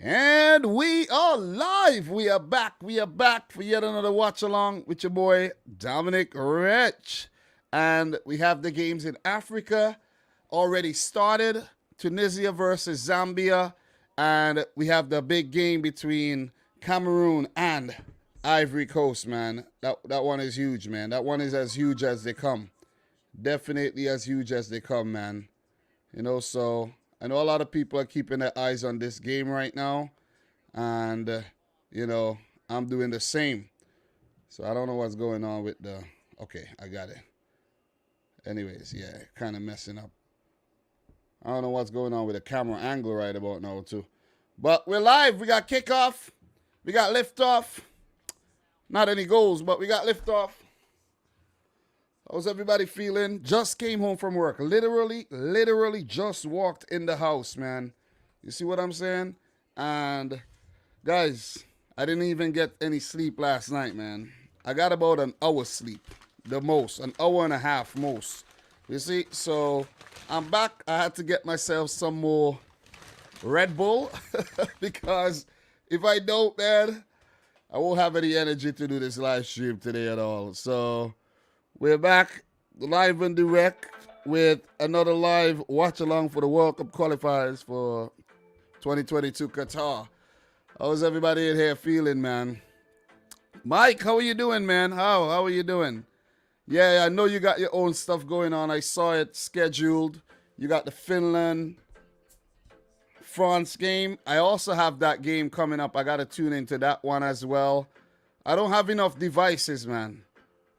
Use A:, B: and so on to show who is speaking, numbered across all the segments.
A: And we are live. We are back. We are back for yet another watch along with your boy Dominic Rich. And we have the games in Africa already started. Tunisia versus Zambia. And we have the big game between Cameroon and Ivory Coast, man. That one is huge, man. That one is as huge as they come. Definitely as huge as they come, man. So I know a lot of people are keeping their eyes on this game right now. And, I'm doing the same. So I don't know what's going on with the... Okay, I got it. Anyways, yeah, kind of messing up. I don't know what's going on with the camera angle right about now, too. But we're live. We got kickoff. We got liftoff. Not any goals, but we got liftoff. How's everybody feeling? Just came home from work. Literally just walked in the house, man. You see what I'm saying? And, guys, I didn't even get any sleep last night, man. I got about an hour sleep, the most. An hour and a half, most. You see? So, I'm back. I had to get myself some more Red Bull because if I don't, man, I won't have any energy to do this live stream today at all. So, we're back live and direct with another live watch-along for the World Cup qualifiers for 2022 Qatar. How's everybody in here feeling, man? Mike, how are you doing, man? How are you doing? Yeah, I know you got your own stuff going on. I saw it scheduled. You got the Finland, France game. I also have that game coming up. I got to tune into that one as well. I don't have enough devices, man.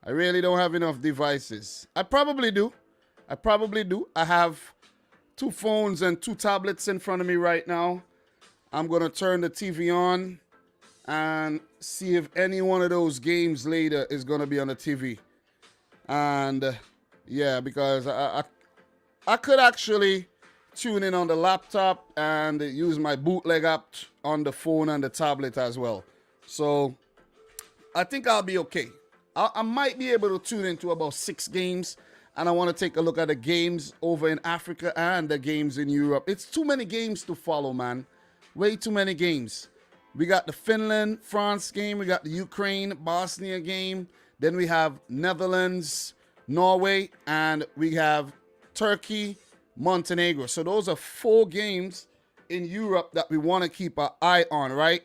A: I really don't have enough devices. I probably do. I have 2 phones and 2 tablets in front of me right now. I'm going to turn the TV on and see if any one of those games later is going to be on the TV. And yeah, because I could actually tune in on the laptop and use my bootleg app on the phone and the tablet as well. So I think I'll be okay. I might be able to tune into about 6 games, and I want to take a look at the games over in Africa and the games in Europe. It's too many games to follow, man. Way too many games. We got the Finland, France game. We got the Ukraine, Bosnia game. Then we have Netherlands, Norway, and we have Turkey, Montenegro. So those are 4 games in Europe that we want to keep our eye on, right?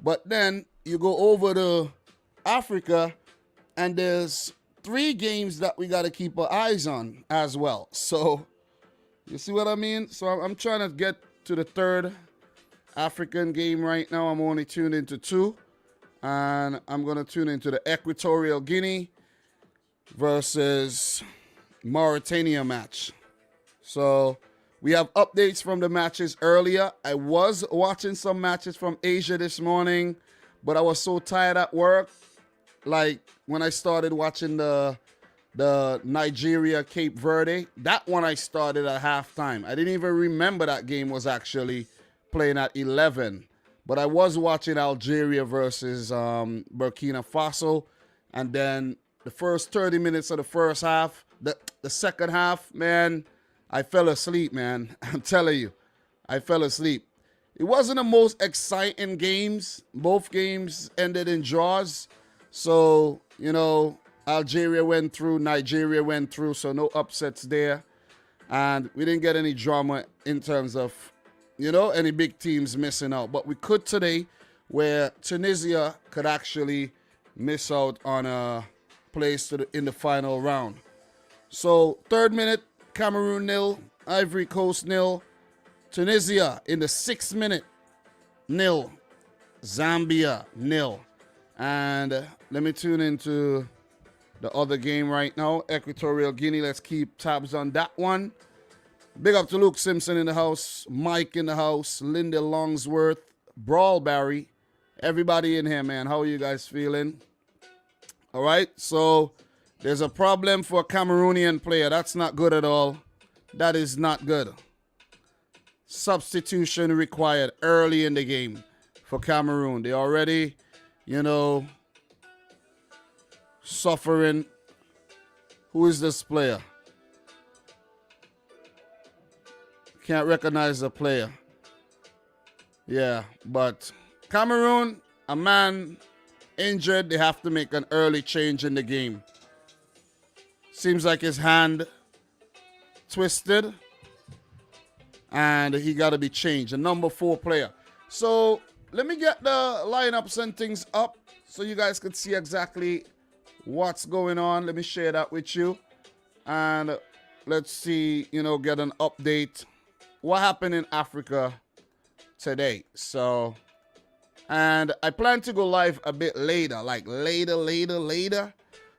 A: But then you go over to Africa, and there's 3 games that we got to keep our eyes on as well. So, you see what I mean? So, I'm trying to get to the 3rd African game right now. I'm only tuned into 2. And I'm going to tune into the Equatorial Guinea versus Mauritania match. So, we have updates from the matches earlier. I was watching some matches from Asia this morning, but I was so tired at work. Like when I started watching the Nigeria Cape Verde, that one I started at halftime. I didn't even remember that game was actually playing at 11. But I was watching Algeria versus Burkina Faso. And then the first 30 minutes of the first half, the second half, man, I fell asleep, man. I'm telling you, I fell asleep. It wasn't the most exciting games. Both games ended in draws. So, Algeria went through, Nigeria went through, so no upsets there. And we didn't get any drama in terms of, any big teams missing out. But we could today, where Tunisia could actually miss out on a place in the final round. So, 3rd minute, Cameroon 0, Ivory Coast 0. Tunisia in the 6th minute, 0. Zambia 0. And let me tune into the other game right now. Equatorial Guinea. Let's keep tabs on that one. Big up to Luke Simpson in the house. Mike in the house. Linda Longsworth. Brawl Barry. Everybody in here, man. How are you guys feeling? All right. So there's a problem for a Cameroonian player. That's not good at all. That is not good. Substitution required early in the game for Cameroon. They already... suffering. Who is this player? Can't recognize the player. Yeah, but Cameroon, a man injured. They have to make an early change in the game. Seems like his hand twisted, and he got to be changed. A number 4 player. So let me get the lineups and things up so you guys can see exactly what's going on. Let me share that with you. And let's see, get an update. What happened in Africa today? So, and I plan to go live a bit later, like later.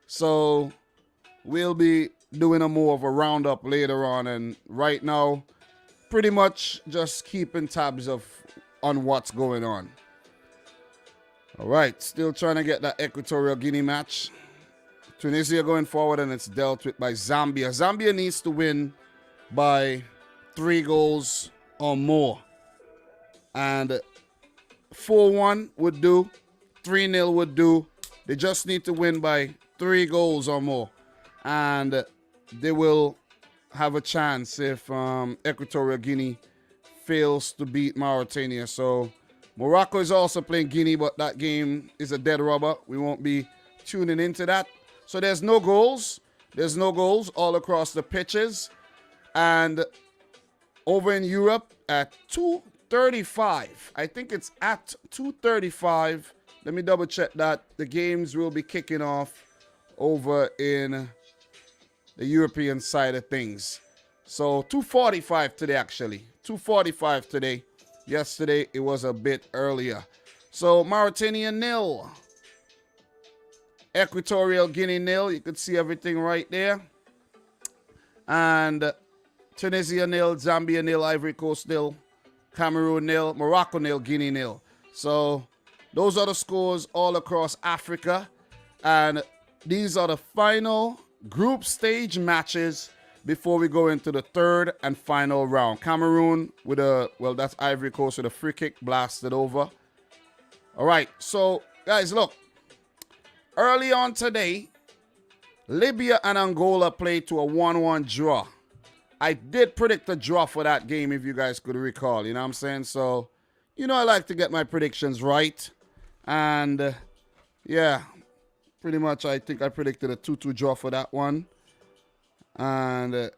A: So we'll be doing a more of a roundup later on. And right now, pretty much just keeping tabs on what's going on. All right, still trying to get that Equatorial Guinea match. Tunisia going forward, and it's dealt with by Zambia. Zambia needs to win by 3 goals or more. And 4-1 would do. 3-0 would do. They just need to win by 3 goals or more. And they will have a chance if Equatorial Guinea fails to beat Mauritania. So Morocco is also playing Guinea, but that game is a dead rubber. We won't be tuning into that. So there's no goals. There's no goals all across the pitches. And over in Europe at 2:35, I think it's at 2:35. Let me double check that. The games will be kicking off over in the European side of things. So 2:45 today, actually. 2:45 today. Yesterday, it was a bit earlier. So Mauritania 0. Equatorial Guinea 0. You could see everything right there. And Tunisia 0. Zambia 0. Ivory Coast 0. Cameroon 0. Morocco 0. Guinea 0. So those are the scores all across Africa. And these are the final group stage matches before we go into the 3rd and final round. Cameroon with that's Ivory Coast with a free kick blasted over. All right, so guys, look. Early on today, Libya and Angola played to a 1-1 draw. I did predict a draw for that game, if you guys could recall. You know what I'm saying? So, I like to get my predictions right. And, yeah, pretty much I think I predicted a 2-2 draw for that one. And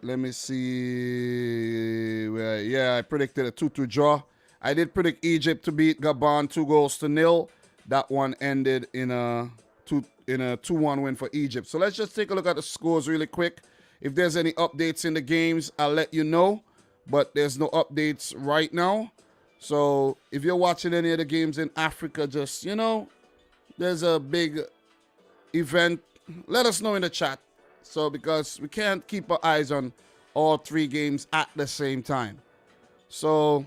A: let me see. Yeah, I predicted a 2-2 draw. I did predict Egypt to beat Gabon 2-0. That one ended in a 2-1 win for Egypt. So let's just take a look at the scores really quick. If there's any updates in the games, I'll let you know. But there's no updates right now. So if you're watching any of the games in Africa, just, there's a big event, let us know in the chat. So because we can't keep our eyes on all 3 games at the same time. So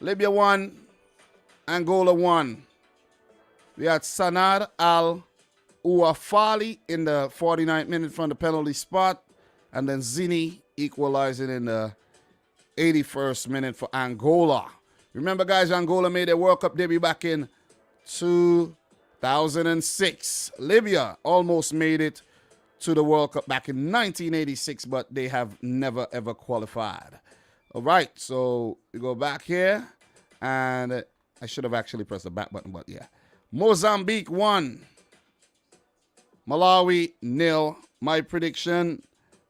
A: Libya 1, Angola 1. We had Sanar Al-Ouafali in the 49th minute from the penalty spot. And then Zini equalizing in the 81st minute for Angola. Remember, guys, Angola made their World Cup debut back in 2006. Libya almost made it to the World Cup back in 1986, but they have never, ever qualified. All right, so we go back here. And I should have actually pressed the back button, but yeah. Mozambique 1. Malawi 0. My prediction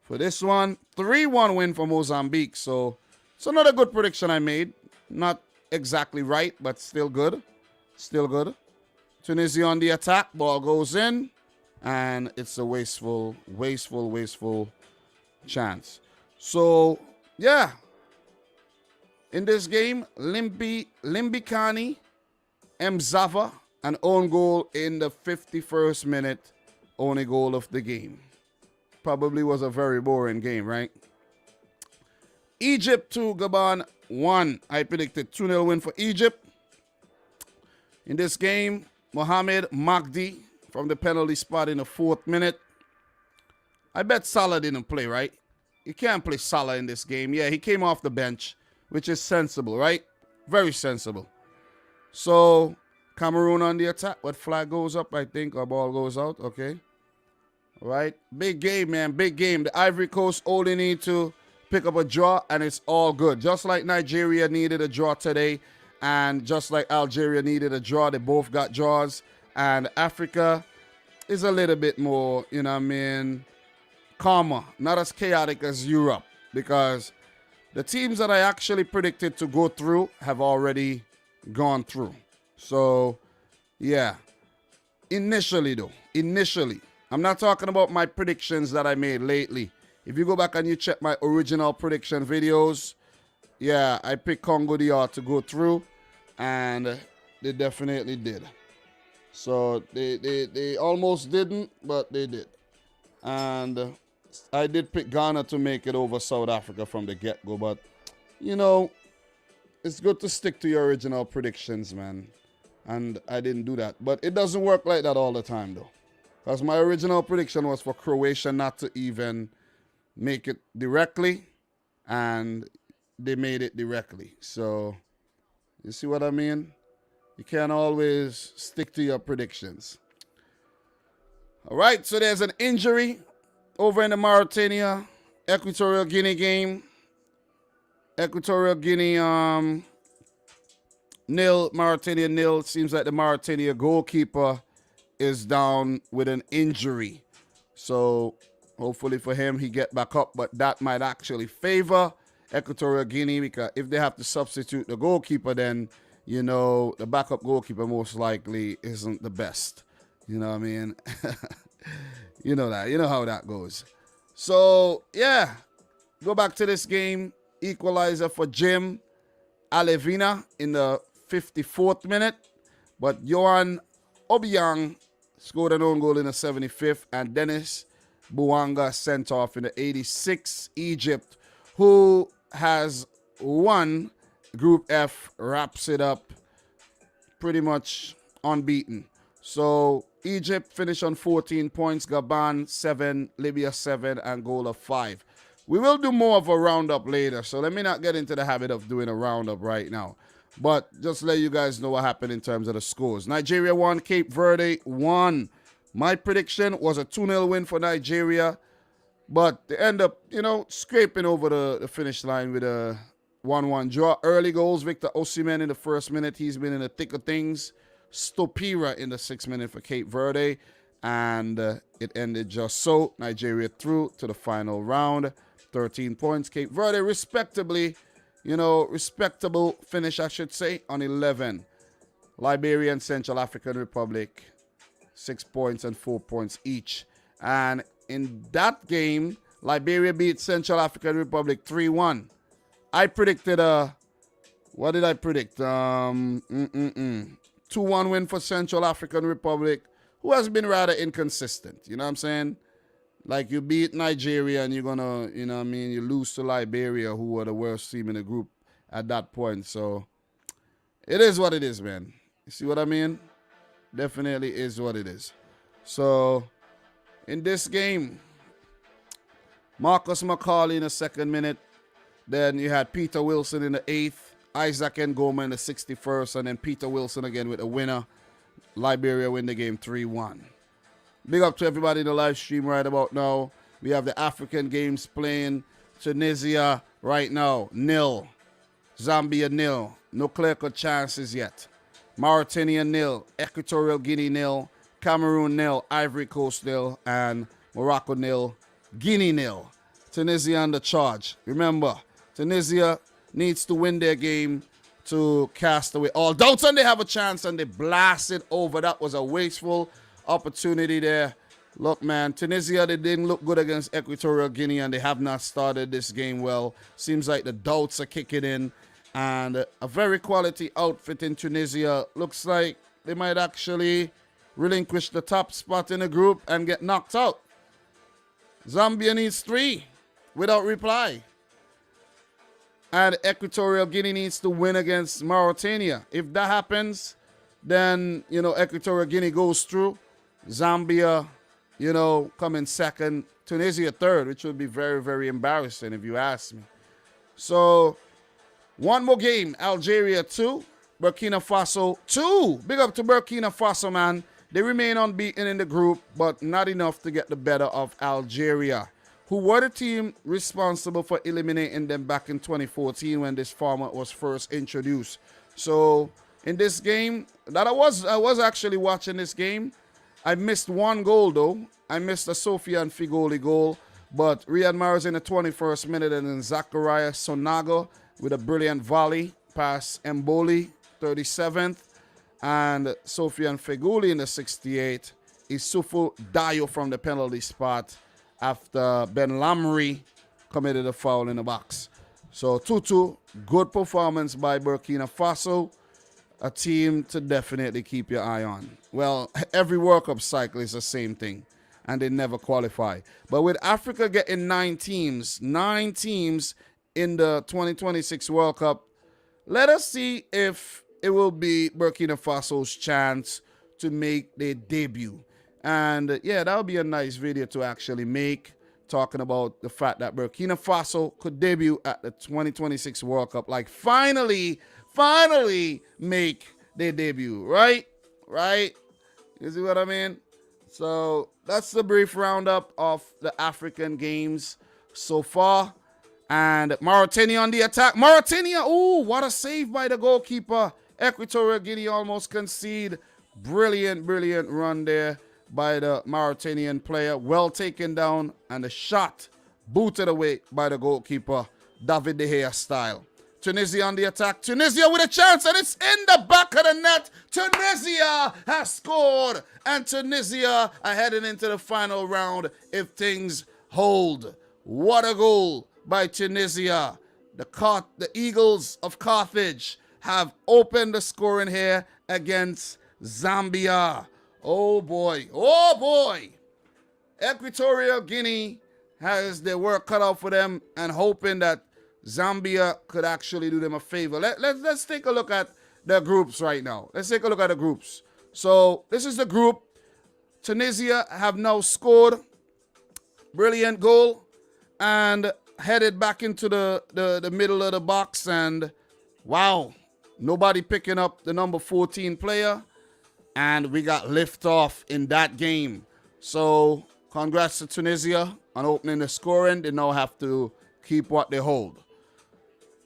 A: for this one, 3-1 win for Mozambique. So it's another good prediction I made. Not exactly right, but still good. Still good. Tunisia on the attack. Ball goes in. And it's a wasteful chance. So, yeah. In this game, Limbikani, Mzava, an own goal in the 51st minute, only goal of the game. Probably was a very boring game, right? Egypt 2, Gabon 1. I predicted 2-0 win for Egypt. In this game, Mohamed Magdi from the penalty spot in the 4th minute. I bet Salah didn't play, right? You can't play Salah in this game. Yeah, he came off the bench, which is sensible, right? Very sensible. So, Cameroon on the attack. What flag goes up, I think, or ball goes out. Okay. All right. Big game, man. Big game. The Ivory Coast only need to pick up a draw, and it's all good. Just like Nigeria needed a draw today, and just like Algeria needed a draw, they both got draws. And Africa is a little bit more, you know what I mean, calmer, not as chaotic as Europe, because the teams that I actually predicted to go through have already gone through. So, yeah. Initially, I'm not talking about my predictions that I made lately. If you go back and you check my original prediction videos, yeah, I picked Congo DR to go through, and they definitely did. So they almost didn't, but they did. And I did pick Ghana to make it over South Africa from the get-go, but, you know, it's good to stick to your original predictions, man. And I didn't do that. But it doesn't work like that all the time, though. Because my original prediction was for Croatia not to even make it directly, and they made it directly. So, you see what I mean? You can't always stick to your predictions. All right, so there's an injury over in the Mauritania, Equatorial Guinea game. Equatorial Guinea, nil, Mauritania nil. Seems like the Mauritania goalkeeper is down with an injury. So hopefully for him, he get back up. But that might actually favor Equatorial Guinea, because if they have to substitute the goalkeeper, then, you know, the backup goalkeeper most likely isn't the best. You know what I mean? You know that. You know how that goes. So, yeah. Go back to this game. Equalizer for Jim Alevina in the 54th minute. But Johan Obiang scored an own goal in the 75th. And Dennis Bouanga sent off in the 86th. Egypt, who has won Group F, wraps it up pretty much unbeaten. So Egypt finished on 14 points, Gabon 7, Libya 7, Angola 5. We will do more of a roundup later, so let me not get into the habit of doing a roundup right now. But just let you guys know what happened in terms of the scores. Nigeria won, Cape Verde won. My prediction was a 2-0 win for Nigeria, but they end up, you know, scraping over the finish line with a 1-1 draw. Early goals, Victor Osimhen in the first minute. He's been in the thick of things. Stopira in the 6th minute for Cape Verde. And it ended just so. Nigeria through to the final round. 13 points. Cape Verde, respectably, you know, respectable finish, I should say, on 11. Liberia and Central African Republic, 6 points and 4 points each. And in that game, Liberia beat Central African Republic 3-1. I predicted what did I predict? 2-1 win for Central African Republic, who has been rather inconsistent. You know what I'm saying? Like, you beat Nigeria and you're going to, you know what I mean, you lose to Liberia, who were the worst team in the group at that point. So, it is what it is, man. You see what I mean? Definitely is what it is. So, in this game, Marcus McCauley in the 2nd minute. Then you had Peter Wilson in the 8th. Isaac Ngoma in the 61st. And then Peter Wilson again with the winner. Liberia win the game 3-1. Big up to everybody in the live stream right about now. We have the African games playing. Tunisia right now, 0. Zambia 0. No clear-cut chances yet. Mauritania 0. Equatorial Guinea 0. Cameroon 0. Ivory Coast 0. And Morocco 0. Guinea 0. Tunisia under charge. Remember, Tunisia needs to win their game to cast away all doubts, and they have a chance, and they blast it over. That was a wasteful opportunity there. Look, man, Tunisia, they didn't look good against Equatorial Guinea, and they have not started this game well. Seems like the doubts are kicking in, and a very quality outfit in Tunisia. Looks like they might actually relinquish the top spot in the group and get knocked out. Zambia needs 3 without reply. And Equatorial Guinea needs to win against Mauritania. If that happens, then, you know, Equatorial Guinea goes through. Zambia, you know, come in 2nd. Tunisia 3rd, which would be very, very embarrassing if you ask me. So, one more game. Algeria 2. Burkina Faso 2. Big up to Burkina Faso, man. They remain unbeaten in the group, but not enough to get the better of Algeria, who were the team responsible for eliminating them back in 2014 when this format was first introduced. So in this game, that I was actually watching this game. I missed one goal though. I missed a Sofiane Figoli goal, but Riyad Mahrez in the 21st minute and then Zachariah Sonago with a brilliant volley past Mboli, 37th, and Sofiane Figoli in the 68th. Isufu Dayo from the penalty spot after Ben Lamry committed a foul in the box. So 2-2, good performance by Burkina Faso, a team to definitely keep your eye on. Well, every World Cup cycle is the same thing, and they never qualify. But with Africa getting 9 teams in the 2026 World Cup, let us see if it will be Burkina Faso's chance to make their debut. And yeah, that would be a nice video to actually make, talking about the fact that Burkina Faso could debut at the 2026 World Cup. Like finally make their debut, right? You see what I mean? So that's the brief roundup of the African games so far. And Mauritania on the attack. Mauritania, ooh, what a save by the goalkeeper. Equatorial Guinea almost concede. Brilliant run there by the Mauritanian player. Well taken down, and the shot booted away by the goalkeeper, David De Gea style. Tunisia on the attack. Tunisia with a chance, and it's in the back of the net. Tunisia has scored, and Tunisia are heading into the final round if things hold. What a goal by Tunisia. The Eagles of Carthage have opened the scoring here against Zambia. Oh boy. Equatorial Guinea has their work cut out for them, and hoping that Zambia could actually do them a favor. Let's take a look at the groups right now. Let's take a look at the groups. So this is the group. Tunisia have now scored. Brilliant goal. And headed back into the middle of the box. And wow, nobody picking up the number 14 player. And we got liftoff in that game. So congrats to Tunisia on opening the scoring. They now have to keep what they hold.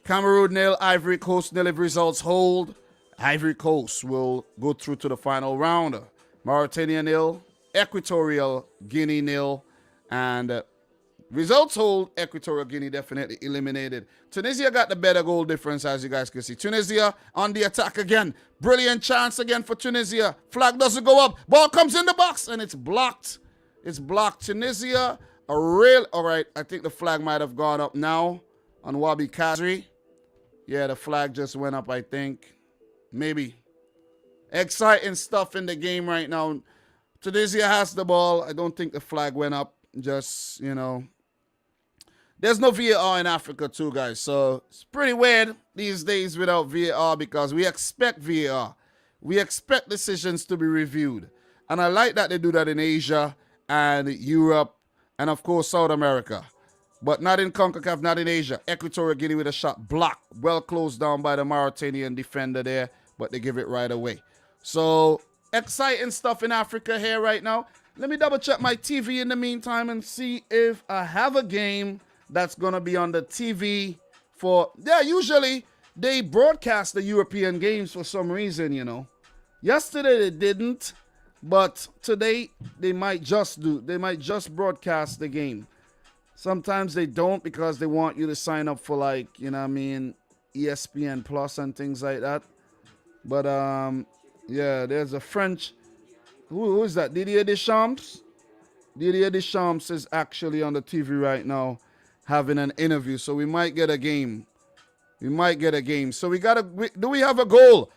A: Cameroon 0, Ivory Coast 0. If results hold, Ivory Coast will go through to the final round. Mauritania 0, Equatorial Guinea 0, and results hold, Equatorial Guinea definitely eliminated. Tunisia got the better goal difference, as you guys can see. Tunisia on the attack again. Brilliant chance again for Tunisia. Flag doesn't go up. Ball comes in the box, and it's blocked. It's blocked. Tunisia, all right, I think the flag might have gone up now on Wabi Kazri. Yeah, the flag just went up, I think. Maybe. Exciting stuff in the game right now. Tunisia has the ball. I don't think the flag went up. Just, you know. There's no VAR in Africa too, guys. So it's pretty weird these days without VAR, because we expect VAR. We expect decisions to be reviewed. And I like that they do that in Asia and Europe and, of course, South America. But not in CONCACAF, not in Asia. Equatorial Guinea with a shot blocked. Well closed down by the Mauritanian defender there, but they give it right away. So, exciting stuff in Africa here right now. Let me double check my TV in the meantime and see if I have a game that's going to be on the TV for... Yeah, usually they broadcast the European games for some reason, you know. Yesterday they didn't, but today they might just broadcast the game. Sometimes they don't, because they want you to sign up for, like, you know what I mean, ESPN Plus and things like that. But, yeah, there's a French... Who is that? Didier Deschamps? Didier Deschamps is actually on the TV right now having an interview. So we might get a game. So we got to... Do we have a goal?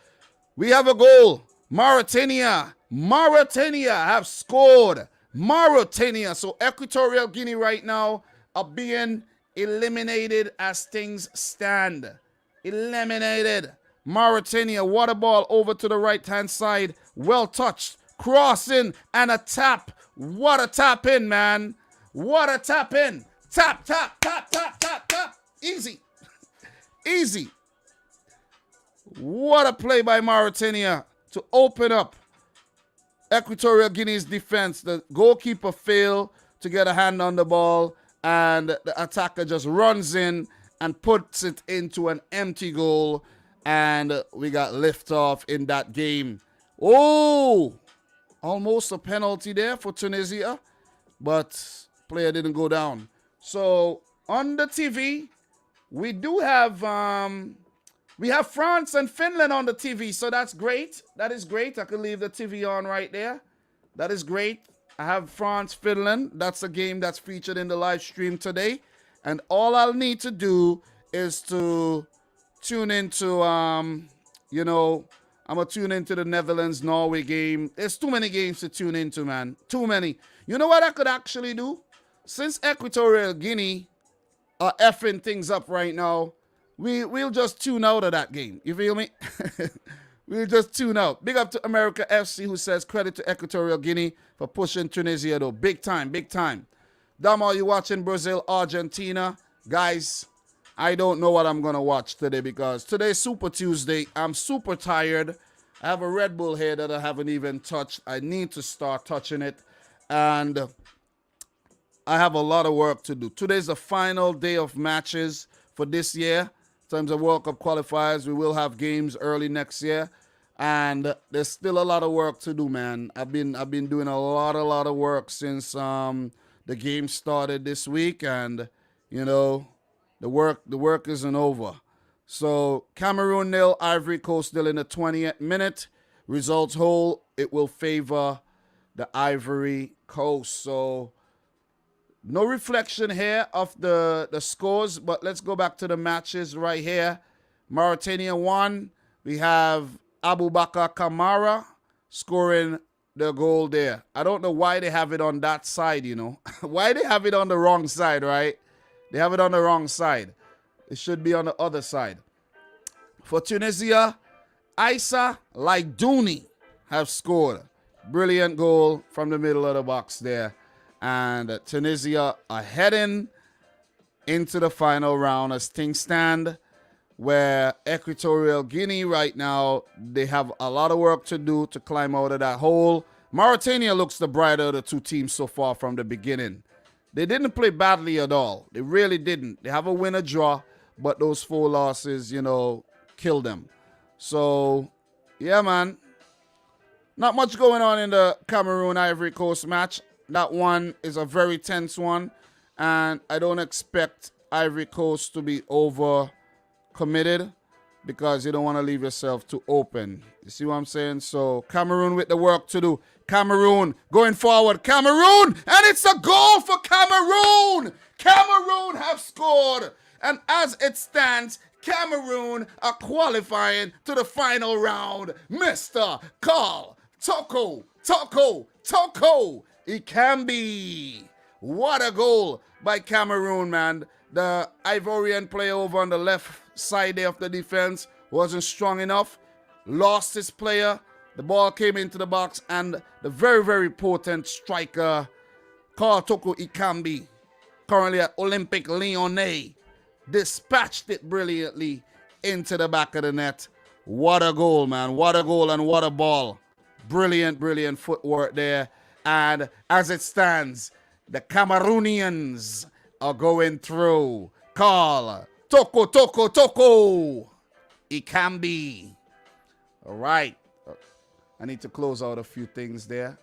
A: We have a goal. Mauritania have scored. Mauritania. So Equatorial Guinea right now are being eliminated as things stand. Eliminated. Mauritania, water ball over to the right-hand side. Well touched. Crossing and a tap. What a tap in, man. What a tap in. Tap. Easy. Easy. What a play by Mauritania to open up Equatorial Guinea's defense. The goalkeeper failed to get a hand on the ball, and the attacker just runs in and puts it into an empty goal, and we got liftoff in that game. Oh, almost a penalty there for Tunisia, but player didn't go down. So on the TV, we do have France and Finland on the TV, so that's great. That is great. I can leave the TV on right there. That is great. I have France, Finland. That's a game that's featured in the live stream today. And all I'll need to do is to tune into, I'm going to tune into the Netherlands-Norway game. There's too many games to tune into, man. Too many. You know what I could actually do? Since Equatorial Guinea are effing things up right now, we'll just tune out of that game. You feel me? We'll just tune out. Big up to America FC, who says credit to Equatorial Guinea for pushing Tunisia, though. Big time, big time. Dom, are you watching Brazil, Argentina? Guys, I don't know what I'm going to watch today because today's Super Tuesday. I'm super tired. I have a Red Bull here that I haven't even touched. I need to start touching it. And I have a lot of work to do. Today's the final day of matches for this year. In terms of World Cup qualifiers, we will have games early next year. And there's still a lot of work to do, man. I've been doing a lot of work since the game started this week, and the work isn't over. So Cameroon 0, Ivory Coast 0 in the 20th minute. Results hold. It will favor the Ivory Coast. So no reflection here of the scores, but let's go back to the matches right here. Mauritania 1. We have Abubakar Kamara scoring the goal there. I don't know why they have it on that side, Why they have it on the wrong side, right? They have it on the wrong side. It should be on the other side. For Tunisia, Issa Laidouni have scored. Brilliant goal from the middle of the box there. And Tunisia are heading into the final round as things stand, where Equatorial Guinea right now, they have a lot of work to do to climb out of that hole. Mauritania looks the brighter of the two teams so far from the beginning. They didn't play badly at all. They really didn't. They have a win, a draw, but those 4 losses, killed them. So, yeah, man. Not much going on in the Cameroon-Ivory Coast match. That one is a very tense one, and I don't expect Ivory Coast to be over committed because you don't want to leave yourself too open. You see what I'm saying? So Cameroon with the work to do. Cameroon going forward. Cameroon! And it's a goal for Cameroon! Cameroon have scored. And as it stands, Cameroon are qualifying to the final round. Mr. Carl Toko. It can be. What a goal by Cameroon, man. The Ivorian player over on the left side there of the defense wasn't strong enough. Lost his player. The ball came into the box, and the very, very potent striker, Carl Toko Ikambi, currently at Olympique Lyonnais, dispatched it brilliantly into the back of the net. What a goal, man. What a goal and what a ball. Brilliant footwork there. And as it stands, the Cameroonians are going through. Carl Toko. It can be. All right. I need to close out a few things there.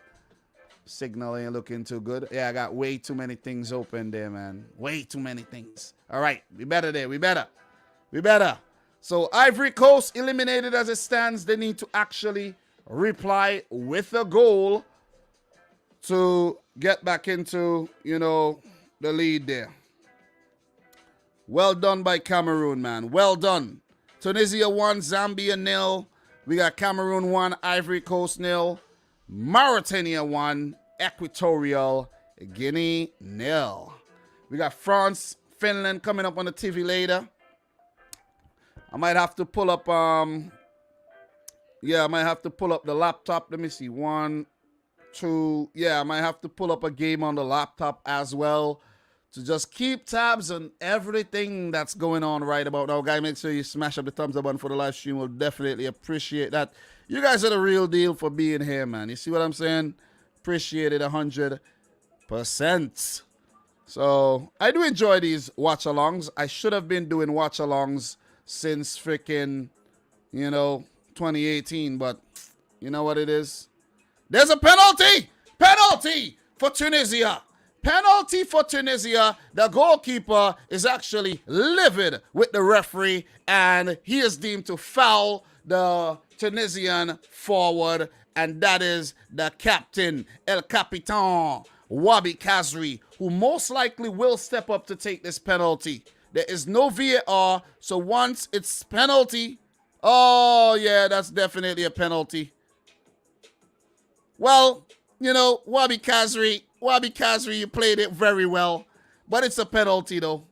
A: Signal ain't looking too good. Yeah, I got way too many things open there, man. Way too many things. All right. We better there. We better. So Ivory Coast eliminated as it stands. They need to actually reply with a goal to get back into, the lead there. Well done by Cameroon, man. Well done. Tunisia 1, Zambia 0. We got Cameroon 1, Ivory Coast 0. Mauritania 1, Equatorial Guinea 0. We got France, Finland coming up on the TV later. I might have to pull up, I might have to pull up the laptop. Let me see. 1, 2. Yeah, I might have to pull up a game on the laptop as well to just keep tabs on everything that's going on right about now. Guys, make sure you smash up the thumbs up button for the live stream. We'll definitely appreciate that. You guys are the real deal for being here, man. You see what I'm saying? Appreciate it 100%. So I do enjoy these watch-alongs. I should have been doing watch-alongs since freaking, 2018, but you know what it is? There's a penalty! Penalty for Tunisia! Penalty for Tunisia. The goalkeeper is actually livid with the referee, and he is deemed to foul the Tunisian forward, and that is the captain, El Capitan, Wabi Kazri, who most likely will step up to take this penalty. There is no VAR, so once it's penalty, oh yeah, that's definitely a penalty. Well, Wabi Kazri, you played it very well, but it's a penalty though.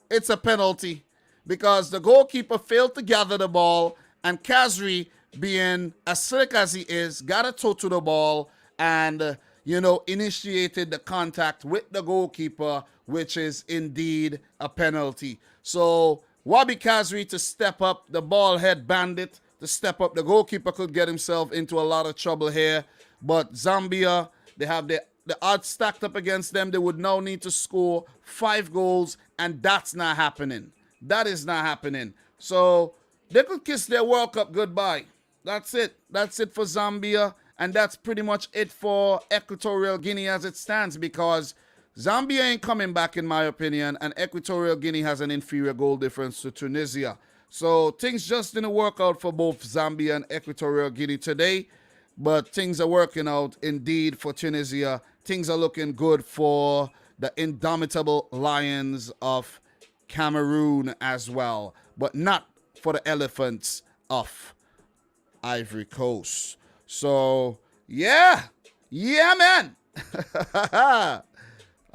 A: It's a penalty because the goalkeeper failed to gather the ball, and Kazri, being as slick as he is, got a toe to the ball and, initiated the contact with the goalkeeper, which is indeed a penalty. So Wabi Kazri to step up, the ball head bandit to step up. The goalkeeper could get himself into a lot of trouble here, but Zambia, they have the odds stacked up against them. They would now need to score 5 goals, and that's not happening. That is not happening. So they could kiss their World Cup goodbye. That's it. That's it for Zambia, and that's pretty much it for Equatorial Guinea as it stands, because Zambia ain't coming back, in my opinion, and Equatorial Guinea has an inferior goal difference to Tunisia. So things just didn't work out for both Zambia and Equatorial Guinea today, but things are working out indeed for Tunisia. Things are looking good for the indomitable Lions of Cameroon as well, but not for the Elephants of Ivory Coast. So, yeah, man.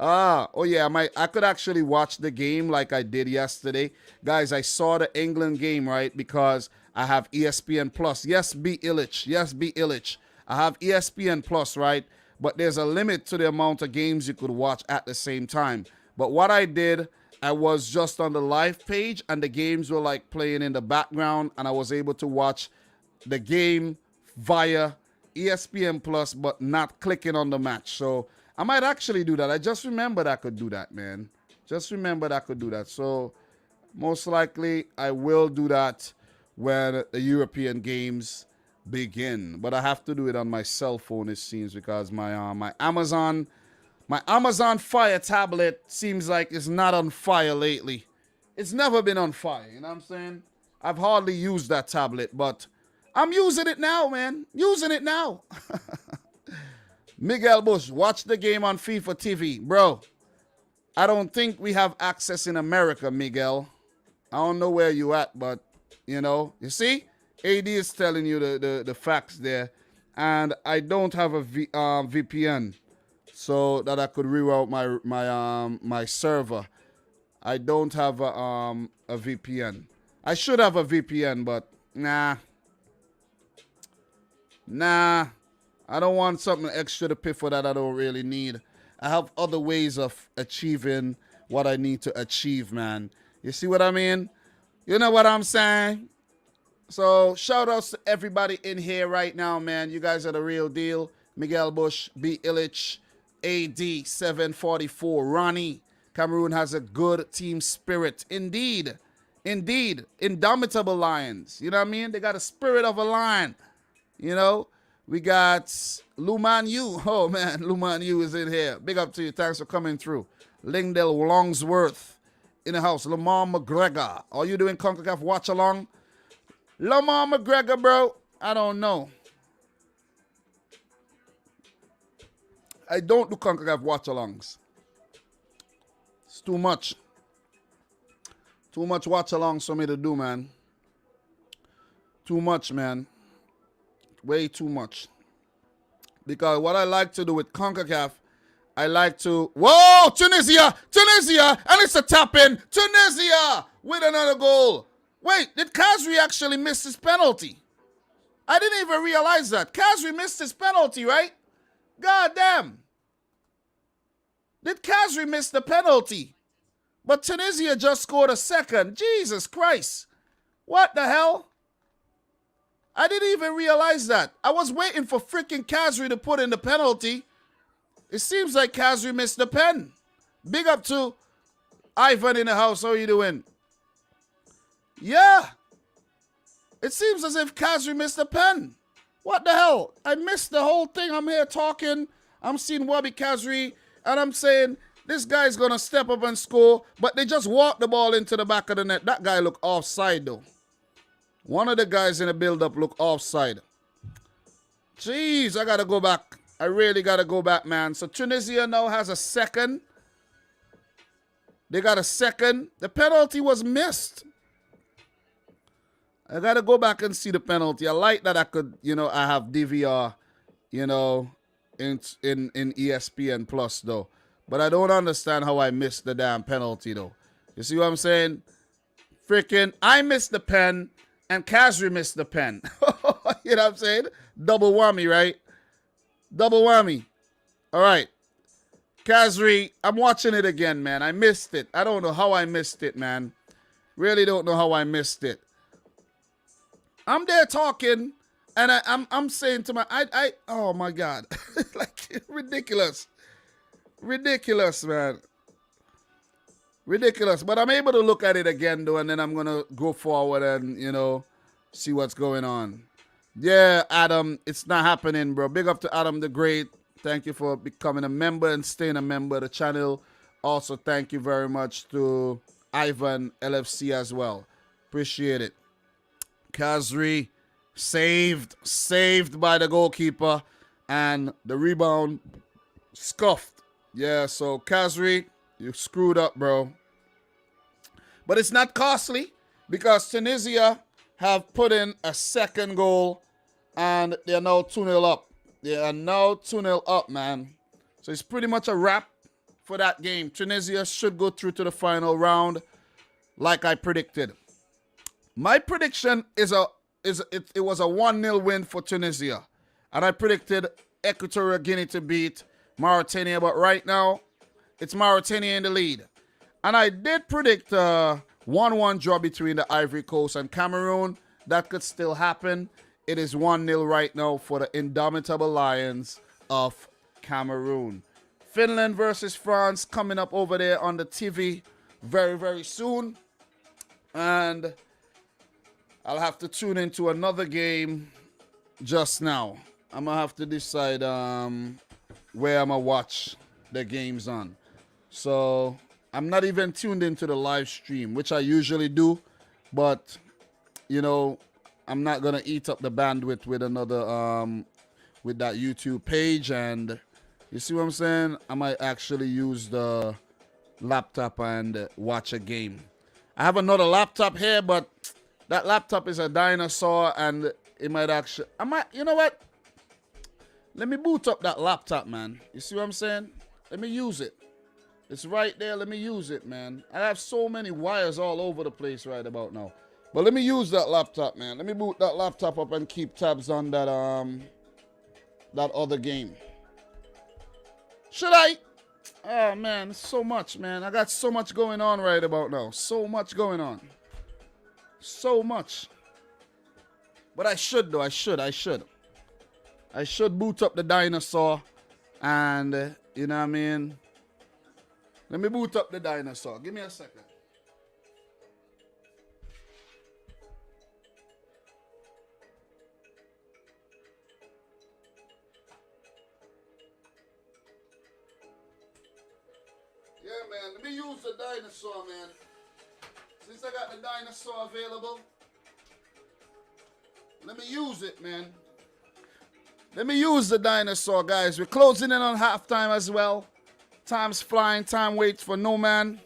A: I could actually watch the game like I did yesterday. Guys, I saw the England game, right, because I have ESPN Plus. Yes, be Illich. I have ESPN Plus, right, but there's a limit to the amount of games you could watch at the same time. But what I did, I was just on the live page, and the games were like playing in the background, and I was able to watch the game via ESPN Plus, but not clicking on the match. So I might actually do that. I just remembered I could do that, man. Just remembered I could do that. So most likely I will do that when the European games begin. But I have to do it on my cell phone, it seems, because my Amazon Fire tablet seems like it's not on fire lately. It's never been on fire, you know what I'm saying? I've hardly used that tablet, but I'm using it now, man. Using it now. Miguel Bush, watch the game on FIFA TV. Bro, I don't think we have access in America, Miguel. I don't know where you at, but, you see? AD is telling you the facts there. And I don't have a VPN so that I could reroute my server. I don't have a VPN. I should have a VPN, but nah. I don't want something extra to pay for that I don't really need. I have other ways of achieving what I need to achieve, man. You see what I mean? You know what I'm saying? So shout outs to everybody in here right now, man. You guys are the real deal. Miguel Bush, B. Illich, AD 744, Ronnie. Cameroon has a good team spirit. Indeed. Indomitable Lions. You know what I mean? They got a spirit of a lion. We got Luman Yu. Oh, man, Luman Yu is in here. Big up to you. Thanks for coming through. Lingdale Longsworth in the house. Lamar McGregor. Are you doing CONCACAF watch along? Lamar McGregor, bro. I don't know. I don't do CONCACAF watch-alongs. It's too much. Too much watch-alongs for me to do, man. Too much, man. Way too much. Because what I like to do with CONCACAF, I like to... Whoa! Tunisia! And it's a tap-in. Tunisia with another goal. Wait, did Kazri actually miss his penalty? I didn't even realize that. Kazri missed his penalty, right? God damn. Did Kazri miss the penalty? But Tunisia just scored a second. Jesus Christ. What the hell? I didn't even realize that. I was waiting for freaking Kazri to put in the penalty. It seems like Kazri missed the pen. Big up to Ivan in the house. How are you doing? Yeah. It seems as if Kazri missed the pen. What the hell? I missed the whole thing. I'm here talking. I'm seeing Wabi Kazri, and I'm saying this guy's going to step up and score, but they just walked the ball into the back of the net. That guy looked offside, though. One of the guys in the build-up looked offside. Jeez, I got to go back. I really got to go back, man. So Tunisia now has a second. They got a second. The penalty was missed. I got to go back and see the penalty. I like that I could, I have DVR, in ESPN Plus, though. But I don't understand how I missed the damn penalty, though. You see what I'm saying? Freaking, I missed the pen, and Kazri missed the pen. You know what I'm saying? Double whammy, right? Double whammy. All right. Kazri, I'm watching it again, man. I missed it. I don't know how I missed it, man. Really don't know how I missed it. I'm there talking, and I'm saying to oh my God. Like, ridiculous. Ridiculous, man. Ridiculous. But I'm able to look at it again, though, and then I'm going to go forward and, see what's going on. Yeah, Adam, it's not happening, bro. Big up to Adam the Great. Thank you for becoming a member and staying a member of the channel. Also, thank you very much to Ivan LFC as well. Appreciate it. Kazri saved by the goalkeeper, and the rebound scuffed. Yeah, so Kazri, you screwed up, bro. But it's not costly because Tunisia have put in a second goal, and they're now 2-0 up. They are now 2-0 up, man. So it's pretty much a wrap for that game. Tunisia should go through to the final round like I predicted. My prediction it was a 1-0 win for Tunisia. And I predicted Equatorial Guinea to beat Mauritania, but right now it's Mauritania in the lead. And I did predict a 1-1 draw between the Ivory Coast and Cameroon. That could still happen. It is 1-0 right now for the indomitable Lions of Cameroon. Finland versus France coming up over there on the TV very, very soon. And I'll have to tune into another game just now. I'm going to have to decide where I'm going to watch the games on. So I'm not even tuned into the live stream, which I usually do. But, I'm not going to eat up the bandwidth with another, with that YouTube page. And you see what I'm saying? I might actually use the laptop and watch a game. I have another laptop here, but that laptop is a dinosaur, and it might actually, you know what? Let me boot up that laptop, man. You see what I'm saying? Let me use it. It's right there. Let me use it, man. I have so many wires all over the place right about now. But let me use that laptop, man. Let me boot that laptop up and keep tabs on that that other game. Should I? Oh, man, so much, man. I got so much going on right about now. So much going on. So much. But I should, though. I should boot up the dinosaur. And, you know what I mean? Let me boot up the dinosaur. Give me a second. Yeah, man. Let me use the dinosaur, man. Since I got the dinosaur available, let me use it, man. Let me use the dinosaur, guys. We're closing in on halftime as well. Time's flying. Time waits for no man.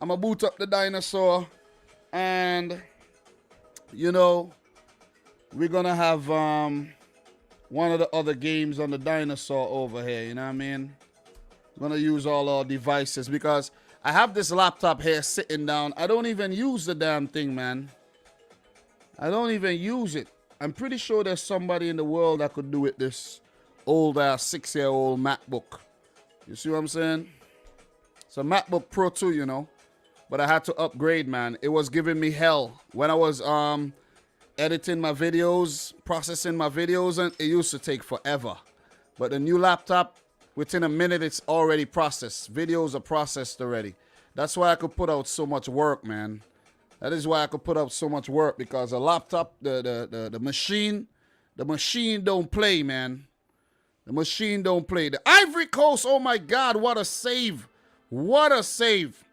A: I'm going to boot up the dinosaur. And, we're going to have one of the other games on the dinosaur over here. You know what I mean? I'm going to use all our devices because I have this laptop here sitting down. I don't even use the damn thing, man. I don't even use it. I'm pretty sure there's somebody in the world that could do it, this old 6-year-old MacBook. You see what I'm saying? It's a MacBook Pro 2, But I had to upgrade, man. It was giving me hell. When I was editing my videos, processing my videos, and it used to take forever. But the new laptop, within a minute, it's already processed. Videos are processed already. That's why I could put out so much work, man. That is why I could put out so much work, because a laptop, the machine don't play, man. The machine don't play. The Ivory Coast, oh my God, what a save. What a save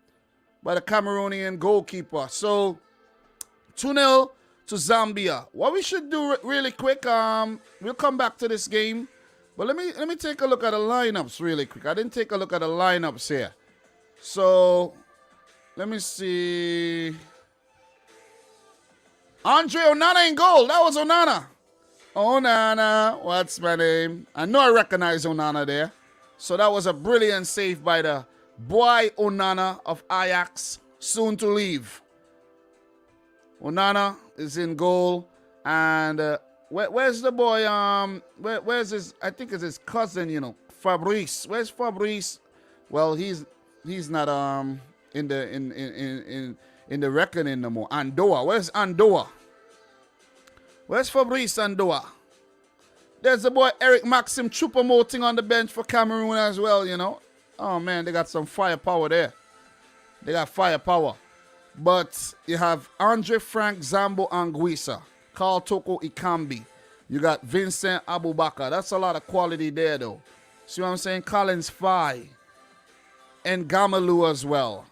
A: by the Cameroonian goalkeeper. So 2-0 to Zambia. What we should do really quick, we'll come back to this game. But let me take a look at the lineups really quick. I didn't take a look at the lineups here. So let me see. Andre Onana in goal. That was Onana. Onana, what's my name? I know I recognize Onana there. So that was a brilliant save by the boy Onana of Ajax, soon to leave. Onana is in goal. And where's the boy? Where's his? I think it's his cousin, you know, Fabrice. Where's Fabrice? Well, he's not in the reckoning no more. Andoa. Where's Andoa? Where's Fabrice Andoa? There's the boy Eric Maxim Choupo-Moting on the bench for Cameroon as well, you know. Oh, man, they got some firepower there. They got firepower. But you have Andre Frank Zambo Anguissa, Carl Toko Ikambi. You got Vincent Abubakar. That's a lot of quality there, though. See what I'm saying? Collins Fai. And Gamalu as well.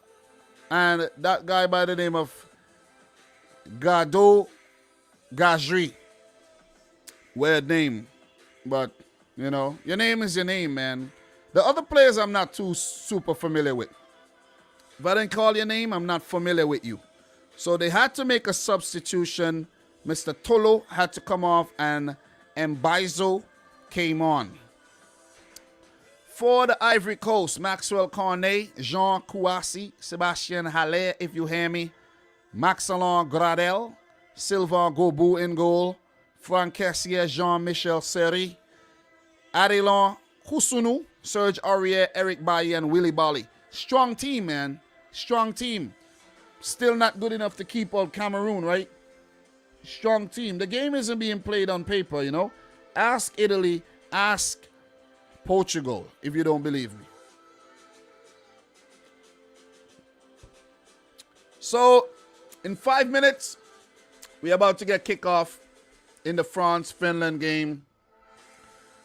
A: And that guy by the name of Gado Gajri. Weird name. But, you know, your name is your name, man. The other players I'm not too super familiar with. If I didn't call your name, I'm not familiar with you. So they had to make a substitution. Mr. Tolo had to come off and Mbizo came on. For the Ivory Coast, Maxwell Cornet, Jean Kouassi, Sebastien Haller, if you hear me, Maxalon Gradel, Sylvain Gobu in goal, Franck Kessier, Jean-Michel Seri, Adelon Kusunu, Serge Aurier, Eric Bailly, and Willy Bali. Strong team, man. Strong team. Still not good enough to keep out Cameroon, right? Strong team. The game isn't being played on paper, you know. Ask Italy, ask Portugal, if you don't believe me. So, in 5 minutes, we're about to get kickoff in the France-Finland game.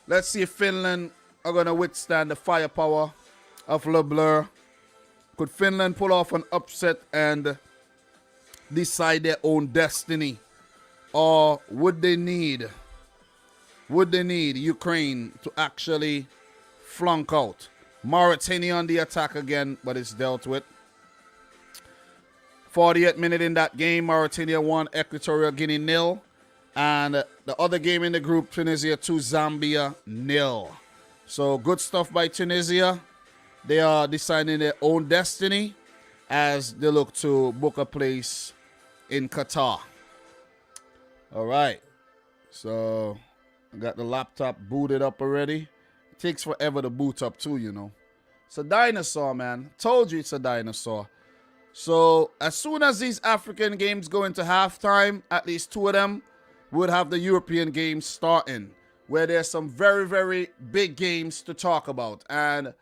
A: Let's see if Finland are going to withstand the firepower of Le Bleu. Could Finland pull off an upset and decide their own destiny? Or would they need Ukraine to actually flunk out? Mauritania on the attack again, but it's dealt with. 48th minute in that game, Mauritania 1, Equatorial Guinea 0. And the other game in the group, Tunisia 2, Zambia 0. So good stuff by Tunisia. They are deciding their own destiny as they look to book a place in Qatar. All right. So I got the laptop booted up already. It takes forever to boot up too, you know. It's a dinosaur, man. Told you it's a dinosaur. So as soon as these African games go into halftime, at least 2 of them, we'll have the European games starting, where there's some very, very big games to talk about. And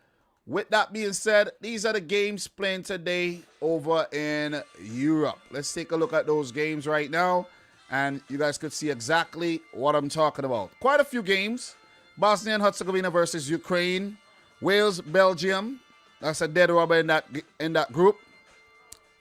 A: with that being said, these are the games playing today over in Europe. Let's take a look at those games right now, and you guys could see exactly what I'm talking about. Quite a few games. Bosnia and Herzegovina versus Ukraine. Wales, Belgium. That's a dead rubber in that group.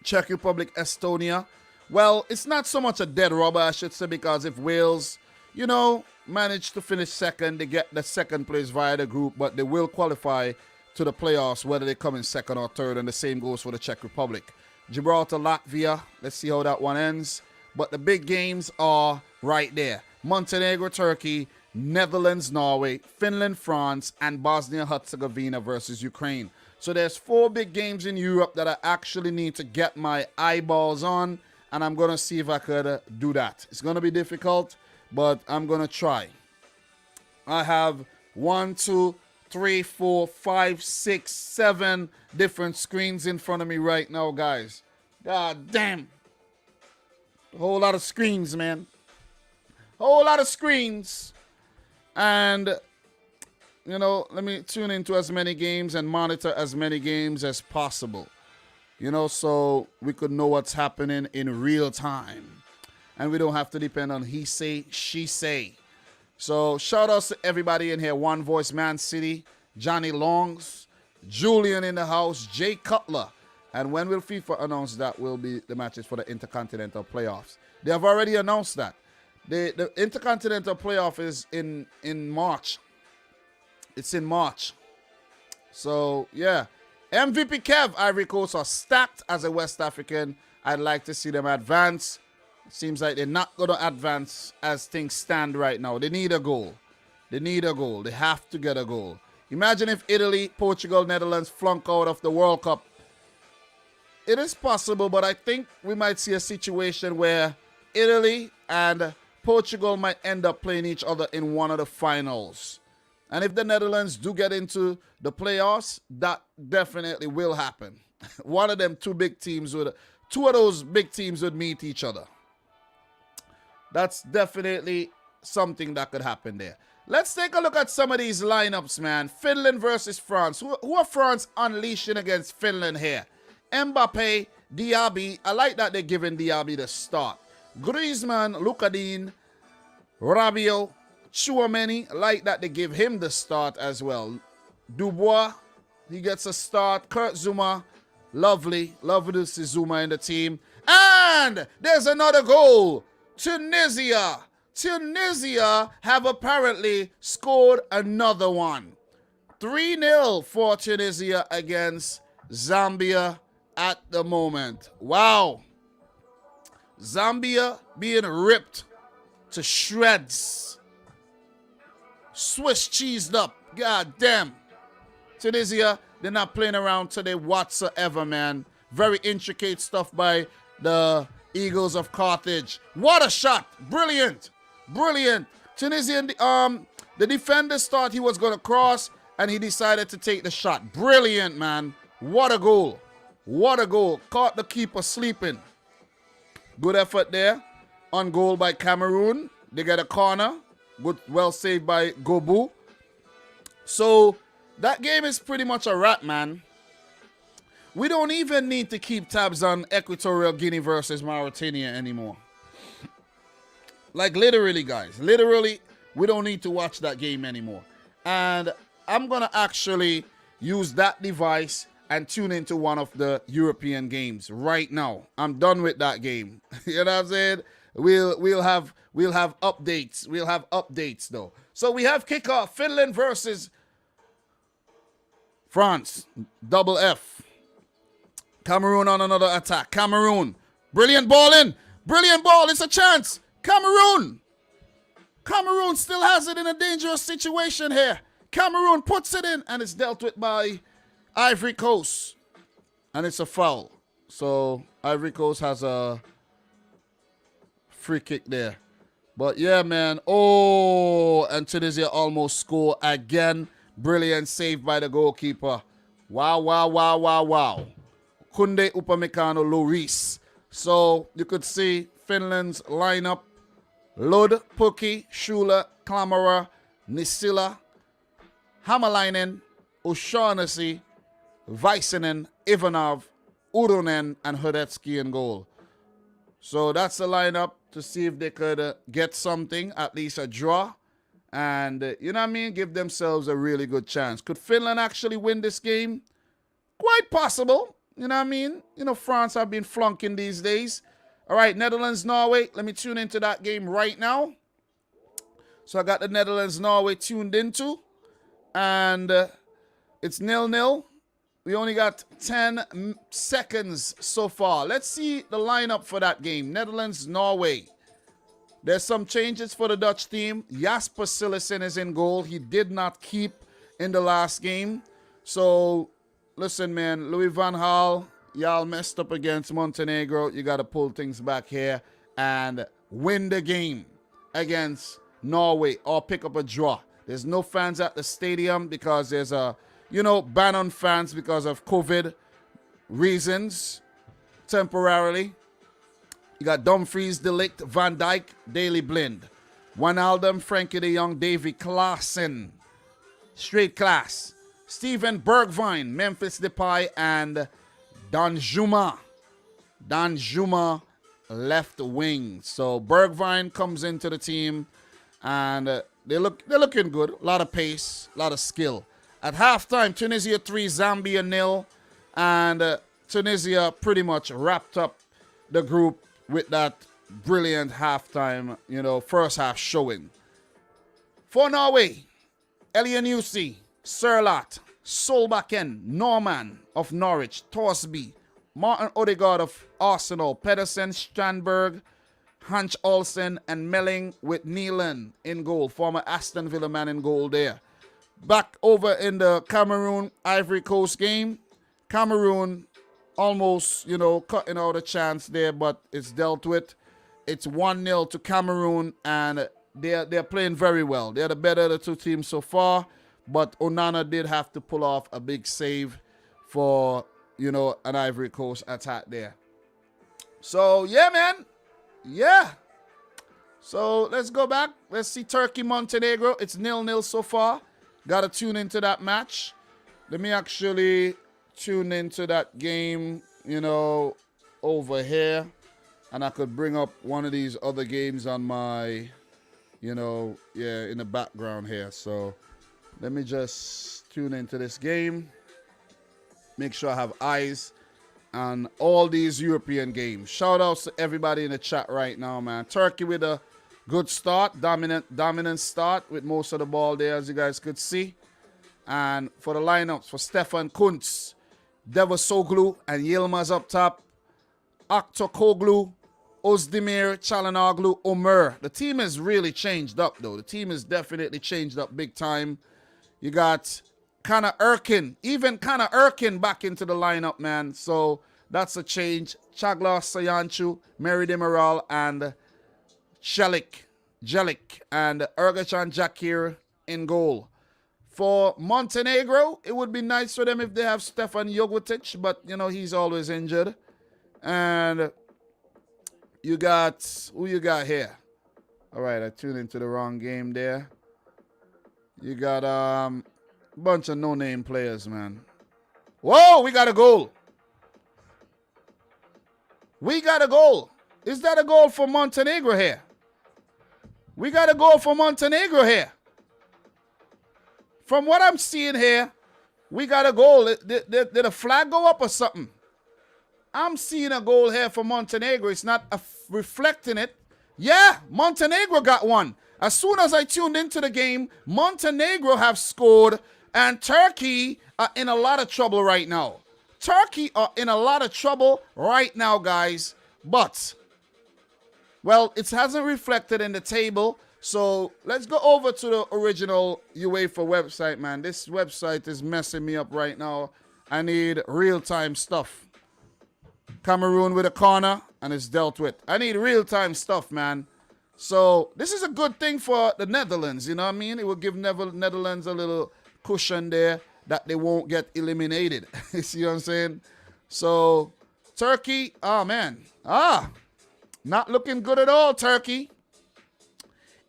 A: Czech Republic, Estonia. Well, it's not so much a dead rubber, I should say, because if Wales, you know, manage to finish second, they get the second place via the group, but they will qualify to the playoffs, whether they come in second or third, and the same goes for the Czech Republic. Gibraltar, Latvia, let's see how that one ends. But the big games are right there. Montenegro, Turkey, Netherlands, Norway, Finland, France, and Bosnia-Herzegovina versus Ukraine. So there's 4 big games in Europe that I actually need to get my eyeballs on, and I'm going to see if I could do that. It's going to be difficult, but I'm going to try. I have 1, 2, 3, 4, 5, 6, 7 different screens in front of me right now, guys. God damn. A whole lot of screens, man. Whole lot of screens. And let me tune into as many games and monitor as many games as possible. So we could know what's happening in real time. And we don't have to depend on he say, she say. So shout outs to everybody in here. One Voice Man City, Johnny Longs, Julian in the house, Jay Cutler. And when will FIFA announce that will be the matches for the Intercontinental Playoffs? They have already announced that. The Intercontinental Playoff is in March. It's in March. So, yeah. MVP Kev, Ivory Coast are stacked as a West African. I'd like to see them advance. Seems like they're not going to advance as things stand right now. They need a goal. They need a goal. They have to get a goal. Imagine if Italy, Portugal, Netherlands flunk out of the World Cup. It is possible, but I think we might see a situation where Italy and Portugal might end up playing each other in one of the finals. And if the Netherlands do get into the playoffs, that definitely will happen. One of them two of those big teams would meet each other. That's definitely something that could happen there. Let's take a look at some of these lineups, man. Finland versus France. Who are France unleashing against Finland here? Mbappe, Diaby. I like that they're giving Diaby the start. Griezmann, Lukadin, Rabiot, Chouameni. I like that they give him the start as well. Dubois, he gets a start. Kurt Zuma, lovely. Lovely to see Zuma in the team. And there's another goal. Tunisia have apparently scored another one. 3-0 for Tunisia against Zambia at the moment. Wow. Zambia being ripped to shreds. Swiss cheesed up. God damn. Tunisia, they're not playing around today whatsoever, man. Very intricate stuff by the Eagles of Carthage. What a shot. Brilliant. Brilliant. Tunisian, the defenders thought he was going to cross, and he decided to take the shot. Brilliant, man. What a goal. What a goal. Caught the keeper sleeping. Good effort there. On goal by Cameroon. They get a corner. Good, well saved by Gobu. So, that game is pretty much a wrap, man. We don't even need to keep tabs on Equatorial Guinea versus Mauritania anymore. Like, literally, guys. Literally, we don't need to watch that game anymore. And I'm going to actually use that device and tune into one of the European games right now. I'm done with that game. You know what I'm saying? We'll have updates. We'll have updates, though. So we have kickoff. Finland versus France. Double F. Cameroon on another attack. Cameroon. Brilliant ball in. Brilliant ball. It's a chance. Cameroon. Cameroon still has it in a dangerous situation here. Cameroon puts it in, and it's dealt with by Ivory Coast. And it's a foul. So Ivory Coast has a free kick there. But yeah, man. Oh, and Tunisia almost score again. Brilliant save by the goalkeeper. Wow, wow, wow, wow, wow. Kunde Upamecano Lloris. So you could see Finland's lineup. Lod, Puki, Shula, Klamara, Nisila, Hamalainen, O'Shaughnessy, Väisänen, Ivanov, Urunen, and Hudetsky in goal. So that's the lineup to see if they could get something, at least a draw. And, you know what I mean, give themselves a really good chance. Could Finland actually win this game? Quite possible. You know what I mean? You know, France have been flunking these days. All right, Netherlands, Norway. Let me tune into that game right now. So I got the Netherlands, Norway tuned into. And it's 0-0. We only got 10 seconds so far. Let's see the lineup for that game. Netherlands, Norway. There's some changes for the Dutch team. Jasper Cillessen is in goal. He did not keep in the last game. So, listen, man. Louis van Gaal, y'all messed up against Montenegro. You got to pull things back here and win the game against Norway or pick up a draw. There's no fans at the stadium because there's a, ban on fans because of COVID reasons temporarily. You got Dumfries, De Ligt, Van Dijk, Daley Blind. Wijnaldum, Frankie de Jong, Davy Klaassen. straight class. Steven Bergwijn, Memphis Depay, and Danjuma. Danjuma, left wing. So Bergwijn comes into the team, and they're looking good. A lot of pace, a lot of skill. At halftime, Tunisia 3, Zambia 0, and Tunisia pretty much wrapped up the group with that brilliant halftime, first half showing. For Norway, Elianusi, Serlat, Solbakken, Norman of Norwich, Torsby, Martin Odegaard of Arsenal, Pedersen, Strandberg, Hans Olsen, and Melling with Neelan in goal. Former Aston Villa man in goal there. Back over in the Cameroon Ivory Coast game. Cameroon almost, cutting out a chance there, but it's dealt with. It's 1-0 to Cameroon, and they're playing very well. They're the better of the two teams so far, but Onana did have to pull off a big save for, an Ivory Coast attack there. So, yeah, man. Yeah. So, let's go back. Let's see Turkey, Montenegro. It's 0-0 so far. Got to tune into that match. Let me actually tune into that game, over here. And I could bring up one of these other games on my, in the background here. So let me just tune into this game. Make sure I have eyes on all these European games. Shout outs to everybody in the chat right now, man. Turkey with a good start, dominant start with most of the ball there, as you guys could see. And for the lineups, for Stefan Kuntz, Devasoglu, and Yilmaz up top, Aktokoglu, Ozdemir, Çalhanoğlu, Omer. The team has really changed up, though. The team has definitely changed up big time. You got Kana Erkin, even Kana Erkin back into the lineup, man. So that's a change. Chagla Sayanchu, Mary Demiral, and Jelik, and Ergachan Jakir in goal. For Montenegro, it would be nice for them if they have Stefan Jogotic, but, he's always injured. And you got, who you got here? All right, I tuned into the wrong game there. You got a bunch of no-name players, man. Whoa, we got a goal. We got a goal. Is that a goal for Montenegro here? We got a goal for Montenegro here. From what I'm seeing here, we got a goal. Did a flag go up or something? I'm seeing a goal here for Montenegro. It's not reflecting it. Yeah, Montenegro got one. As soon as I tuned into the game, Montenegro have scored, and Turkey are in a lot of trouble right now. Turkey are in a lot of trouble right now, guys. But, well, it hasn't reflected in the table. So let's go over to the original UEFA website, man. This website is messing me up right now. I need real-time stuff. Cameroon with a corner, and it's dealt with. I need real-time stuff, man. So this is a good thing for the Netherlands, you know what I mean? It will give Netherlands a little cushion there that they won't get eliminated. You see what I'm saying? So Turkey, oh, man. Not looking good at all, Turkey.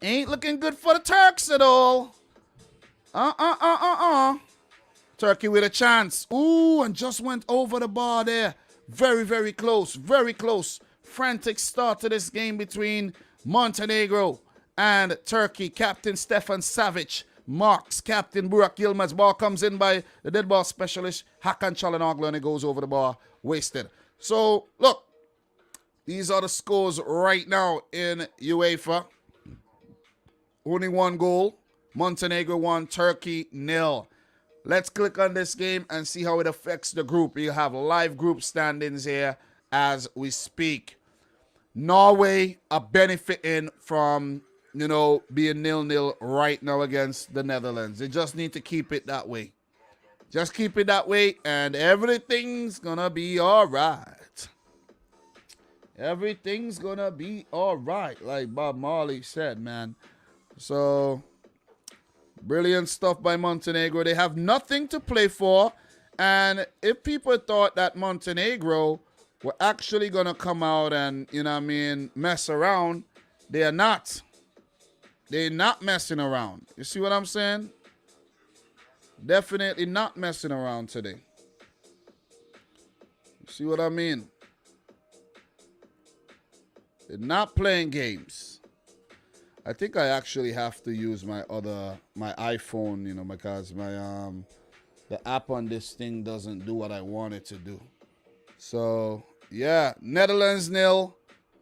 A: Ain't looking good for the Turks at all. Turkey with a chance. Ooh, and just went over the bar there. Very, very close. Very close. Frantic start to this game between Montenegro and Turkey. Captain Stefan Savic marks Captain Burak Yilmaz. Ball comes in by the dead ball specialist Hakan Çalhanoğlu, and it goes over the bar. Wasted. So, look. These are the scores right now in UEFA. Only one goal. Montenegro 1, Turkey 0. Let's click on this game and see how it affects the group. You have live group standings here as we speak. Norway are benefiting from, being 0-0 right now against the Netherlands. They just need to keep it that way. Just keep it that way, and everything's going to be all right. Everything's going to be all right, like Bob Marley said, man. So, brilliant stuff by Montenegro. They have nothing to play for. And if people thought that Montenegro were actually going to come out and, mess around, they are not. They're not messing around. You see what I'm saying? Definitely not messing around today. See what I mean? They're not playing games. I think I actually have to use my iPhone, you know, because my the app on this thing doesn't do what I want it to do. So yeah, Netherlands 0,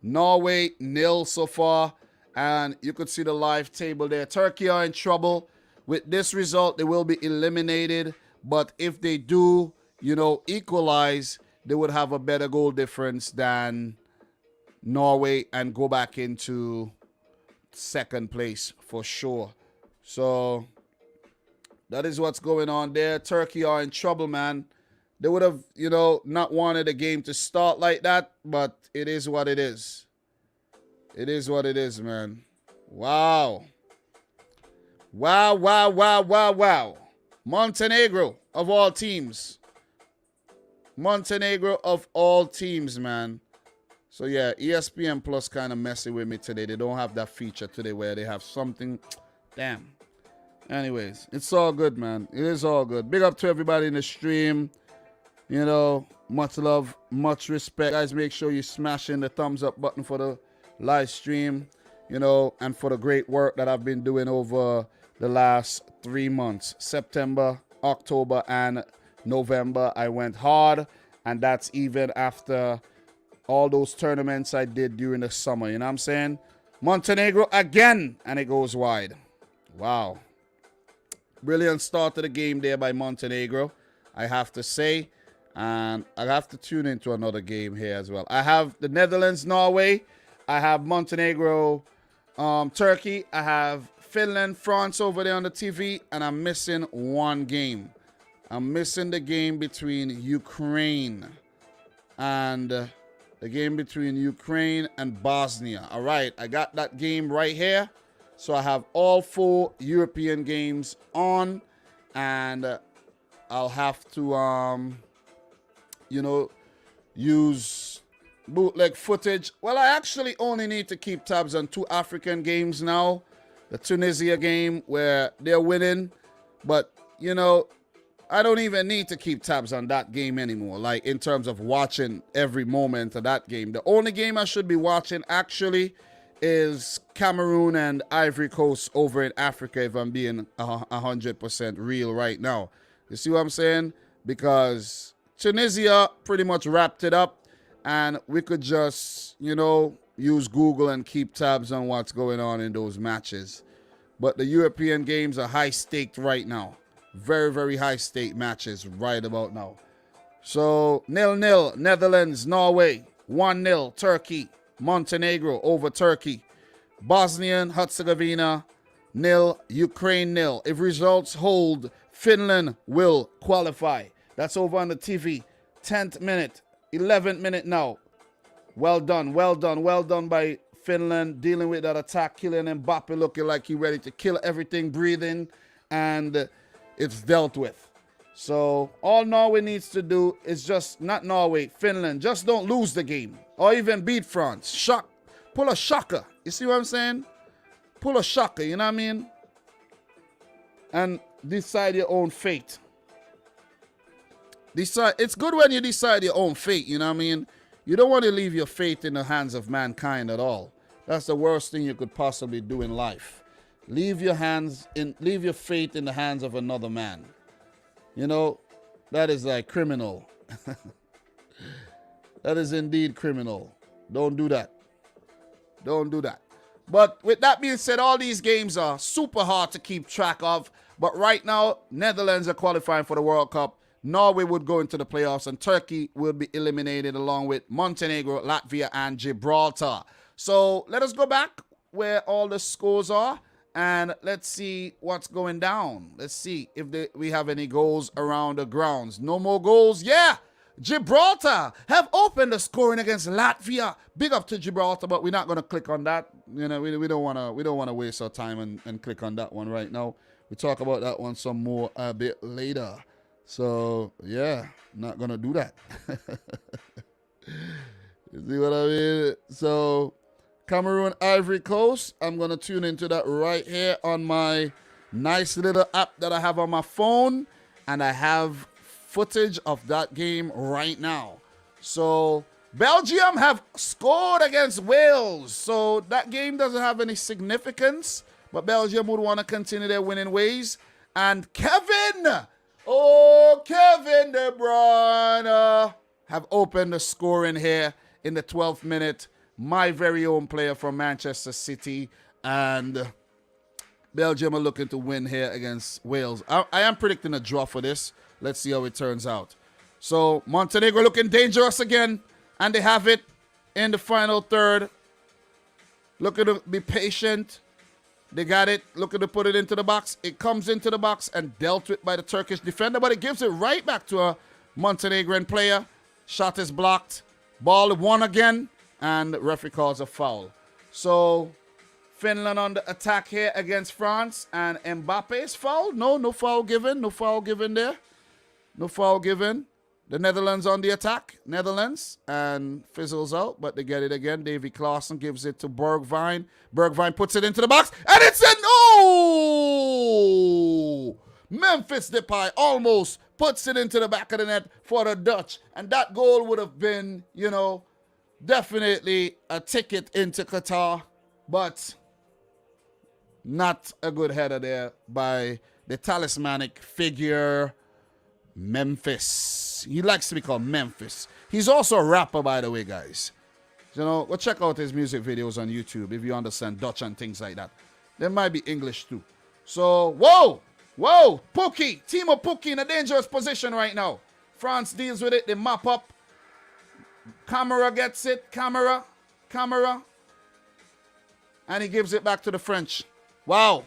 A: Norway 0 so far, and you could see the live table there. Turkey are in trouble. With this result, they will be eliminated. But if they do, you know, equalize, they would have a better goal difference than Norway and go back into second place for sure. So that is what's going on there. Turkey are in trouble, man. They would have, you know, not wanted the game to start like that, but it is what it is. It is what it is, man. Wow. Wow, wow, wow, wow, wow. Montenegro of all teams. Montenegro of all teams, man. So yeah, ESPN Plus kind of messing with me today. They don't have that feature today where they have something. Damn. Anyways, it's all good, man. It is all good. Big up to everybody in the stream. You know, much love, much respect. Guys, make sure you smashing the thumbs up button for the live stream, you know, and for the great work that I've been doing over the last 3 months. September, October, and November, I went hard, and that's even after all those tournaments I did during the summer, you know what I'm saying? Montenegro again, and it goes wide. Wow. Brilliant start to the game there by Montenegro, I have to say. And I have to tune into another game here as well. I have the Netherlands, Norway. I have Montenegro, Turkey. I have Finland, France over there on the TV. And I'm missing one game. I'm missing the game between Ukraine and Bosnia. All right, I got that game right here. So I have all 4 European games on. And I'll have to... you know, use bootleg footage. Well, I actually only need to keep tabs on 2 African games now. The Tunisia game where they're winning. But, you know, I don't even need to keep tabs on that game anymore. Like, in terms of watching every moment of that game. The only game I should be watching, actually, is Cameroon and Ivory Coast over in Africa, if I'm being 100% real right now. You see what I'm saying? Because Tunisia pretty much wrapped it up, and we could just, you know, use Google and keep tabs on what's going on in those matches. But the European games are high-staked right now. Very, very high-stake matches right about now. So, 0-0, Netherlands, Norway. 1-0, Turkey, Montenegro over Turkey. Bosnia, Herzegovina, 0, Ukraine, 0. If results hold, Finland will qualify. That's over on the TV. 10th minute, 11th minute now. Well done, well done, well done by Finland, dealing with that attack, killing Mbappe, looking like he's ready to kill everything, breathing, and it's dealt with. So all Norway needs to do is just, not Norway, Finland, just don't lose the game or even beat France. Pull a shocker. You see what I'm saying? Pull a shocker, you know what I mean? And decide your own fate. It's good when you decide your own fate, you know what I mean? You don't want to leave your fate in the hands of mankind at all. That's the worst thing you could possibly do in life. Leave your fate in the hands of another man. You know, that is like criminal. That is indeed criminal. Don't do that. Don't do that. But with that being said, all these games are super hard to keep track of. But right now, Netherlands are qualifying for the World Cup. Norway would go into the playoffs, and Turkey will be eliminated along with Montenegro, Latvia, and Gibraltar. So let us go back where all the scores are, and let's see what's going down. Let's see if we have any goals around the grounds. No more goals. Yeah, Gibraltar have opened the scoring against Latvia. Big up to Gibraltar, but we're not going to click on that. You know, we don't want to waste our time and click on that one right now. We'll talk about that one some more a bit later. So, yeah, not going to do that. You see what I mean? So, Cameroon, Ivory Coast. I'm going to tune into that right here on my Nice little app that I have on my phone, and I have footage of that game right now. So Belgium have scored against Wales, so that game doesn't have any significance, but Belgium would want to continue their winning ways. And Kevin De Bruyne have opened the scoring here in the 12th minute. My very own player from Manchester City, and Belgium are looking to win here against Wales. I am predicting a draw for this. Let's see how it turns out. So Montenegro looking dangerous again, and they have it in the final third. Looking to be patient. They got it. Looking to put it into the box. It comes into the box and dealt with by the Turkish defender, but it gives it right back to a Montenegrin player. Shot is blocked. Ball won again, and referee calls a foul. So Finland on the attack here against France, and Mbappe's foul. No foul given. No foul given there. No foul given. The Netherlands on the attack. Netherlands, and fizzles out, but they get it again. Davy Klaassen gives it to Bergwijn. Bergwijn puts it into the box, and it's an Memphis Depay almost puts it into the back of the net for the Dutch, and that goal would have been, you know, definitely a ticket into Qatar, but not a good header there by the talismanic figure, Memphis. He likes to be called Memphis. He's also a rapper, by the way, guys. You know, go check out his music videos on YouTube if you understand Dutch and things like that. There might be English too. So, whoa! Pukki, Timo Pukki in a dangerous position right now. France deals with it. They mop up. Camera gets it. Camera. And he gives it back to the French. Wow.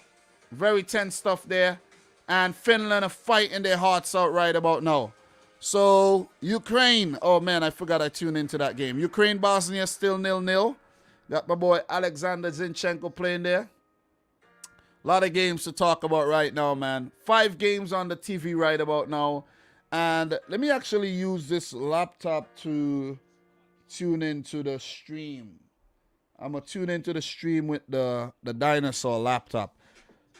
A: Very tense stuff there. And Finland are fighting their hearts out right about now. So, Ukraine. Oh, man, I forgot I tuned into that game. Ukraine, Bosnia still 0-0. Got my boy Alexander Zinchenko playing there. A lot of games to talk about right now, man. 5 games on the TV right about now. And let me actually use this laptop to tune into the stream. I'm going to tune into the stream with the dinosaur laptop.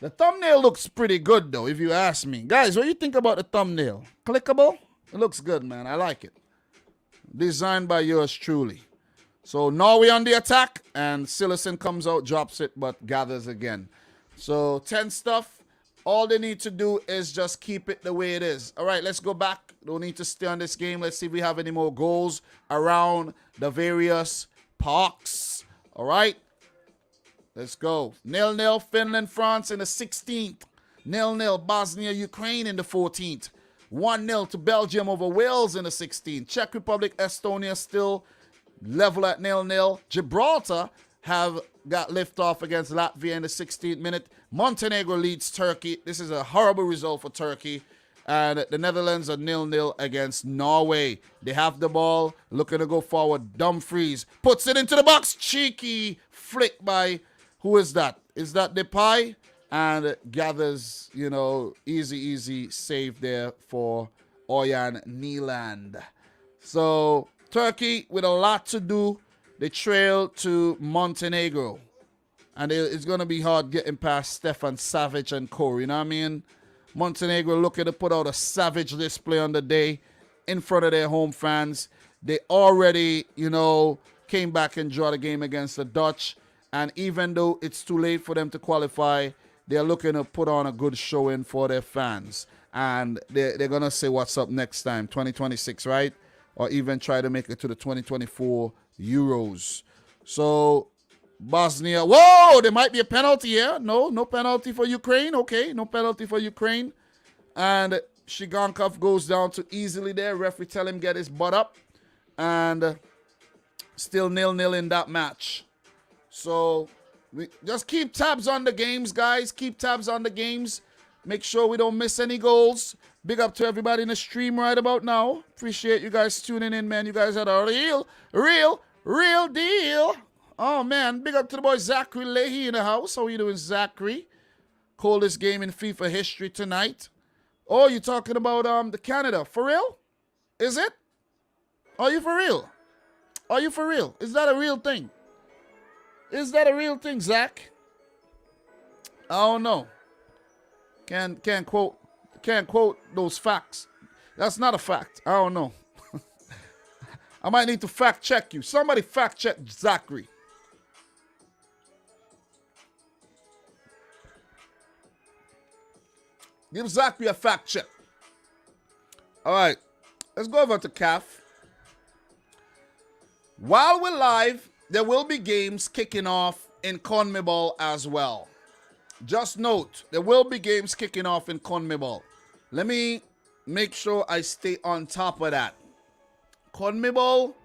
A: The thumbnail looks pretty good, though, if you ask me. Guys, what do you think about the thumbnail? Clickable? It looks good, man. I like it. Designed by yours truly. So, Norway on the attack, and Sillison comes out, drops it, but gathers again. So, 10 stuff. All they need to do is just keep it the way it is. All right, let's go back. Don't need to stay on this game. Let's see if we have any more goals around the various parks. All right. Let's go. 0-0, Finland, France in the 16th. 0-0, Bosnia, Ukraine in the 14th. 1-0 to Belgium over Wales in the 16th. Czech Republic, Estonia still level at 0-0. Gibraltar have got liftoff against Latvia in the 16th minute. Montenegro leads Turkey. This is a horrible result for Turkey. And the Netherlands are 0-0 against Norway. They have the ball, looking to go forward. Dumfries puts it into the box. Cheeky flick by, who is that? Is that Depay? And gathers, you know, easy save there for Oyan Neeland. So Turkey with a lot to do. They trail to Montenegro. And it's going to be hard getting past Stefan Savic and Corey. You know what I mean? Montenegro looking to put out a savage display on the day in front of their home fans. They already, you know, came back and draw the game against the Dutch. And even though it's too late for them to qualify, they're looking to put on a good showing for their fans. And they're going to say what's up next time, 2026, right? Or even try to make it to the 2024 Euros. So, Bosnia. Whoa, there might be a penalty here. No penalty for Ukraine. Okay, no penalty for Ukraine. And Shigankov goes down too easily there. Referee tell him get his butt up. And still 0-0 in that match. So, we just keep tabs on the games, guys. Keep tabs on the games. Make sure we don't miss any goals. Big up to everybody in the stream right about now. Appreciate you guys tuning in, man. You guys had a real deal. Oh, man. Big up to the boy Zachary Leahy in the house. How you doing, Zachary? Coldest game in FIFA history tonight. Oh, you talking about the Canada. For real? Is it? Are you for real? Are you for real? Is that a real thing? Is that a real thing, Zach? I don't know. Can't quote those facts. That's not a fact. I don't know. I might need to fact check you. Somebody fact check Zachary. Give Zachary a fact check. All right. Let's go over to CAF. While we're live, there will be games kicking off in CONMEBOL as well. Just note, there will be games kicking off in CONMEBOL. Let me make sure I stay on top of that. CONMEBOL,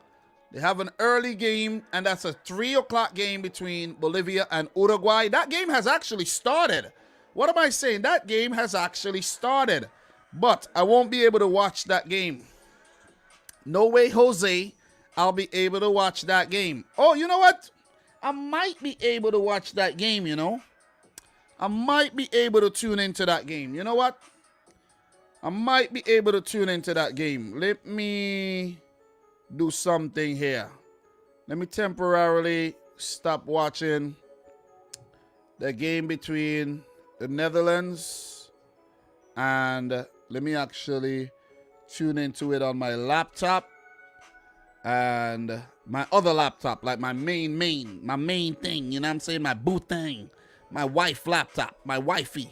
A: they have an early game, and that's a 3 o'clock game between Bolivia and Uruguay. That game has actually started. What am I saying? That game has actually started. But I won't be able to watch that game. No way, Jose, I'll be able to watch that game. Oh, you know what? I might be able to watch that game, you know. I might be able to tune into that game. You know what? I might be able to tune into that game. Let me do something here. Let me temporarily stop watching the game between the Netherlands and let me actually tune into it on my laptop and my other laptop, like my main thing, you know what I'm saying? My boo thing, my wife laptop, my wifey,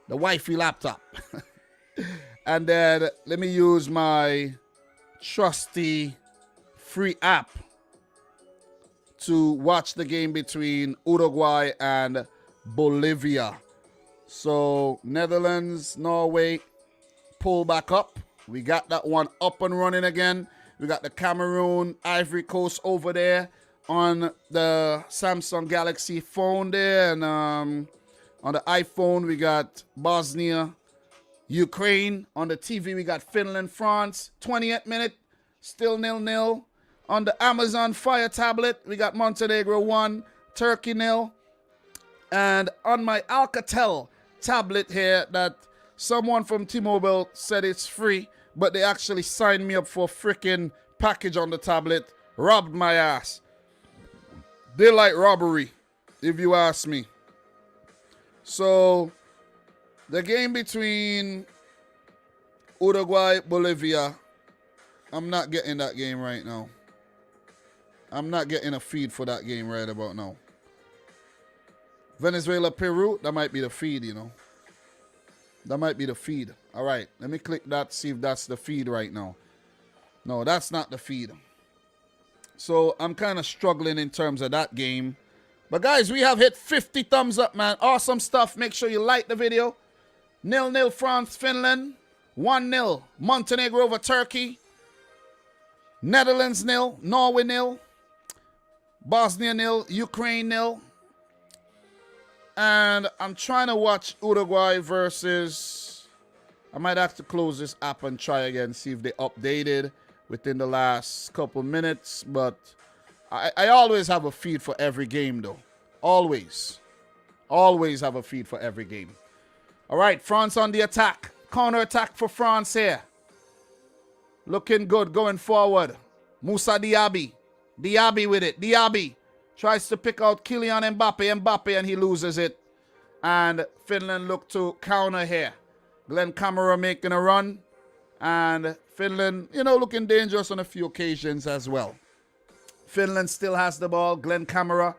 A: the wifey laptop. And then let me use my trusty free app to watch the game between Uruguay and Bolivia. So Netherlands, Norway, pull back up. We got that one up and running again. We got the Cameroon, Ivory Coast over there on the Samsung Galaxy phone there. And on the iPhone, we got Bosnia, Ukraine. On the TV, we got Finland, France. 20th minute, still 0-0. On the Amazon Fire tablet, we got Montenegro 1, Turkey 0. And on my Alcatel tablet here that someone from T-Mobile said it's free, but they actually signed me up for a freaking package on the tablet. Robbed my ass. They like robbery, if you ask me. So, the game between Uruguay, Bolivia, I'm not getting that game right now. I'm not getting a feed for that game right about now. Venezuela, Peru, that might be the feed, you know. That might be the feed. All right, let me click that, see if that's the feed right now. No, that's not the feed. So I'm kind of struggling in terms of that game. But guys, we have hit 50 thumbs up, man. Awesome stuff. Make sure you like the video. 0-0 France, Finland. 1-0 Montenegro over Turkey. Netherlands 0, Norway 0. Bosnia 0, Ukraine 0. And I'm trying to watch Uruguay versus... I might have to close this app and try again, see if they updated within the last couple minutes. But I always have a feed for every game, though. Always. Always have a feed for every game. All right, France on the attack. Counter-attack for France here. Looking good going forward. Moussa Diaby. Diaby with it. Diaby tries to pick out Kylian Mbappe. Mbappe, and he loses it. And Finland look to counter here. Glenn Kamara making a run. And Finland, you know, looking dangerous on a few occasions as well. Finland still has the ball. Glenn Kamara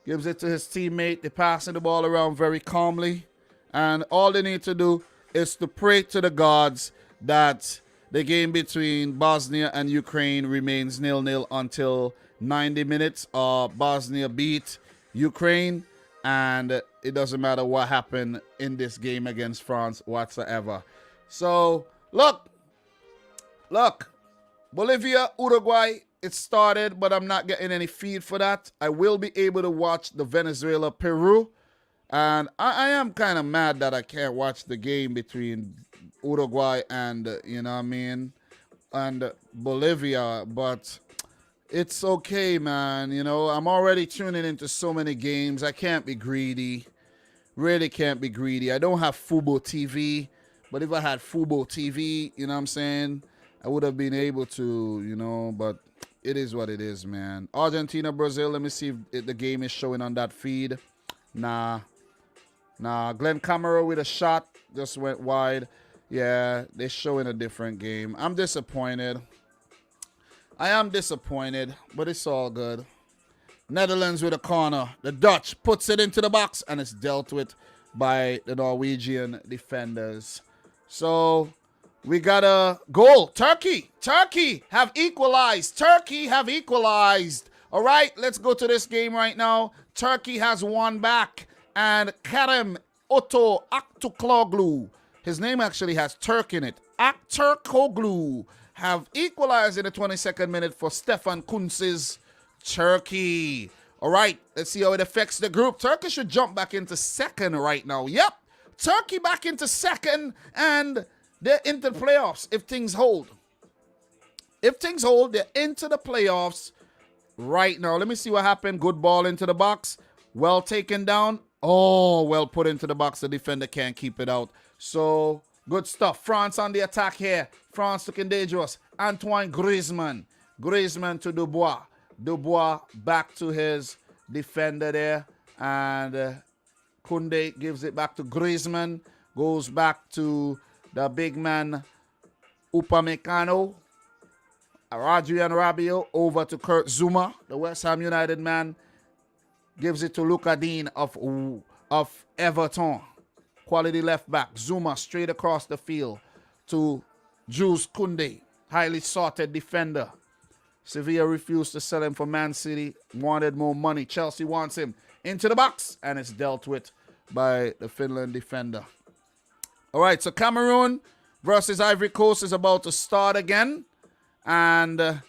A: gives it to his teammate. They're passing the ball around very calmly. And all they need to do is to pray to the gods that the game between Bosnia and Ukraine remains 0-0 until 90 minutes. Bosnia beat Ukraine, and it doesn't matter what happened in this game against France whatsoever. So, look, Bolivia, Uruguay, it started, but I'm not getting any feed for that. I will be able to watch the Venezuela, Peru, and I am kind of mad that I can't watch the game between Uruguay and, you know what I mean, and Bolivia, but it's okay, man. You know, I'm already tuning into so many games. I can't be greedy. Really can't be greedy. I don't have Fubo TV, but if I had Fubo TV, you know what I'm saying, I would have been able to, you know, but it is what it is, man. Argentina, Brazil, let me see if the game is showing on that feed. Nah, Nah, Glenn Cameron with a shot just went wide. Yeah, they're showing a different game. I'm disappointed. I am disappointed, but it's all good. Netherlands with a corner. The Dutch puts it into the box, and it's dealt with by the Norwegian defenders. So we got a goal. Turkey have equalized. Turkey have equalized. All right, let's go to this game right now. Turkey has won back, and Kerem Otto Aktukloglu, his name actually has Turk in it, Akturkoglu, have equalized in the 22nd minute for Stefan Kuntz's Turkey. All right, let's see how it affects the group. Turkey should jump back into second right now. Yep, Turkey back into second, and they're into the playoffs if things hold. If things hold, they're into the playoffs right now. Let me see what happened. Good ball into the box. Well taken down. Oh, well put into the box. The defender can't keep it out. So, good stuff. France on the attack here. France looking dangerous. Antoine Griezmann. Griezmann to Dubois. Dubois back to his defender there. And Koundé gives it back to Griezmann. Goes back to the big man, Upamecano. Adrian Rabiot over to Kurt Zouma, the West Ham United man. Gives it to Luka Dean of Everton. Quality left back. Zouma straight across the field to Jules Koundé. Highly sorted defender. Sevilla refused to sell him for Man City. Wanted more money. Chelsea wants him into the box. And it's dealt with by the Finland defender. All right, so Cameroon versus Ivory Coast is about to start again. And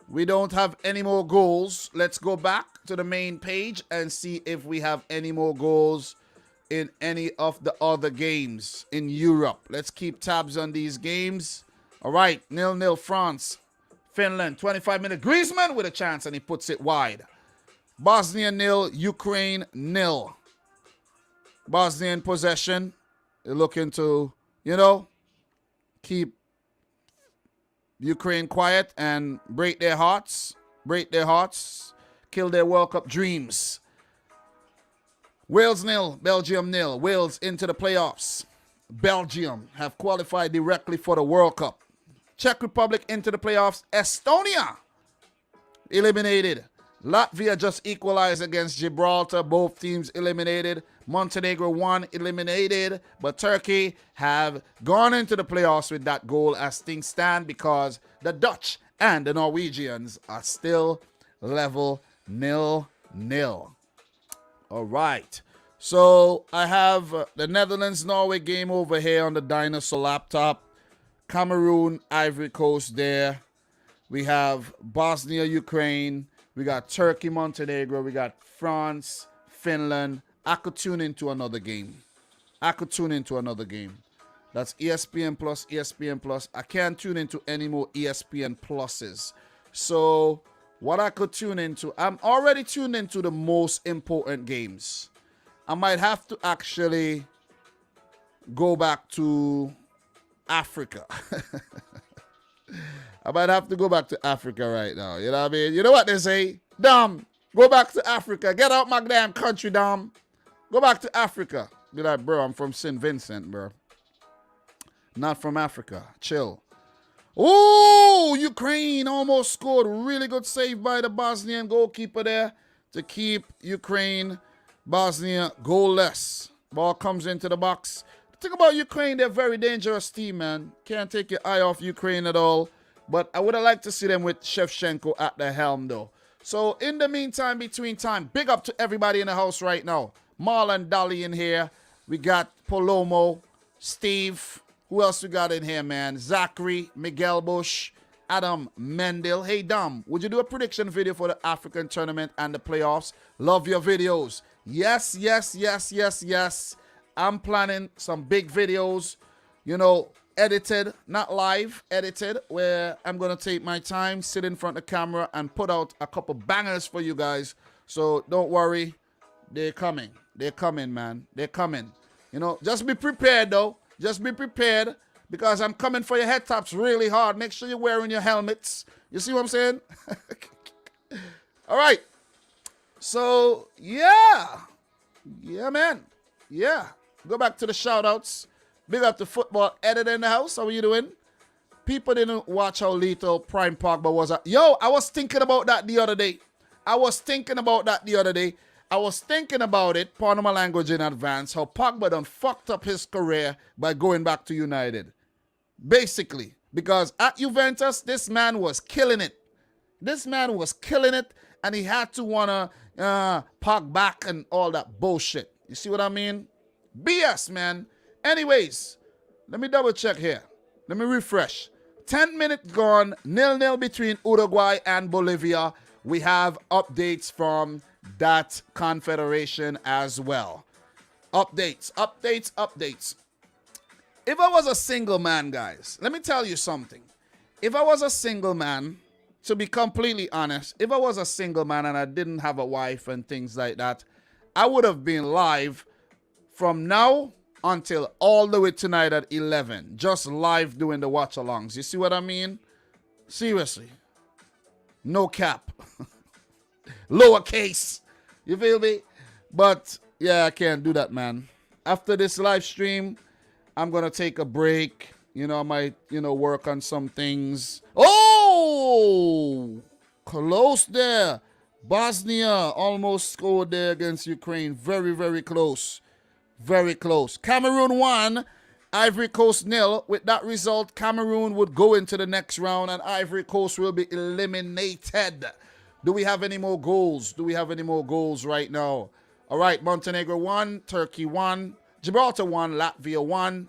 A: we don't have any more goals. Let's go back to the main page and see if we have any more goals in any of the other games in Europe. Let's keep tabs on these games. All right, 0-0 France. Finland, 25-minute. Griezmann with a chance, and he puts it wide. Bosnia 0, Ukraine 0. Bosnia in possession. They're looking to, keep Ukraine quiet and break their hearts, kill their World Cup dreams. Wales 0, Belgium 0. Wales into the playoffs. Belgium have qualified directly for the World Cup. Czech Republic into the playoffs. Estonia eliminated. Latvia just equalized against Gibraltar. Both teams eliminated. Montenegro 1 eliminated. But Turkey have gone into the playoffs with that goal as things stand, because the Dutch and the Norwegians are still level 0-0. All right. So I have the Netherlands-Norway game over here on the Dinosaur laptop. Cameroon, Ivory Coast there. We have Bosnia, Ukraine. We got Turkey, Montenegro. We got France, Finland. I could tune into another game. That's ESPN Plus, ESPN Plus. I can't tune into any more ESPN Pluses. So what I could tune into, I'm already tuned into the most important games. I might have to actually go back to Africa. I might have to go back to Africa right now. You know what I mean? You know what they say? Dom, go back to Africa. Get out my damn country, Dom. Go back to Africa. Be like, bro, I'm from St. Vincent, bro. Not from Africa. Chill. Oh, Ukraine almost scored. Really good save by the Bosnian goalkeeper there to keep Bosnia goalless. Ball comes into the box. The thing about Ukraine, they're a very dangerous team, man. Can't take your eye off Ukraine at all. But I would have liked to see them with Shevchenko at the helm, though. So, in the meantime, between time, big up to everybody in the house right now. Marlon Dolly in here. We got Palomo, Steve. Who else we got in here, man? Zachary, Miguel Bush, Adam Mendel. Hey, Dom, would you do a prediction video for the African tournament and the playoffs? Love your videos. Yes. I'm planning some big videos, edited, not live, edited, where I'm going to take my time, sit in front of the camera, and put out a couple bangers for you guys. So don't worry. They're coming. They're coming, man. They're coming. Just be prepared, though. Just be prepared, because I'm coming for your head tops really hard. Make sure you're wearing your helmets. You see what I'm saying? All right. So, yeah. Yeah, man. Yeah. Go back to the shout-outs. Big up the football editor in the house. How are you doing? People didn't watch how lethal Prime Pogba was. Yo, I was thinking about that the other day. I was thinking about it, pardon my language in advance, how Pogba done fucked up his career by going back to United. Basically. Because at Juventus, this man was killing it. And he had to want to park back and all that bullshit. You see what I mean? BS, man. Anyways, let me double check here. Let me refresh. 10 minutes gone, 0-0 between Uruguay and Bolivia. We have updates from that confederation as well. Updates. If I was a single man, guys, let me tell you something. If I was a single man, to be completely honest, if I was a single man and I didn't have a wife and things like that, I would have been live from now until all the way tonight at 11. Just live doing the watch-alongs. You see what I mean? Seriously. No cap. Lowercase. You feel me? But, yeah, I can't do that, man. After this live stream, I'm going to take a break. You know, I might, work on some things. Oh! Close there. Bosnia almost scored there against Ukraine. Very, very close. Very close. Cameroon 1, Ivory Coast 0. With that result, Cameroon would go into the next round and Ivory Coast will be eliminated. Do we have any more goals? Right now? All right, Montenegro 1, Turkey 1, Gibraltar 1, Latvia 1.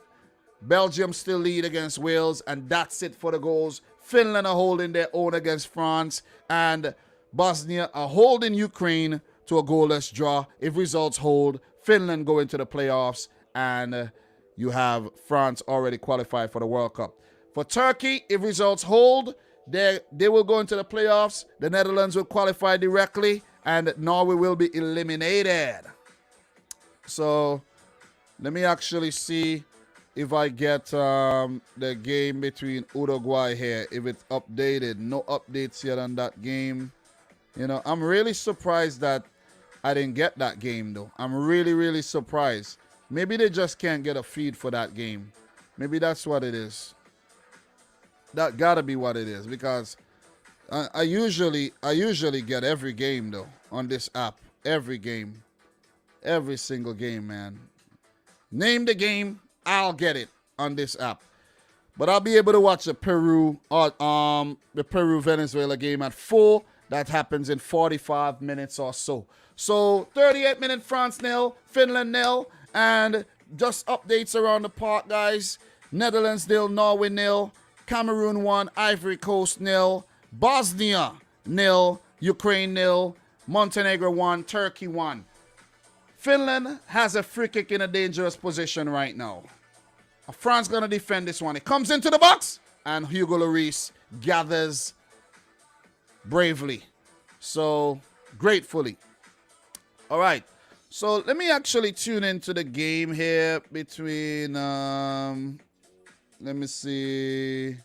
A: Belgium still lead against Wales, and that's it for the goals. Finland are holding their own against France, and Bosnia are holding Ukraine to a goalless draw. If results hold, Finland go into the playoffs, and you have France already qualified for the World Cup. For Turkey, if results hold, they will go into the playoffs. The Netherlands will qualify directly, and Norway will be eliminated. So let me actually see if I get the game between Uruguay here, if it's updated. No updates yet on that game. I'm really surprised that I didn't get that game, though. I'm really, really surprised. Maybe they just can't get a feed for that game. Maybe that's what it is. That gotta be what it is, because I usually get every game, though, on this app. Every game. Every single game, man. Name the game, I'll get it on this app. But I'll be able to watch the Peru-Venezuela game at 4. That happens in 45 minutes or so. So 38-minute France 0, Finland 0, and just updates around the park, guys. Netherlands 0, Norway 0, Cameroon 1, Ivory Coast 0, Bosnia 0, Ukraine 0, Montenegro 1, Turkey 1. Finland has a free kick in a dangerous position right now. France going to defend this one. It comes into the box, and Hugo Lloris gathers bravely. So, gratefully. All right. So, let me actually tune into the game here between, let me see.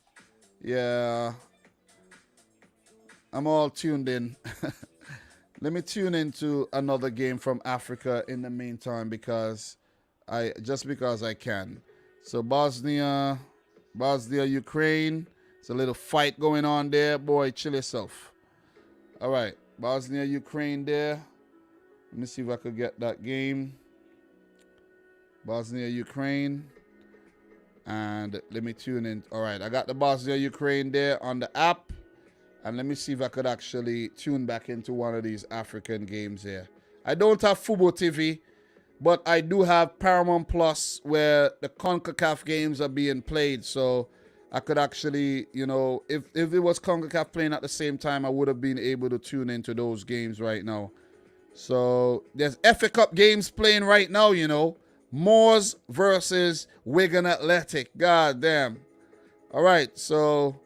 A: Yeah. I'm all tuned in. Let me tune into another game from Africa in the meantime, because I can. So Bosnia, Ukraine. It's a little fight going on there. Boy, chill yourself. All right. Bosnia, Ukraine there. Let me see if I could get that game. Bosnia, Ukraine. And let me tune in. All right. I got the Bosnia, Ukraine there on the app. And let me see if I could actually tune back into one of these African games here. I don't have Fubo TV, but I do have Paramount Plus, where the CONCACAF games are being played. So I could actually, if it was CONCACAF playing at the same time, I would have been able to tune into those games right now. So there's FA Cup games playing right now, Moors versus Wigan Athletic. God damn. All right, so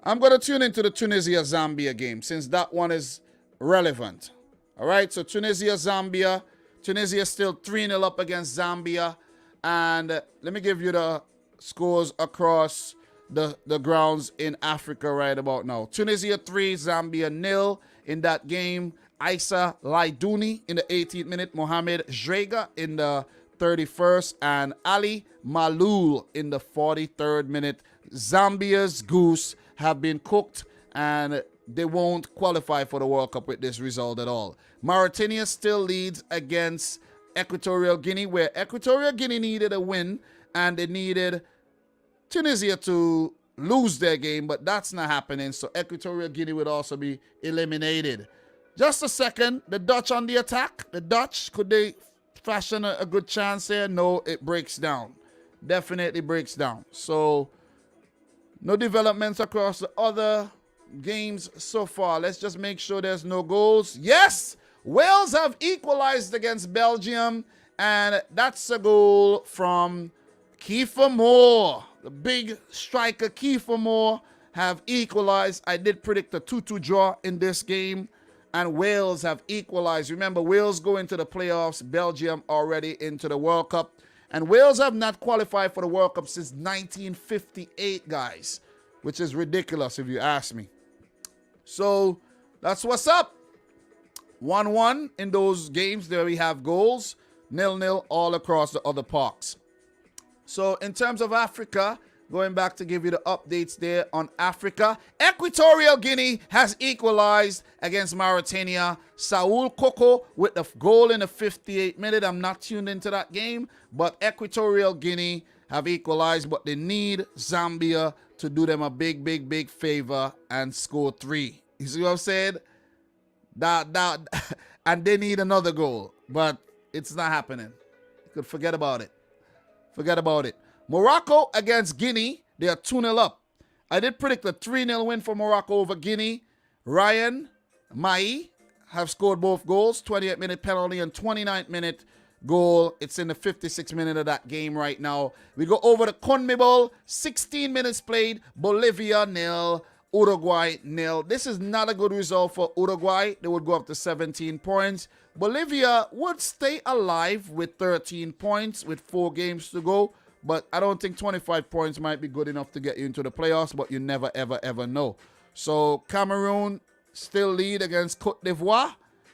A: I'm going to tune into the Tunisia-Zambia game, since that one is relevant. All right, so Tunisia-Zambia. Tunisia still 3-0 up against Zambia. And let me give you the scores across the grounds in Africa right about now. Tunisia 3, Zambia 0 in that game. Isa Laiduni in the 18th minute. Mohamed Jrega in the 31st, and Ali Malul in the 43rd minute. Zambia's goose have been cooked, and they won't qualify for the World Cup with this result at all. Mauritania still leads against Equatorial Guinea, where Equatorial Guinea needed a win, and they needed Tunisia to lose their game, but that's not happening, so Equatorial Guinea would also be eliminated. Just a second, the Dutch on the attack. The Dutch, could they fashion a good chance here? No, it breaks down. Definitely breaks down. So, no developments across the other games so far. Let's just make sure there's no goals. Yes! Wales have equalized against Belgium, and that's a goal from Kiefer Moore. The big striker Kiefer Moore have equalized. I did predict a 2-2 draw in this game, and Wales have equalized. Remember, Wales go into the playoffs, Belgium already into the World Cup, and Wales have not qualified for the World Cup since 1958, guys, which is ridiculous if you ask me. So that's what's up. 1-1 in those games. There we have goals. 0-0 all across the other parks. So in terms of Africa, going back to give you the updates there on Africa, Equatorial Guinea has equalized against Mauritania. Saul Koko with the goal in the 58th minute. I'm not tuned into that game, but Equatorial Guinea have equalized, but they need Zambia to do them a big, big, big favor and score 3. You see what I'm saying? And they need another goal, but it's not happening. You could forget about it. Forget about it. Morocco against Guinea, they are 2-0 up. I did predict a 3-0 win for Morocco over Guinea. Ryan Mai have scored both goals, 28th minute penalty and 29th minute goal. It's in the 56th minute of that game right now. We go over to CONMEBOL, 16 minutes played, Bolivia 0, Uruguay 0. This is not a good result for Uruguay. They would go up to 17 points. Bolivia would stay alive with 13 points with 4 games to go, but I don't think 25 points might be good enough to get you into the playoffs, but you never, ever, ever know. So Cameroon still lead against Cote d'Ivoire,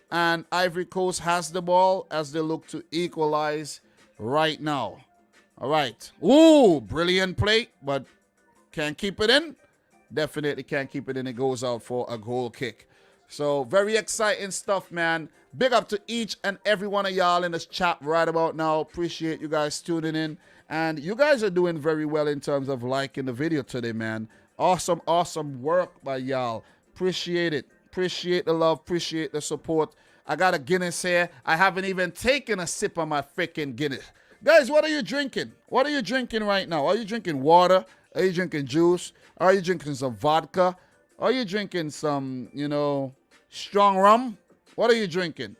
A: and Ivory Coast has the ball as they look to equalize right now. All right. Ooh, brilliant play, but can't keep it in. Definitely can't keep it in. It goes out for a goal kick. So very exciting stuff, man. Big up to each and every one of y'all in this chat right about now. Appreciate you guys tuning in. And you guys are doing very well in terms of liking the video today, man. Awesome, awesome work by y'all. Appreciate it. Appreciate the love. Appreciate the support. I got a Guinness here. I haven't even taken a sip of my freaking Guinness. Guys, what are you drinking? What are you drinking right now? Are you drinking water? Are you drinking juice? Are you drinking some vodka? Are you drinking some, strong rum? What are you drinking?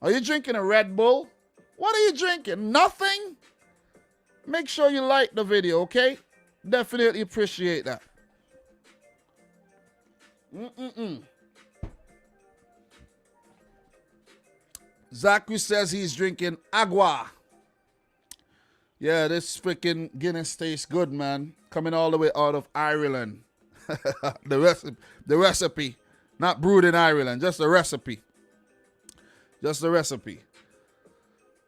A: Are you drinking a Red Bull? What are you drinking? Nothing? Make sure you like the video, okay? Definitely appreciate that. Zachary says he's drinking agua. Yeah, this freaking Guinness tastes good, man. Coming all the way out of Ireland. The recipe. Not brewed in Ireland, just the recipe. Just the recipe.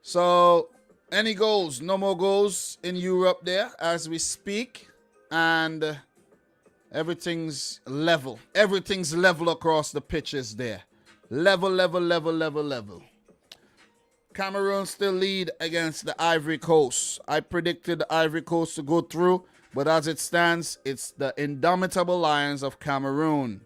A: So, any goals? No more goals in Europe there as we speak. And everything's level. Everything's level across the pitches there. Level, level, level, level, level. Cameroon still lead against the Ivory Coast. I predicted the Ivory Coast to go through, but as it stands, it's the indomitable Lions of Cameroon.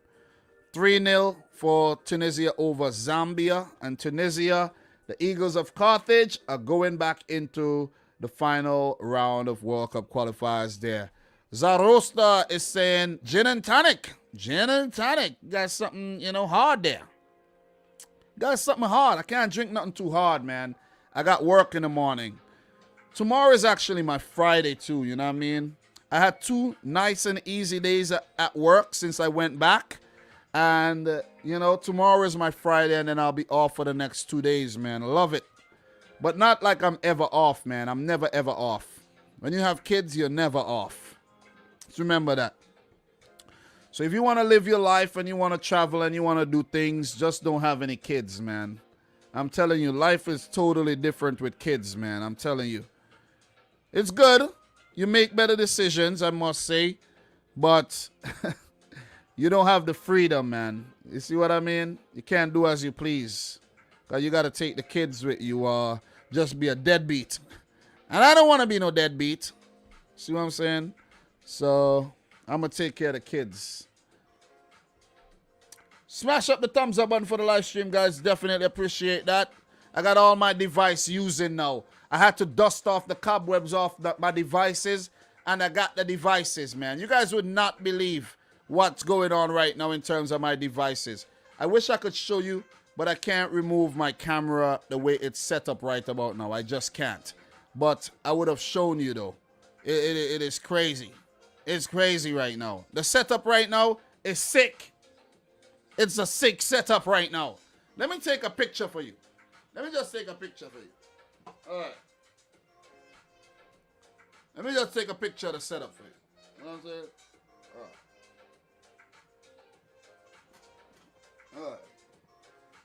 A: 3-0 for Tunisia over Zambia. And Tunisia, the Eagles of Carthage, are going back into the final round of World Cup qualifiers there. Zarosta is saying gin and tonic. Gin and tonic. Got something, hard there. Got something hard. I can't drink nothing too hard, man. I got work in the morning. Tomorrow is actually my Friday too, you know what I mean? I had 2 nice and easy days at work since I went back. And, tomorrow is my Friday, and then I'll be off for the next 2 days, man. Love it. But not like I'm ever off, man. I'm never, ever off. When you have kids, you're never off. Just remember that. So if you want to live your life and you want to travel and you want to do things, just don't have any kids, man. I'm telling you, life is totally different with kids, man. I'm telling you. It's good. You make better decisions, I must say. But you don't have the freedom, man. You see what I mean? You can't do as you please. Because you got to take the kids with you or just be a deadbeat. And I don't want to be no deadbeat. See what I'm saying? So I'm going to take care of the kids. Smash up the thumbs up button for the live stream, guys. Definitely appreciate that. I got all my device using now. I had to dust off the cobwebs off my devices, and I got the devices, man. You guys would not believe what's going on right now in terms of my devices. I wish I could show you, but I can't remove my camera the way it's set up right about now. I just can't. But I would have shown you, though. It is crazy. It's crazy right now. The setup right now is sick. It's a sick setup right now. Let me take a picture for you. Let me just take a picture for you. All right. Let me just take a picture of the setup for you. You know what I'm saying? All right.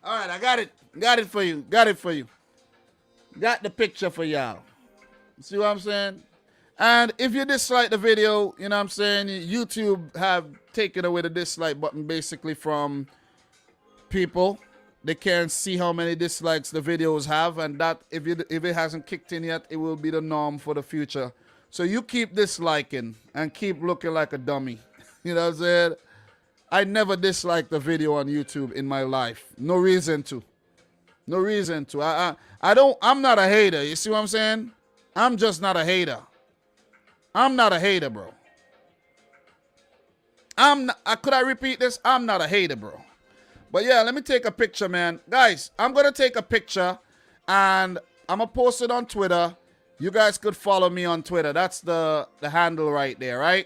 A: All right, I got it. Got it for you. Got it for you. Got the picture for y'all. See what I'm saying? And if you dislike the video, you know what I'm saying, YouTube have taken away the dislike button basically from people. They can't see how many dislikes the videos have, and that if it hasn't kicked in yet, it will be the norm for the future. So you keep disliking and keep looking like a dummy. You know what I'm saying? I never disliked the video on YouTube in my life. No reason to. No reason to. I'm not a hater. You see what I'm saying? I'm just not a hater. I'm not a hater, bro. Could I repeat this? I'm not a hater, bro. But yeah, let me take a picture, man. Guys, I'm going to take a picture and I'm going to post it on Twitter. You guys could follow me on Twitter. That's the handle right there, right?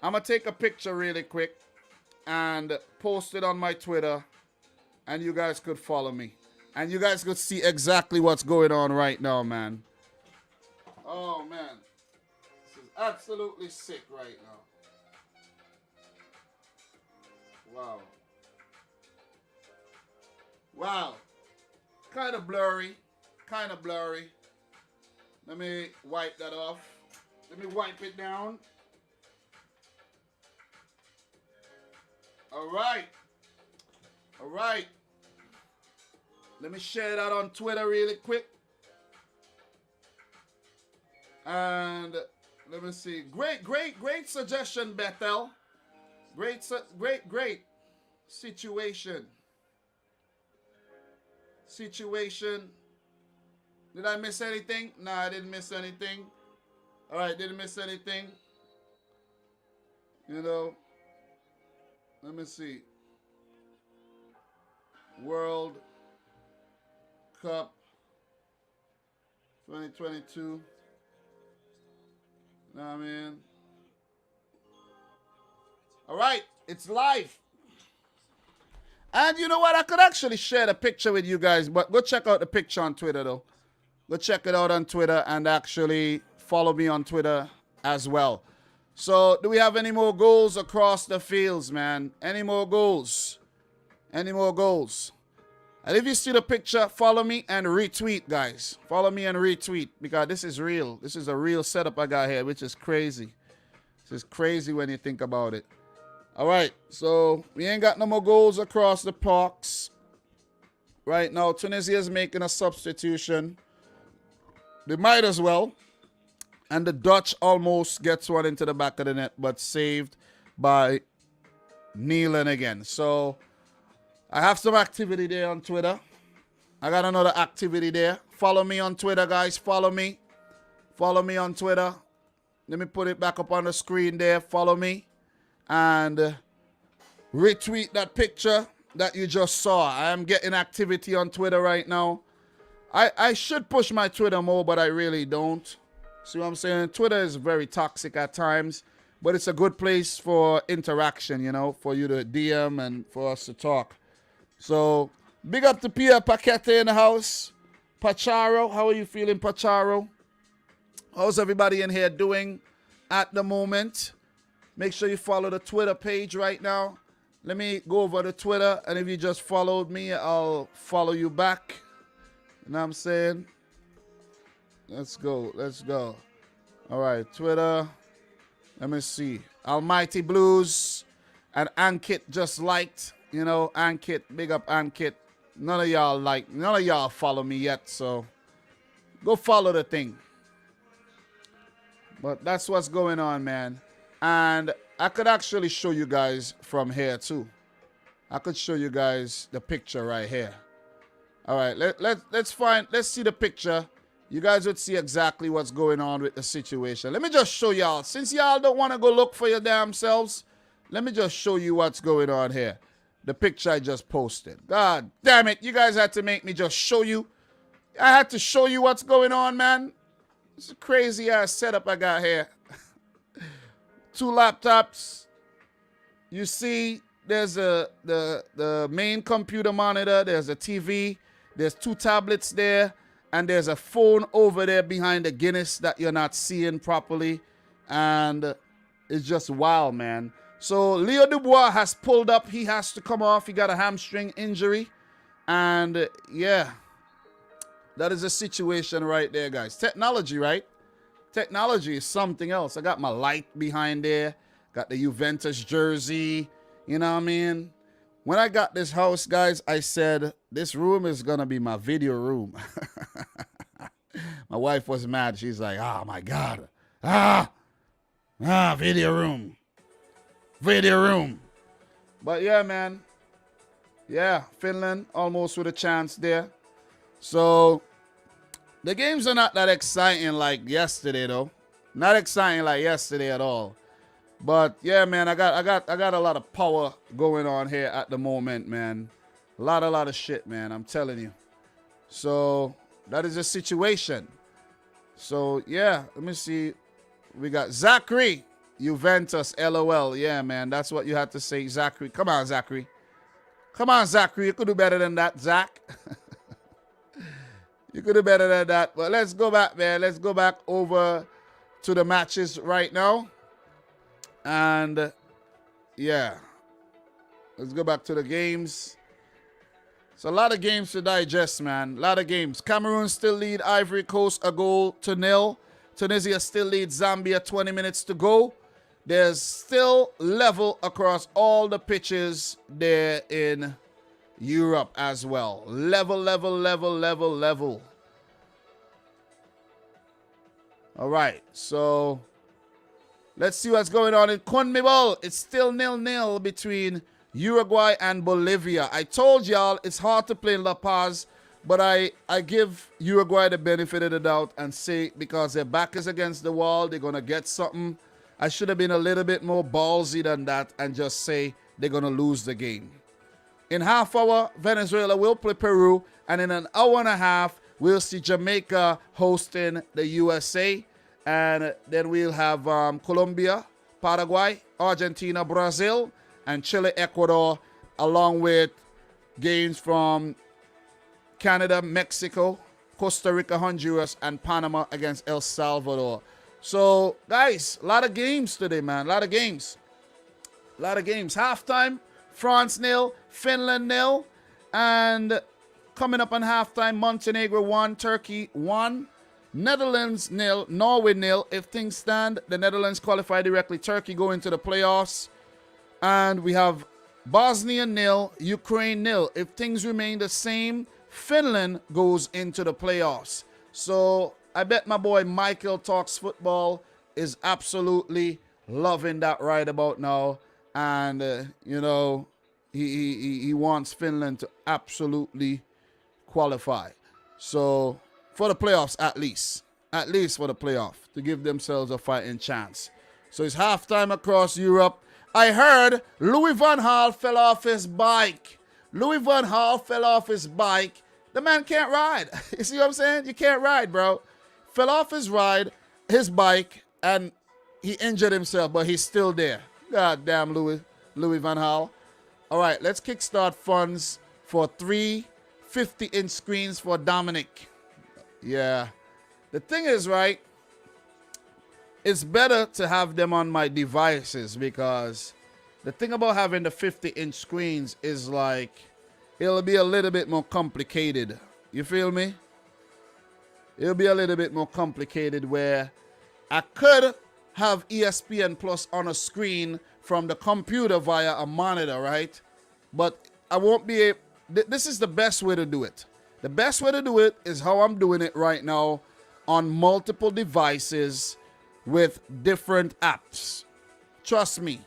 A: I'm going to take a picture really quick and post it on my Twitter. And you guys could follow me. And you guys could see exactly what's going on right now, man. Oh, man. Absolutely sick right now. Wow. Wow. Kind of blurry. Kind of blurry. Let me wipe that off. Let me wipe it down. All right. All right. Let me share that on Twitter really quick. And let me see. Great suggestion, Bethel. Great situation. Did I miss anything? No, I didn't miss anything. All right, didn't miss anything. You know, let me see. World Cup 2022. Nah, man. All right, it's live. And you know what? I could actually share the picture with you guys, but go check out the picture on Twitter, though. Go check it out on Twitter and actually follow me on Twitter as well. So, do we have any more goals across the fields, man? Any more goals? Any more goals? And if you see the picture, follow me and retweet, guys. Follow me and retweet because this is real. This is a real setup I got here, which is crazy. This is crazy when you think about it. All right, so we ain't got no more goals across the parks. Right now, Tunisia is making a substitution. They might as well. And the Dutch almost gets one into the back of the net, but saved by Nealon again. So I have some activity there on Twitter. I got another activity there. Follow me on Twitter, guys. Follow me. Follow me on Twitter. Let me put it back up on the screen there. Follow me. And retweet that picture that you just saw. I am getting activity on Twitter right now. I should push my Twitter more, but I really don't. See what I'm saying? Twitter is very toxic at times, but it's a good place for interaction, you know, for you to DM and for us to talk. So, big up to Pierre Paquete in the house. Pacharo, how are you feeling, Pacharo? How's everybody in here doing at the moment? Make sure you follow the Twitter page right now. Let me go over to Twitter, and if you just followed me, I'll follow you back. You know what I'm saying? Let's go. Let's go. All right, Twitter. Let me see. Almighty Blues and Ankit just liked. You know, Ankit, big up Ankit. None of y'all follow me yet, so go follow the thing. But that's what's going on, man. And I could actually show you guys from here too. I could show you guys the picture right here. All right, let's see the picture. You guys would see exactly what's going on with the situation. Let me just show y'all. Since y'all don't want to go look for your damn selves, let me just show you what's going on here. The picture I just posted. God damn it. You guys had to make me just show you. I had to show you what's going on, man. It's a crazy ass setup I got here. 2 laptops. You see, there's the main computer monitor. There's a TV. There's 2 tablets there. And there's a phone over there behind the Guinness that you're not seeing properly. And it's just wild, man. So Leo Dubois has pulled up. He has to come off. He got a hamstring injury. And yeah, that is a situation right there, guys. Technology, right? Technology is something else. I got my light behind there. Got the Juventus jersey. You know what I mean? When I got this house, guys, I said, this room is going to be my video room. My wife was mad. She's like, oh, my God. Video room. Video room. But, yeah, man. Yeah, Finland almost with a chance there. So, the games are not that exciting like yesterday, though. Not exciting like yesterday at all. But yeah, man, I got a lot of power going on here at the moment, man. A lot of shit, man. I'm telling you. So that is the situation. So yeah, let me see. We got Zachary, Juventus, LOL. Yeah, man, that's what you had to say, Zachary. Come on, Zachary. Come on, Zachary. You could do better than that, Zach. You could do better than that. But let's go back, man. Let's go back over to the matches right now. And yeah, let's go back to the games. It's a lot of games to digest, man. A lot of games. Cameroon still lead Ivory Coast 1-0. Tunisia still leads Zambia 20 minutes to go. There's still level across all the pitches there in Europe as well. Level. All right, so let's see what's going on in CONMEBOL. It's still 0-0 between Uruguay and Bolivia. I told y'all it's hard to play in La Paz, but I give Uruguay the benefit of the doubt and say because their back is against the wall, they're going to get something. I should have been a little bit more ballsy than that and just say they're going to lose the game. In half hour, Venezuela will play Peru, and in an hour and a half, we'll see Jamaica hosting the USA. And then we'll have Colombia, Paraguay, Argentina, Brazil, and Chile, Ecuador, along with games from Canada, Mexico, Costa Rica, Honduras, and Panama against El Salvador. So, guys, a lot of games today, man. A lot of games. Halftime, France 0, Finland 0. And coming up on halftime, Montenegro 1, Turkey 1. Netherlands 0, Norway 0. If things stand, the Netherlands qualify directly. Turkey go into the playoffs. And we have Bosnia 0, Ukraine 0. If things remain the same, Finland goes into the playoffs. So I bet my boy Michael Talks Football is absolutely loving that right about now. And, you know, he wants Finland to absolutely qualify. So for the playoffs, at least for the playoff, to give themselves a fighting chance. So it's halftime across Europe. I heard Louis van Gaal fell off his bike. The man can't ride. You see what I'm saying? You can't ride, bro. Fell off his bike, and he injured himself, but he's still there. God damn Louis van Gaal. All right, let's kickstart funds for 3 50-inch screens for Dominic. Yeah. The thing is, right, it's better to have them on my devices because the thing about having the 50-inch screens is like, it'll be a little bit more complicated. You feel me? it'll be a little bit more complicated where I could have ESPN Plus on a screen from the computer via a monitor, right? But I won't be able, this is the best way to do it. The best way to do it is how I'm doing it right now on multiple devices with different apps. Trust me.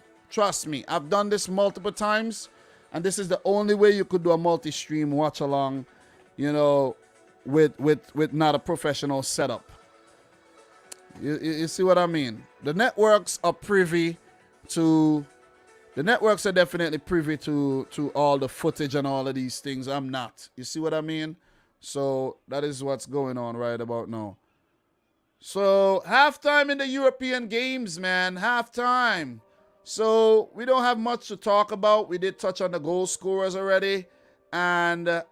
A: I've done this multiple times, and this is the only way you could do a multi-stream watch along, you know, with not a professional setup. You see what I mean? The networks are privy to, the networks are definitely privy to all the footage and all of these things. I'm not. You see what I mean? So that is what's going on right about now. So halftime in the European games, man. Halftime. So we don't have much to talk about. We did touch on the goal scorers already. And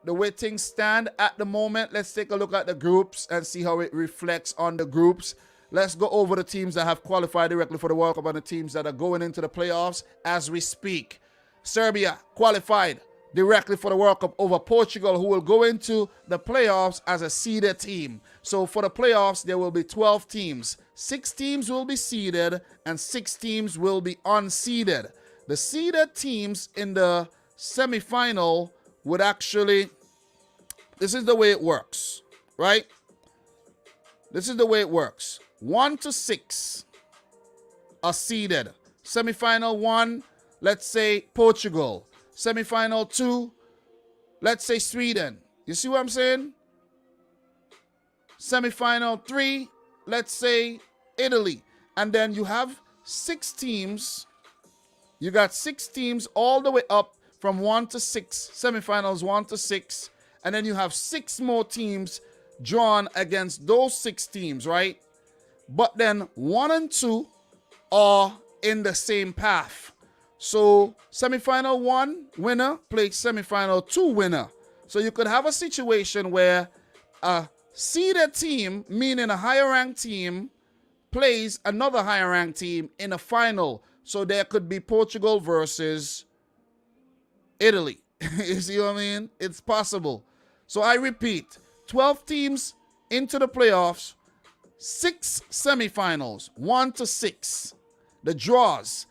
A: the way things stand at the moment, let's take a look at the groups and see how it reflects on the groups. Let's go over the teams that have qualified directly for the World Cup and the teams that are going into the playoffs as we speak. Serbia qualified directly for the World Cup over Portugal, who will go into the playoffs as a seeded team. So for the playoffs, there will be 12 teams. 6 teams will be seeded and 6 teams will be unseeded. The seeded teams in the semifinal would actually, this is the way it works, right? This is the way it works. 1 to 6 are seeded. Semifinal 1, let's say Portugal. Semifinal 2, let's say Sweden. You see what I'm saying? Semifinal 3, let's say Italy. And then you have 6 teams. You got 6 teams all the way up from 1 to 6. Semifinals 1 to 6. And then you have 6 more teams drawn against those 6 teams, right? But then 1 and 2 are in the same path. So semifinal 1 winner plays semifinal 2 winner. So you could have a situation where a seeded team, meaning a higher ranked team, plays another higher ranked team in a final. So there could be Portugal versus Italy. You see what I mean? It's possible. So I repeat, 12 teams into the playoffs, 6 semifinals, 1 to 6. The draws.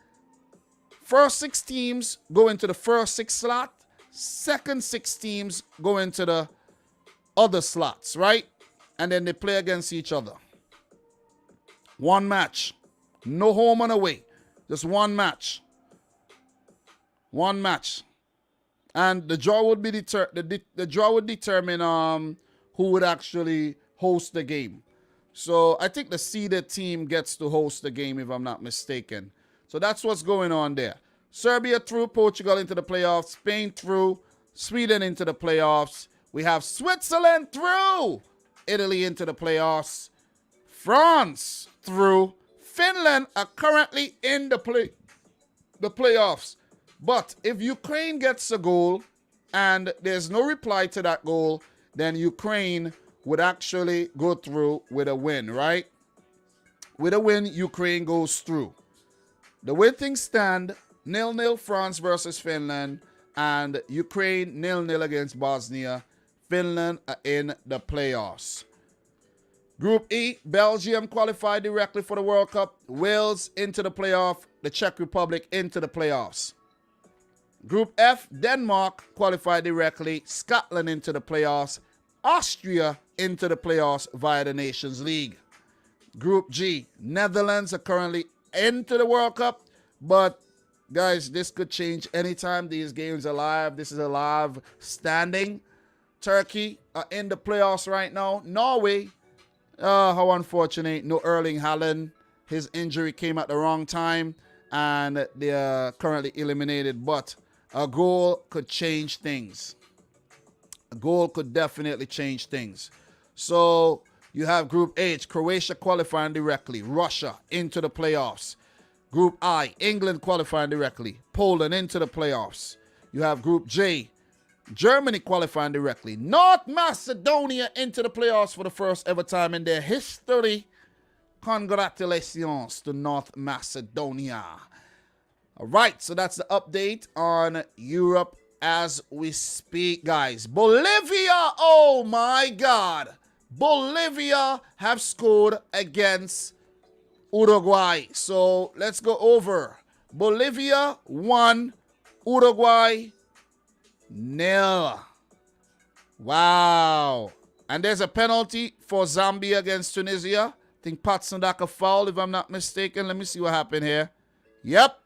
A: First 6 teams go into the first 6 slot. Second 6 teams go into the other slots, right? And then they play against each other. 1 match. No home and away. Just 1 match. 1 match. And the draw would be the draw would determine who would actually host the game. So I think the seeded team gets to host the game, if I'm not mistaken. So that's what's going on there. Serbia through, Portugal into the playoffs, Spain through, Sweden into the playoffs. We have Switzerland through, Italy into the playoffs, France through, Finland are currently in the playoffs. But if Ukraine gets a goal and there's no reply to that goal, then Ukraine would actually go through with a win, right? With a win, Ukraine goes through. The way things stand, 0-0 France versus Finland, and Ukraine 0-0 against Bosnia. Finland are in the playoffs. Group E, Belgium qualified directly for the World Cup. Wales into the playoff. The Czech Republic into the playoffs. Group F, Denmark qualified directly. Scotland into the playoffs. Austria into the playoffs via the Nations League. Group G, Netherlands are currently into the World Cup, but guys, this could change anytime. These games are live. This is a live standing. Turkey are in the playoffs right now. Norway, how unfortunate, no Erling Haaland. His injury came at the wrong time, and they are currently eliminated, but a goal could change things. A goal could definitely change things. So you have Group H, Croatia qualifying directly. Russia into the playoffs. Group I, England qualifying directly. Poland into the playoffs. You have Group J, Germany qualifying directly. North Macedonia into the playoffs for the first ever time in their history. Congratulations to North Macedonia. All right, so that's the update on Europe as we speak, guys. Bolivia, oh my God. Bolivia have scored against Uruguay. So let's go over. Bolivia 1, Uruguay 0. Wow. And there's a penalty for Zambia against Tunisia. I think Patson Daka fouled, if I'm not mistaken. Let me see what happened here. Yep.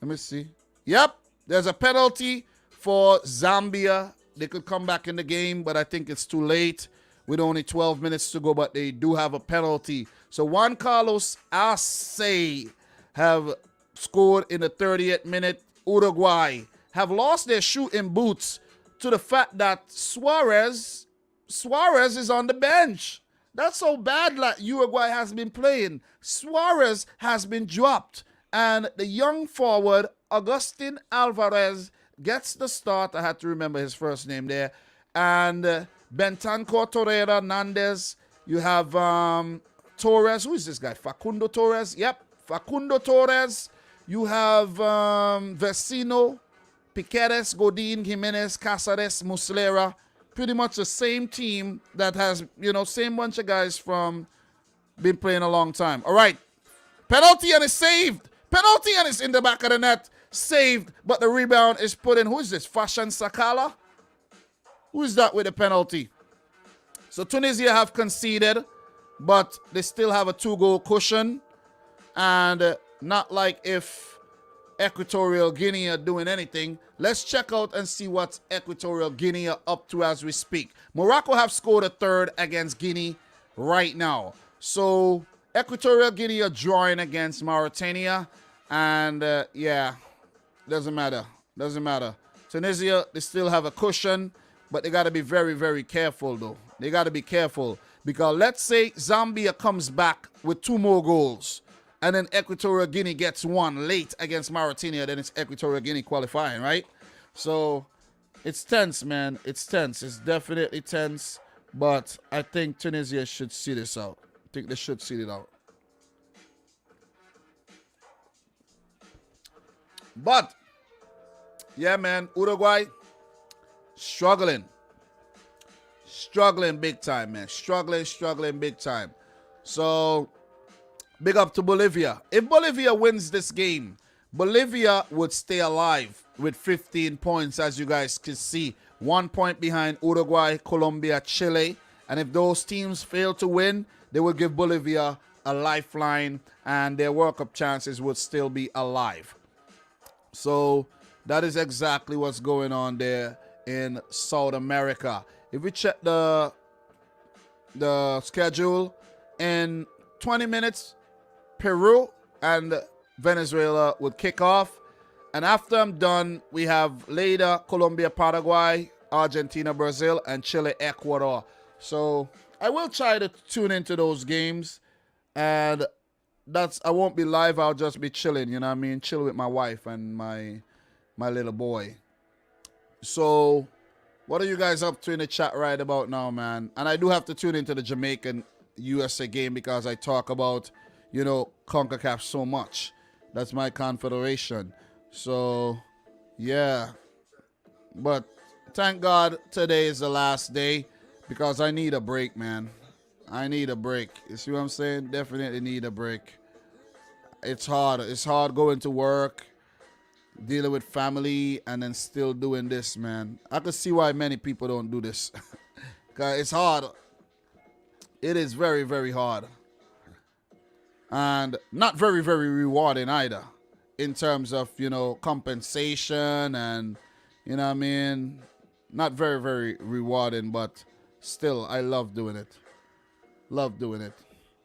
A: Let me see. Yep. There's a penalty for Zambia. They could come back in the game, but I think it's too late with only 12 minutes to go, but they do have a penalty. So Juan Carlos Arce have scored in the 30th minute. Uruguay have lost their shooting boots to the fact that Suarez is on the bench. That's how bad like Uruguay has been playing. Suarez has been dropped. And the young forward, Agustin Alvarez, gets the start. I had to remember his first name there. And Bentancur, Torreira, Nandez. You have Torres. Who is this guy? Facundo Torres. Yep, Facundo Torres. You have Vecino, Piqueres, Godin, Jimenez, Casares, Muslera. Pretty much the same team that has, same bunch of guys from been playing a long time. All right. Penalty and it's saved. Penalty and it's in the back of the net. Saved, but the rebound is put in. Who is this? Fashion Sakala? Who is that with the penalty? So Tunisia have conceded, but they still have a 2-goal cushion. And not like if Equatorial Guinea are doing anything. Let's check out and see what Equatorial Guinea are up to as we speak. Morocco have scored a third against Guinea right now. So Equatorial Guinea are drawing against Mauritania. And yeah, doesn't matter. Doesn't matter. Tunisia, they still have a cushion, but they got to be very, very careful though. They got to be careful because let's say Zambia comes back with 2 more goals. And then Equatorial Guinea gets 1 late against Mauritania. Then it's Equatorial Guinea qualifying, right? So it's tense, man. It's tense. It's definitely tense. But I think Tunisia should see this out. I think they should see it out. But, yeah, man. Uruguay, struggling. Struggling big time, man. Struggling big time. So big up to Bolivia. If Bolivia wins this game, Bolivia would stay alive with 15 points, as you guys can see. 1 point behind Uruguay, Colombia, Chile. And if those teams fail to win, they will give Bolivia a lifeline and their World Cup chances would still be alive. So that is exactly what's going on there in South America. If we check the schedule, in 20 minutes, Peru and Venezuela would kick off. And after I'm done, we have later Colombia, Paraguay, Argentina, Brazil, and Chile, Ecuador. So I will try to tune into those games. And I won't be live. I'll just be chilling, you know what I mean? Chill with my wife and my little boy. So what are you guys up to in the chat right about now, man? And I do have to tune into the Jamaican USA game because I talk about, CONCACAF so much. That's my confederation. So, yeah. But thank God today is the last day because I need a break, man. I need a break. You see what I'm saying? Definitely need a break. It's hard. It's hard going to work, dealing with family, and then still doing this, man. I can see why many people don't do this. Because it's hard. It is very, very hard. And not very, very rewarding either. In terms of, compensation and, what I mean? Not very, very rewarding, but still, I love doing it. Love doing it.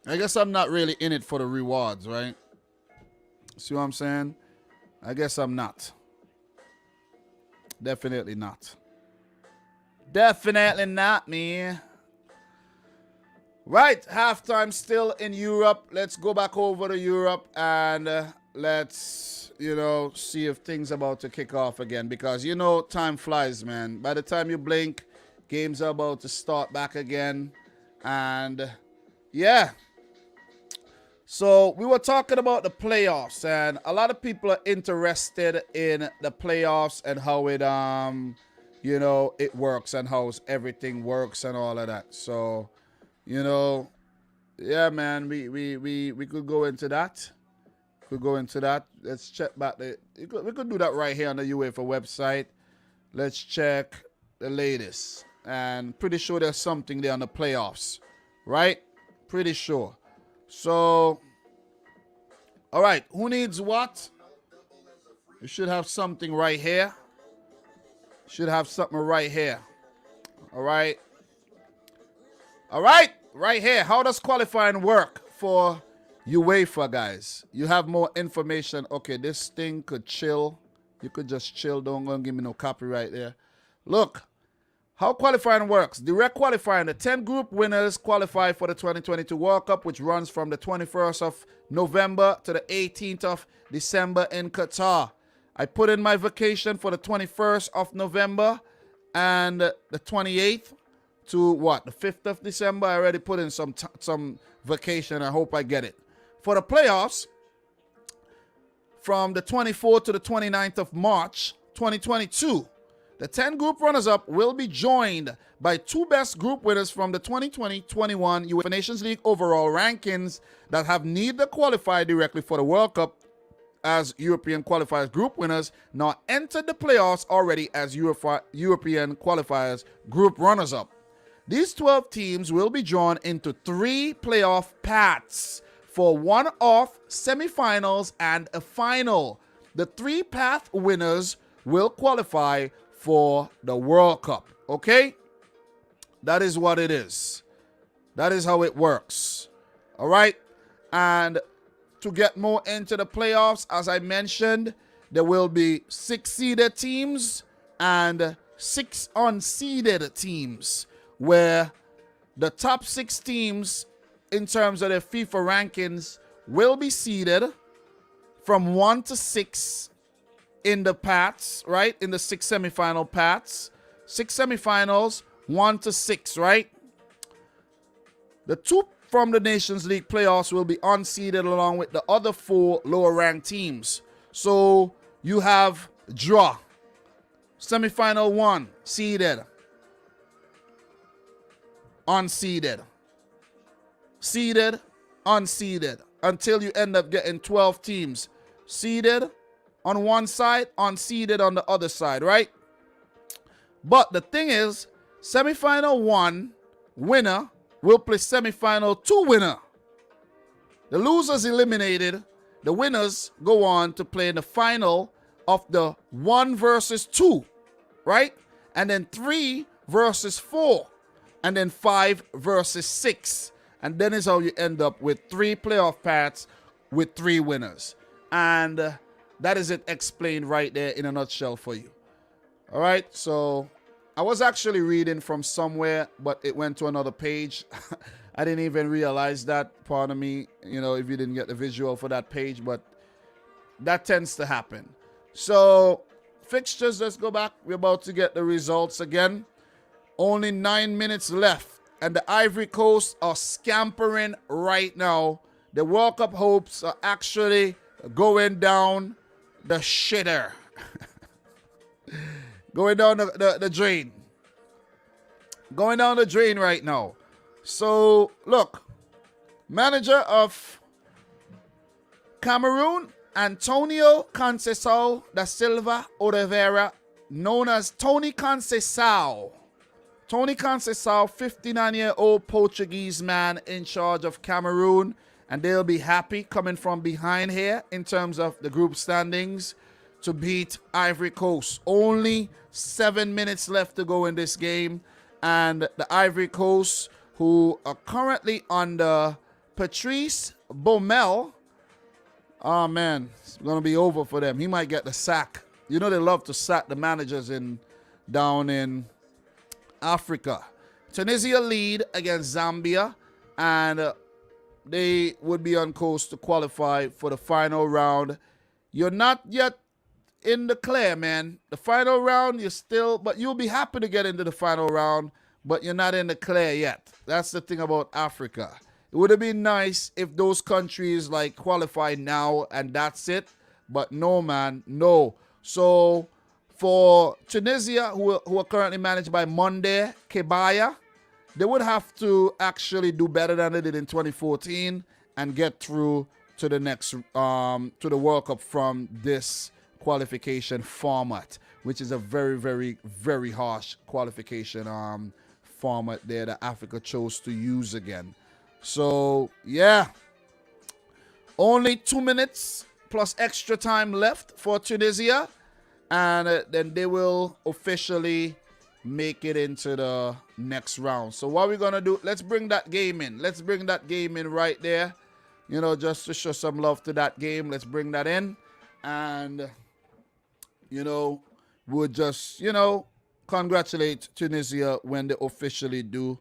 A: I guess I'm not really in it for the rewards, right? See what I'm saying? I guess I'm not. Definitely not. Definitely not, man. Right, halftime still in Europe. Let's go back over to Europe and let's, see if things about to kick off again. Because, time flies, man. By the time you blink, games are about to start back again. And, yeah. So, we were talking about the playoffs. And a lot of people are interested in the playoffs and how it, you know, it works and how everything works and all of that. So, you know, yeah, man, we could go into that. Could go into that. Let's check back we could do that right here on the UEFA website. Let's check the latest. And pretty sure there's something there on the playoffs, right? Pretty sure. So, all right, who needs what? You should have something right here. Should have something right here. All right. All right, right here. How does qualifying work for UEFA, guys? You have more information. Okay, this thing could chill. You could just chill. Don't go and give me no copyright there. Look, how qualifying works. Direct qualifying. The 10 group winners qualify for the 2022 World Cup, which runs from the 21st of November to the 18th of December in Qatar. I put in my vacation for the 21st of November and the 28th to what? The 5th of December. I already put in some vacation. I hope I get it. For the playoffs, from the 24th to the 29th of March 2022, the 10 group runners-up will be joined by 2 best group winners from the 2020-21 UEFA Nations League overall rankings that have neither qualified directly for the World Cup as European qualifiers group winners, nor entered the playoffs already as European qualifiers group runners-up. These 12 teams will be drawn into 3 playoff paths for one-off semifinals and a final. The 3 path winners will qualify for the World Cup. Okay? That is what it is. That is how it works. All right? And to get more into the playoffs, as I mentioned, there will be 6 seeded teams and 6 unseeded teams, where the top 6 teams in terms of their FIFA rankings will be seeded from 1 to 6 in the paths, right? In the 6 semifinal paths. 6 semifinals, 1 to 6, right? The 2 from the Nations League playoffs will be unseeded along with the other 4 lower ranked teams. So you have draw. Semifinal 1, seeded. Unseeded. Seeded, unseeded. Until you end up getting 12 teams. Seeded on one side, unseeded on the other side, right? But the thing is, semifinal 1 winner will play semifinal 2 winner. The losers eliminated. The winners go on to play in the final of the 1 versus 2, right? And then 3 versus 4. And then 5 versus 6. And then is how you end up with 3 playoff paths with 3 winners. And that is it explained right there in a nutshell for you. All right, so I was actually reading from somewhere, but it went to another page. I didn't even realize that. Pardon me, you know, if you didn't get the visual for that page, but that tends to happen. So fixtures, let's go back. We're about to get the results again. Only 9 minutes left, and the Ivory Coast are scampering right now. The World Cup hopes are actually going down the shitter. Going down the drain. Going down the drain right now. So, look. Manager of Cameroon, Antonio Conceição da Silva Oliveira, known as Tony Conceição. Tony Conceição, 59-year-old Portuguese man in charge of Cameroon. And they'll be happy coming from behind here in terms of the group standings to beat Ivory Coast. Only 7 minutes left to go in this game. And the Ivory Coast, who are currently under Patrice Baumel. Oh, man, it's going to be over for them. He might get the sack. You know they love to sack the managers down in Africa. Tunisia lead against Zambia. And they would be on course to qualify for the final round. You're not yet in the clear, man. The final round, but you'll be happy to get into the final round, but you're not in the clear yet. That's the thing about Africa. It would have been nice if those countries like qualify now and that's it. But no, man, no. So For Tunisia, who are currently managed by Monde Kebaya, they would have to actually do better than they did in 2014 and get through to the next to the World Cup from this qualification format, which is a very, very, very harsh qualification format there that Africa chose to use again. So yeah, only 2 minutes plus extra time left for Tunisia, and then they will officially make it into the next round. So what we're going to do, let's bring that game in. Let's bring that game in right there. You know, just to show some love to that game. Let's bring that in. And, you know, we'll just, you know, congratulate Tunisia when they officially do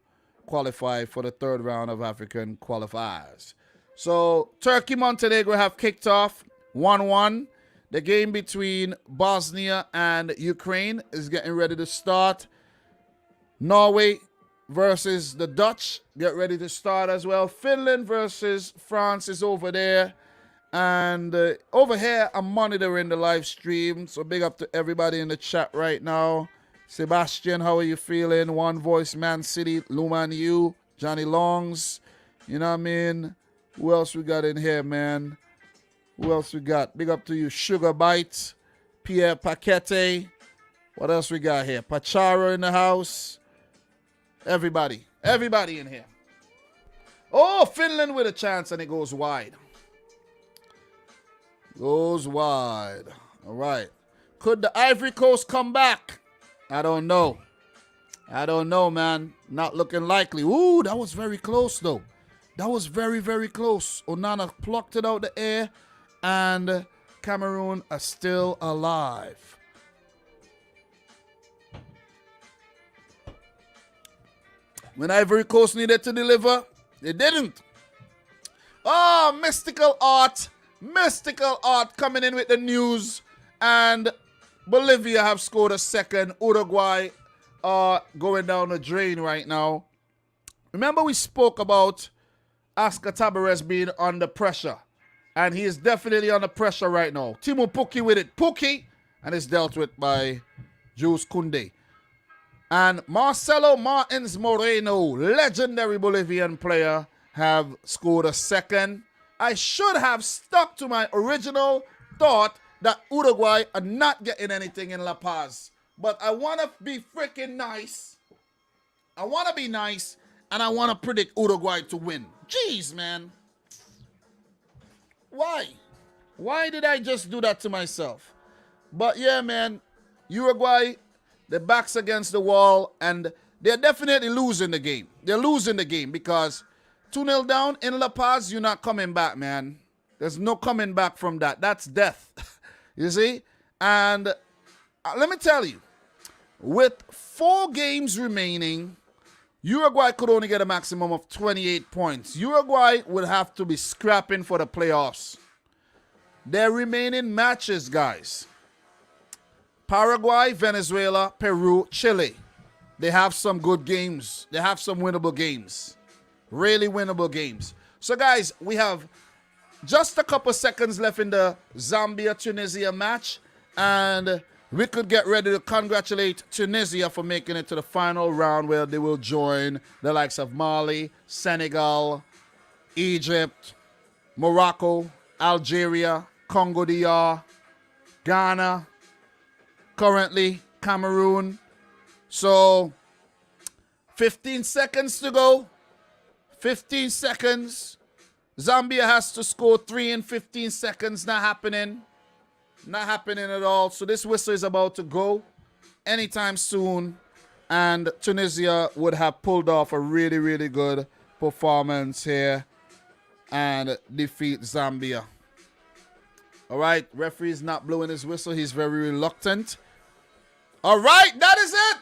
A: qualify for the third round of African qualifiers. So Turkey, Montenegro have kicked off 1-1. The game between Bosnia and Ukraine is getting ready to start. Norway versus the Dutch get ready to start as well. Finland versus France is over there. And over here, I'm monitoring the live stream. So big up to everybody in the chat right now. Sebastian, how are you feeling? One Voice, Man City, Luman U, Johnny Longs. You know what I mean? Who else we got in here, man? Who else we got? Big up to you, Sugar Bite, Pierre Paquete. What else we got here? Pacharo in the house. Everybody in here. Oh, Finland with a chance, and it goes wide. Goes wide. All right. Could the Ivory Coast come back? I don't know. I don't know, man. Not looking likely. Ooh, that was very close, though. That was very, very close. Onana plucked it out the air. And Cameroon are still alive. When Ivory Coast needed to deliver, they didn't. Oh, mystical art coming in with the news. And Bolivia have scored a second. Uruguay are going down the drain right now. Remember we spoke about Oscar Tabarez being under pressure. And he is definitely under pressure right now. Timo Pukki with it. Pukki. And it's dealt with by Jules Koundé. And Marcelo Martins Moreno, legendary Bolivian player, have scored a second. I should have stuck to my original thought that Uruguay are not getting anything in La Paz. But I want to be freaking nice. I want to be nice. And I want to predict Uruguay to win. Jeez, man. Why? Why did I just do that to myself? But yeah, man, Uruguay, their backs against the wall, and they're definitely losing the game. They're losing the game because 2-0 down in La Paz, you're not coming back, man. There's no coming back from that. That's death. You see? And let me tell you, with 4 games remaining, Uruguay could only get a maximum of 28 points. Uruguay would have to be scrapping for the playoffs. Their remaining matches, guys. Paraguay, Venezuela, Peru, Chile. They have some good games. They have some winnable games. Really winnable games. So, guys, we have just a couple seconds left in the Zambia-Tunisia match. And we could get ready to congratulate Tunisia for making it to the final round where they will join the likes of Mali, Senegal, Egypt, Morocco, Algeria, Congo DR, Ghana, currently Cameroon. So 15 seconds to go. 15 seconds. Zambia has to score 3 in 15 seconds. Not happening. Not happening at all. So this whistle is about to go anytime soon. And Tunisia would have pulled off a really, really good performance here and defeat Zambia. All right. Referee is not blowing his whistle. He's very reluctant. All right. That is it.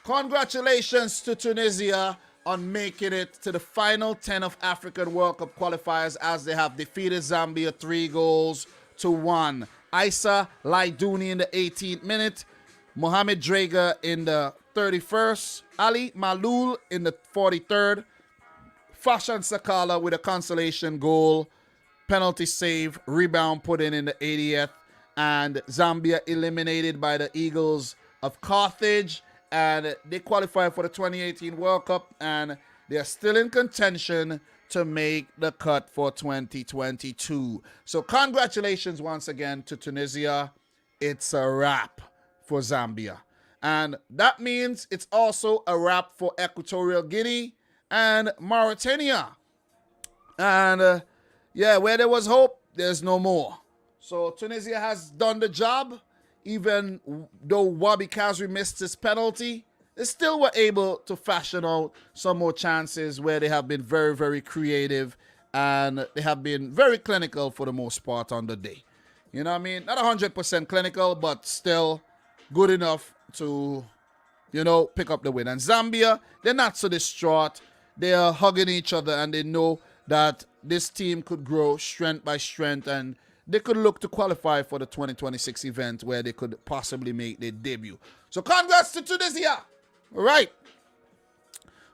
A: Congratulations to Tunisia on making it to the final 10 of African World Cup qualifiers as they have defeated Zambia 3-1. Isa Laidouni in the 18th minute, Mohamed Drager in the 31st, Ali Malul in the 43rd, Fashan Sakala with a consolation goal, penalty save, rebound put in the 80th, and Zambia eliminated by the Eagles of Carthage, and they qualified for the 2018 World Cup, and they're still in contention to make the cut for 2022. So congratulations once again to Tunisia. It's a wrap for Zambia. And that means it's also a wrap for Equatorial Guinea and Mauritania. And yeah, where there was hope, there's no more. So Tunisia has done the job. Even though Wabi Kazri missed his penalty, they still were able to fashion out some more chances where they have been very, very creative, and they have been very clinical for the most part on the day. You know what I mean? Not 100% clinical, but still good enough to, you know, pick up the win. And Zambia, they're not so distraught. They are hugging each other, and they know that this team could grow strength by strength, and they could look to qualify for the 2026 event where they could possibly make their debut. So congrats to Tunisia. All right.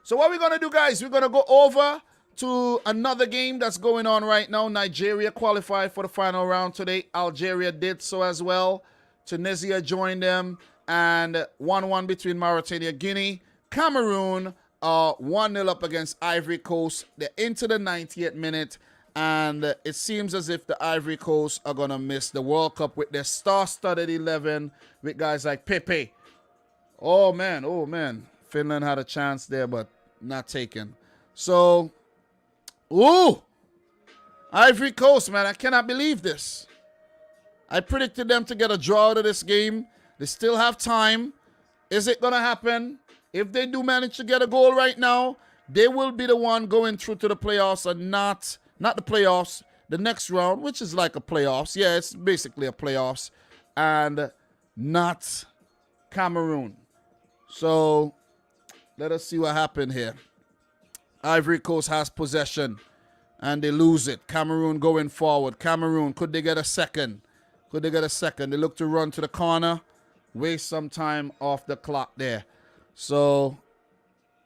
A: So what we're going to do, guys, we're going to go over to another game that's going on right now. Nigeria qualified for the final round today. Algeria did so as well. Tunisia joined them, and 1-1 between Mauritania and Guinea. Cameroon 1-0 up against Ivory Coast. They're into the 90th minute, and it seems as if the Ivory Coast are going to miss the World Cup with their star-studded 11 with guys like Pepe. Oh, man. Finland had a chance there, but not taken. So, ooh, Ivory Coast, man. I cannot believe this. I predicted them to get a draw out of this game. They still have time. Is it going to happen? If they do manage to get a goal right now, they will be the one going through to the playoffs, and not the playoffs, the next round, which is like a playoffs. Yeah, it's basically a playoffs, and not Cameroon. So let us see what happened here. Ivory Coast has possession, and they lose it. Cameroon going forward. Cameroon, could they get a second? Could they get a second? They look to run to the corner, waste some time off the clock there. So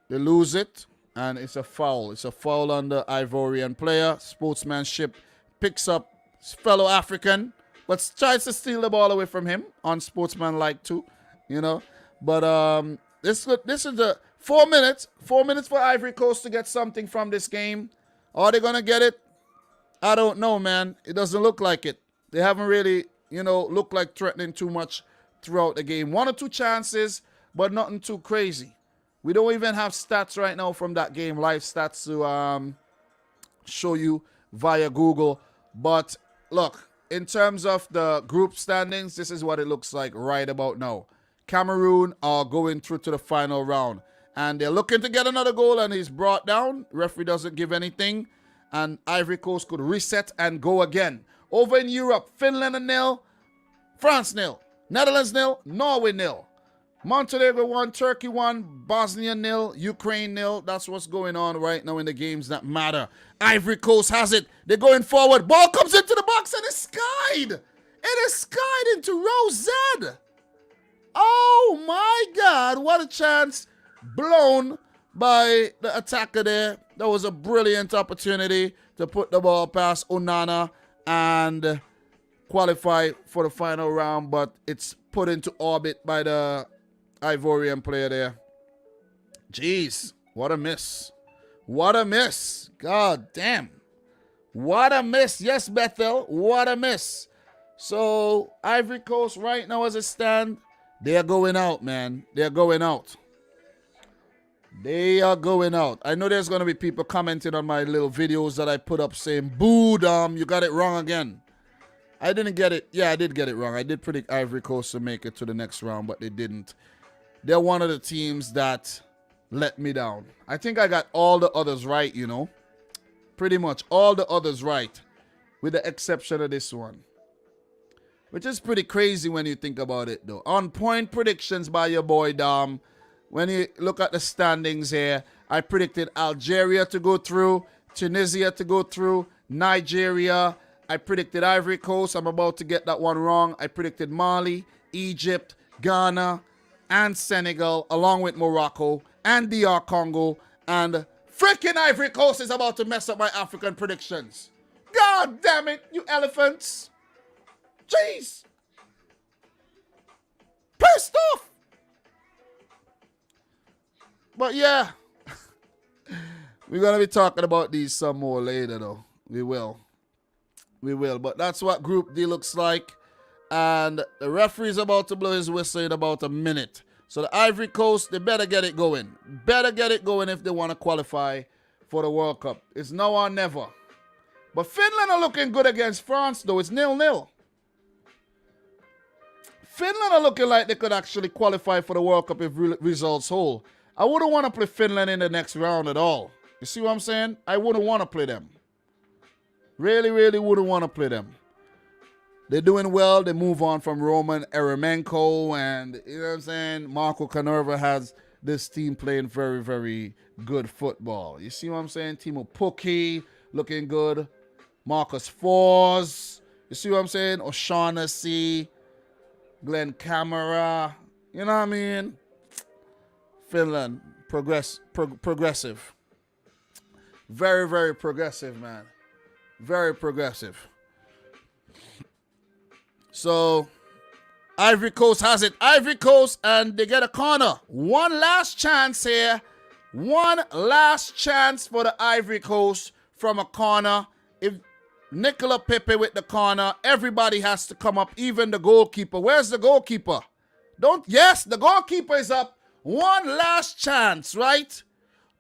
A: they lose it, and it's a foul. It's a foul on the Ivorian player. Sportsmanship picks up his fellow African, but tries to steal the ball away from him. Unsportsmanlike too, you know. But this is the 4 minutes. 4 minutes for Ivory Coast to get something from this game. Are they gonna get it? I don't know, man. It doesn't look like it. They haven't really, you know, looked like threatening too much throughout the game. 1 or 2 chances, but nothing too crazy. We don't even have stats right now from that game, live stats to show you via Google. But look, in terms of the group standings, this is what it looks like right about now. Cameroon are going through to the final round, and they're looking to get another goal, and he's brought down. Referee doesn't give anything, and Ivory Coast could reset and go again. Over in Europe, Finland 0, France 0, Netherlands 0, Norway 0. Montenegro 1, Turkey 1, Bosnia 0, Ukraine 0. That's what's going on right now in the games that matter. Ivory Coast has it. They're going forward. Ball comes into the box, and it's skied. It is skied into row Z. Oh, my God. What a chance. Blown by the attacker there. That was a brilliant opportunity to put the ball past Onana and qualify for the final round, but it's put into orbit by the Ivorian player there. Jeez, what a miss. What a miss. God damn. What a miss. Yes, Bethel, what a miss. So, Ivory Coast right now as it stands, they are going out, man. They're going out. They are going out. I know there's going to be people commenting on my little videos that I put up saying, boo, Dom, you got it wrong again. I didn't get it. Yeah, I did get it wrong. I did predict Ivory Coast to make it to the next round, but they didn't. They're one of the teams that let me down. I think I got all the others right, you know. Pretty much all the others right, with the exception of this one. Which is pretty crazy when you think about it, though. On point predictions by your boy, Dom. When you look at the standings here, I predicted Algeria to go through, Tunisia to go through, Nigeria. I predicted Ivory Coast. I'm about to get that one wrong. I predicted Mali, Egypt, Ghana, and Senegal, along with Morocco and DR Congo. And freaking Ivory Coast is about to mess up my African predictions. God damn it, you elephants. Jeez. Pissed off. But yeah, we're going to be talking about these some more later, though. We will. But that's what Group D looks like. And the referee's about to blow his whistle in about a minute. So the Ivory Coast, they better get it going. Better get it going if they want to qualify for the World Cup. It's now or never. But Finland are looking good against France, though. It's 0-0. Finland are looking like they could actually qualify for the World Cup if results hold. I wouldn't want to play Finland in the next round at all. You see what I'm saying? I wouldn't want to play them. Really, really wouldn't want to play them. They're doing well. They move on from Roman Eremenko, and you know what I'm saying? Marco Canerva has this team playing very, very good football. You see what I'm saying? Timo Pukki looking good. Marcus Fours. You see what I'm saying? O'Shaughnessy, Glenn Camara. You know what I mean? Finland, progressive. Very, very progressive, man. Very progressive. So, Ivory Coast has it. Ivory Coast, and they get a corner. One last chance here. One last chance for the Ivory Coast from a corner. If Nicola Pepe with the corner, everybody has to come up, even the goalkeeper. Where's the goalkeeper? Yes, the goalkeeper is up. One last chance, right?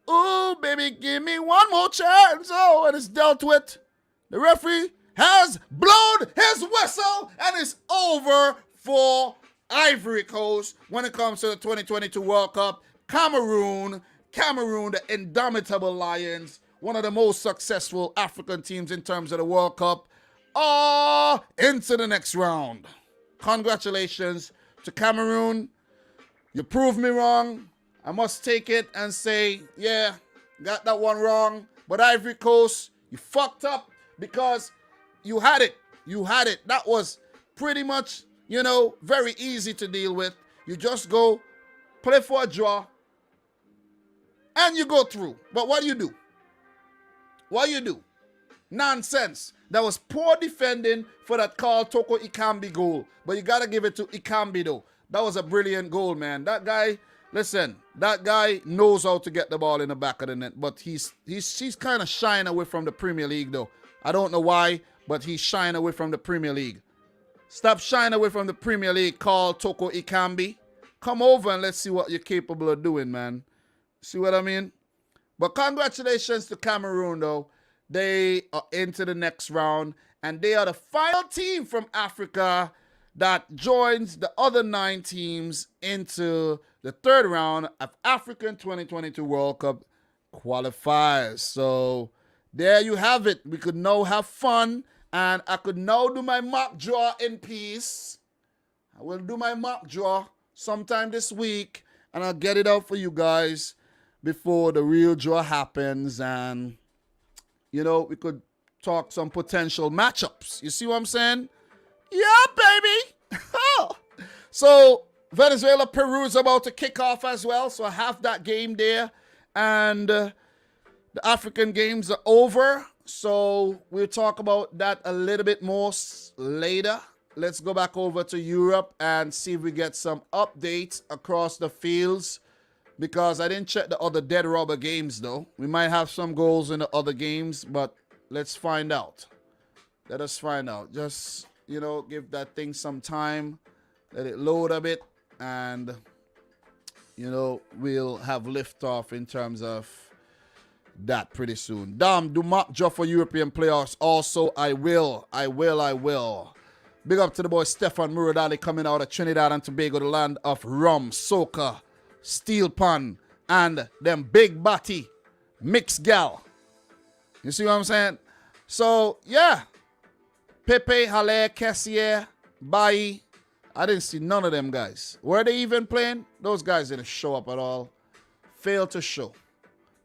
A: Oh, baby, give me one more chance. Oh, and it's dealt with. The referee has blown his whistle, and it's over for Ivory Coast when it comes to the 2022 World Cup. Cameroon, the indomitable Lions, one of the most successful African teams in terms of the World Cup, are into the next round. Congratulations to Cameroon. You proved me wrong. I must take it and say, yeah, got that one wrong. But Ivory Coast, you fucked up because you had it. You had it. That was pretty much, very easy to deal with. You just go play for a draw and you go through. But what do you do? What you do? Nonsense. That was poor defending for that Carl Toko Ikambi goal. But you got to give it to Ikambi, though. That was a brilliant goal, man. That guy, listen, that guy knows how to get the ball in the back of the net. But he's kind of shying away from the Premier League, though. I don't know why, but he's shying away from the Premier League. Stop shying away from the Premier League, Carl Toko Ikambi. Come over and let's see what you're capable of doing, man. See what I mean? But congratulations to Cameroon, though. They are into the next round, and they are the final team from Africa that joins the other 9 teams into the third round of African 2022 World Cup qualifiers. So there you have it. We could now have fun, and I could now do my mock draw in peace. I will do my mock draw sometime this week, and I'll get it out for you guys before the real draw happens, and we could talk some potential matchups. You see what I'm saying? Yeah, baby. So Venezuela, Peru is about to kick off as well. So I have that game there. And the African games are over. So we'll talk about that a little bit more later. Let's go back over to Europe and see if we get some updates across the fields. Because I didn't check the other dead rubber games, though. We might have some goals in the other games, but let's find out. Let us find out. Just, give that thing some time. Let it load a bit. And, we'll have liftoff in terms of that pretty soon. Dom, do mock draw for European playoffs. Also, I will. Big up to the boy Stefan Muradali coming out of Trinidad and Tobago, the land of rum, soca, steel pan, and them big body mixed gal. You see what I'm saying? So, yeah. Pepe, Haller, Kessier, Bailly. I didn't see none of them guys. Were they even playing? Those guys didn't show up at all. Failed to show.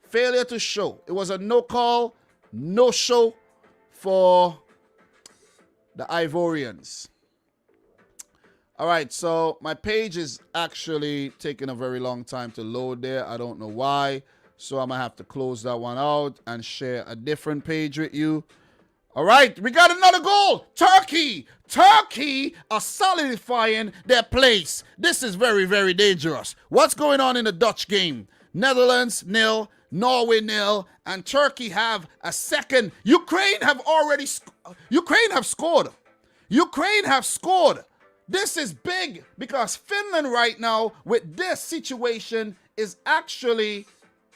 A: Failure to show. It was a no call, no show for the Ivorians. All right, so my page is actually taking a very long time to load there. I don't know why. So I'm going to have to close that one out and share a different page with you. All right, we got another goal. Turkey are solidifying their place. This is very, very dangerous. What's going on in the Dutch game? Netherlands nil, Norway nil, and Turkey have a second. Ukraine have scored. Ukraine have scored. This is big because Finland right now with this situation is actually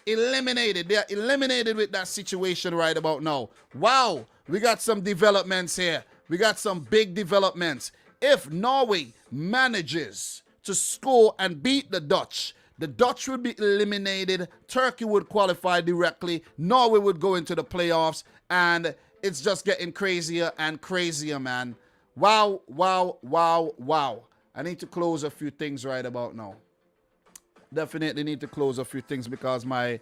A: eliminated. They are eliminated with that situation right about now. Wow, we got some developments here. We got some big developments. If Norway manages to score and beat the Dutch would be eliminated. Turkey would qualify directly. Norway would go into the playoffs. And it's just getting crazier and crazier, man. Wow, wow, wow, wow. I need to close a few things right about now. Definitely need to close a few things because my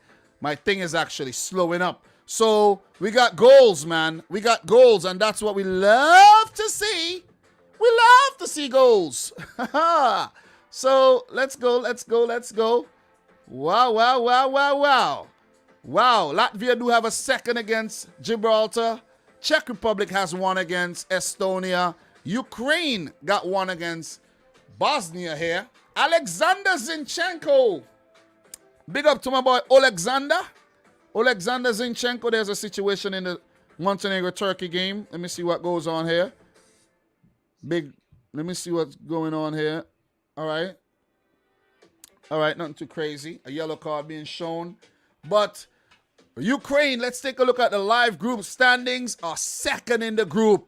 A: thing is actually slowing up. So we got goals, man. We got goals, and that's what we love to see. We love to see goals. So let's go. Wow, wow, wow, wow, wow. Wow, Latvia do have a second against Gibraltar. Czech Republic has one against Estonia. Ukraine got one against Bosnia here. Alexander Zinchenko. Big up to my boy Alexander Zinchenko. There's a situation in the Montenegro-Turkey game. Let me see what goes on here. Let me see what's going on here. All right, nothing too crazy. A yellow card being shown. But Ukraine, let's take a look at the live group standings, are second in the group.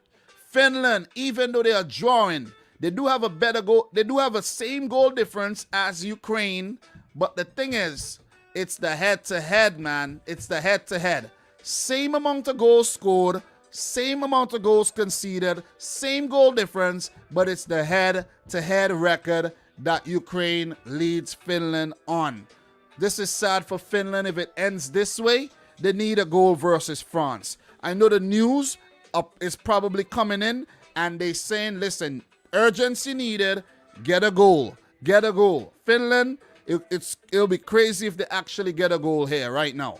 A: Finland, even though they are drawing, they do have a better goal. They do have a same goal difference as Ukraine. But the thing is, it's the head-to-head, man. It's the head-to-head. Same amount of goals scored, same amount of goals conceded, same goal difference, but it's the head-to-head record that Ukraine leads Finland on. This is sad for Finland. If it ends this way, they need a goal versus France. I know the news is probably coming in, and they saying, listen, urgency needed, get a goal. Get a goal. Finland, it'll be crazy if they actually get a goal here right now.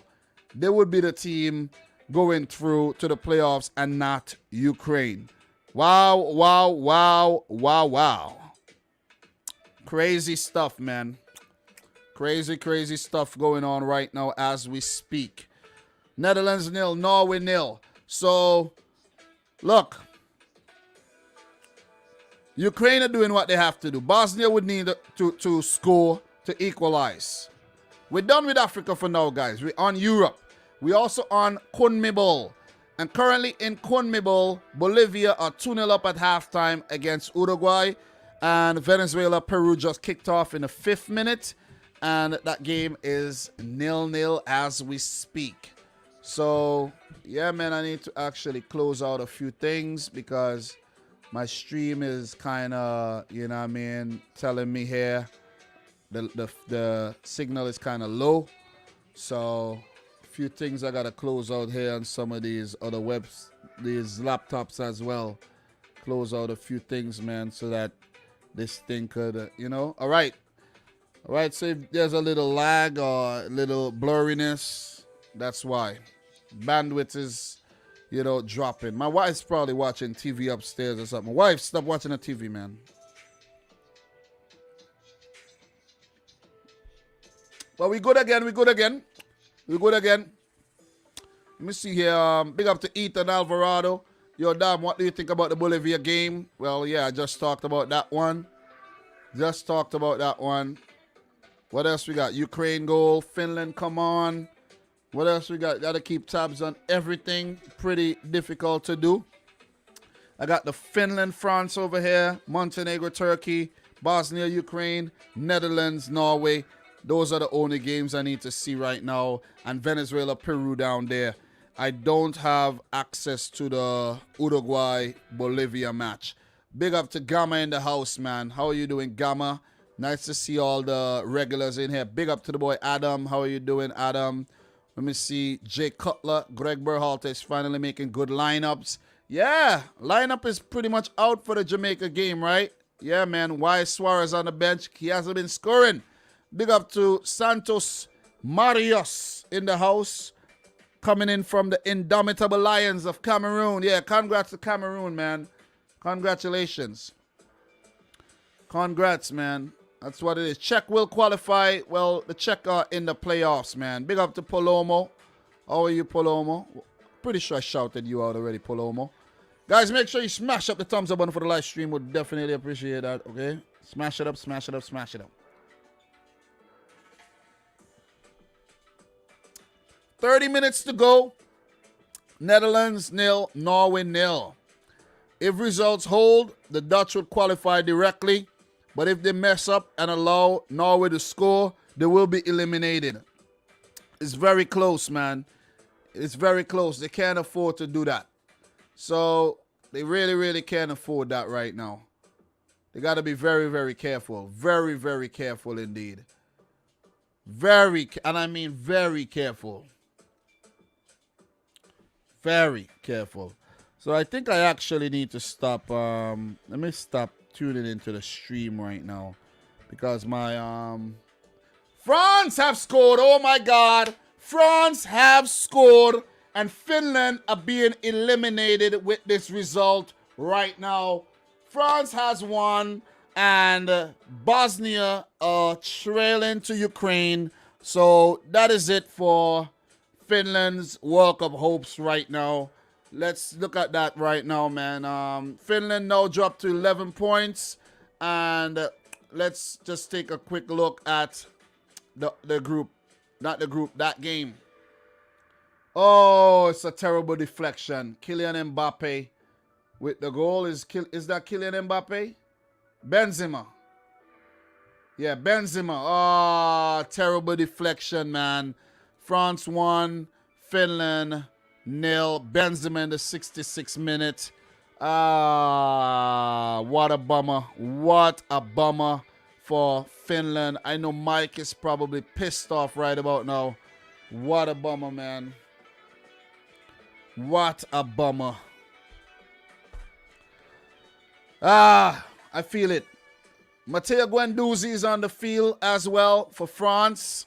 A: They would be the team going through to the playoffs and not Ukraine. Wow, wow, wow, wow, wow. Crazy stuff, man. Crazy, crazy stuff going on right now as we speak. Netherlands nil, Norway nil. So, look. Ukraine are doing what they have to do. Bosnia would need to score to equalize. We're done with Africa for now, guys. We're on Europe. We're also on CONMEBOL. And currently in CONMEBOL, Bolivia are 2-0 up at halftime against Uruguay. And Venezuela, Peru just kicked off in the 5th minute. And that game is 0-0 as we speak. So, yeah, man, I need to actually close out a few things because my stream is kind of, you know what I mean, telling me here the signal is kind of low. So, a few things I got to close out here on some of these other these laptops as well. Close out a few things, man, so that this thing could, you know. All right, so if there's a little lag or a little blurriness, that's why. Bandwidth is, you know, dropping. My wife's probably watching TV upstairs or something. Wife, stop watching the TV, man. But we good again. Let me see here. Big up to Ethan Alvarado. Yo, Dam, what do you think about the Bolivia game? Well, yeah, I just talked about that one. What else we got? Ukraine goal. Finland, come on. What else we got? Got to keep tabs on everything. Pretty difficult to do. I got the Finland, France over here. Montenegro, Turkey. Bosnia, Ukraine. Netherlands, Norway. Those are the only games I need to see right now. And Venezuela, Peru down there. I don't have access to the Uruguay-Bolivia match. Big up to Gamma in the house, man. How are you doing, Gamma? Nice to see all the regulars in here. Big up to the boy Adam. How are you doing, Adam? Let me see. Jay Cutler. Greg Berhalter is finally making good lineups. Yeah, lineup is pretty much out for the Jamaica game, right? Yeah, man. Why Suarez on the bench? He hasn't been scoring. Big up to Santos Marios in the house. coming in from the indomitable Lions of Cameroon. Yeah, congrats to Cameroon, man. Congratulations. Congrats, man. That's what it is. Czech will qualify. Well, the Czech are in the playoffs, man. Big up to Palomo. How are you, Palomo? Pretty sure I shouted you out already, Palomo. Guys, make sure you smash up the thumbs up button for the live stream. Would definitely appreciate that, okay? Smash it up, smash it up, smash it up. 30 minutes to go. Netherlands 0, Norway 0. If results hold, the Dutch would qualify directly. But if they mess up and allow Norway to score, they will be eliminated. It's very close, man. It's very close. They can't afford to do that. So they really, really can't afford that right now. They got to be very, very careful. Very, very careful indeed. Very, and I mean very careful. Very careful. So I think I actually need to stop. Let me stop tuning into the stream right now. Because my, France have scored. Oh my God. France have scored. And Finland are being eliminated with this result right now. France has won. And Bosnia are trailing to Ukraine. So that is it for Finland's World Cup hopes right now. Let's look at that right now, man. Finland now dropped to 11 points. And let's just take a quick look at the group. Not the group, that game. Oh, it's a terrible deflection. Kylian Mbappe with the goal. Is that Kylian Mbappe? Benzema. Yeah, Benzema. Oh, terrible deflection, man. France 1, Finland 0. Benzema in the 66th minute. What a bummer. What a bummer for Finland. I know Mike is probably pissed off right about now. What a bummer, man. What a bummer. I feel it. Matteo Guendouzi is on the field as well for France.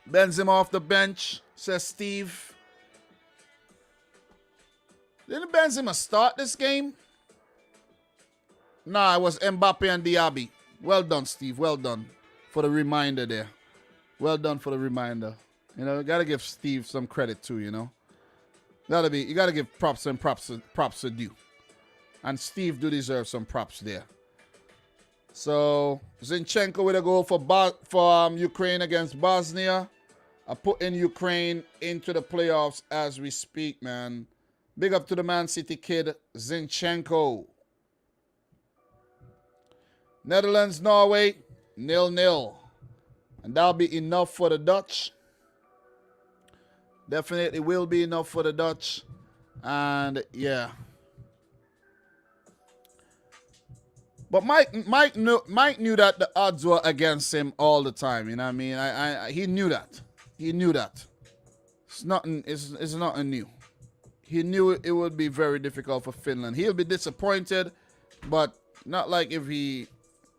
A: Benzema off the bench, says Steve. Didn't Benzema start this game? Nah, it was Mbappe and Diaby. Well done, Steve. Well done for the reminder there. Well done for the reminder. You know, you gotta give Steve some credit too, you know. You gotta give props and props are due. And Steve do deserve some props there. So Zinchenko with a goal for Ukraine against Bosnia. I put in Ukraine into the playoffs as we speak, man. Big up to the Man City kid, Zinchenko. Netherlands, Norway, 0-0. And that'll be enough for the Dutch. Definitely will be enough for the Dutch. And, yeah. But Mike knew that the odds were against him all the time. You know what I mean? He knew that. He knew that. It's nothing new. He knew it would be very difficult for Finland. He'll be disappointed, but not like if he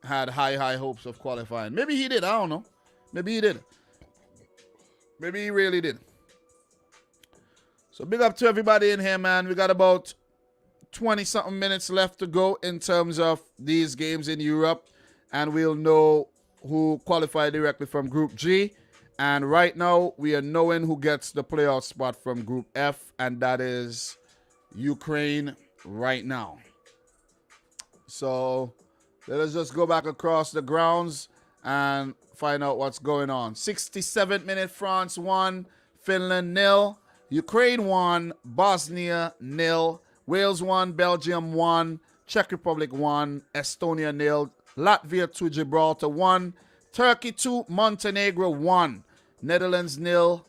A: had high hopes of qualifying. Maybe he did. I don't know. Maybe he did. Maybe he really did. So big up to everybody in here, man. We got about 20-something minutes left to go in terms of these games in Europe. And we'll know who qualified directly from Group G. And right now, we are knowing who gets the playoff spot from Group F. And that is Ukraine right now. So let us just go back across the grounds and find out what's going on. 67th minute, France 1, Finland 0. Ukraine 1, Bosnia 0. Wales 1, Belgium 1. Czech Republic 1, Estonia 0. Latvia 2, Gibraltar 1. Turkey 2, Montenegro 1. Netherlands 0.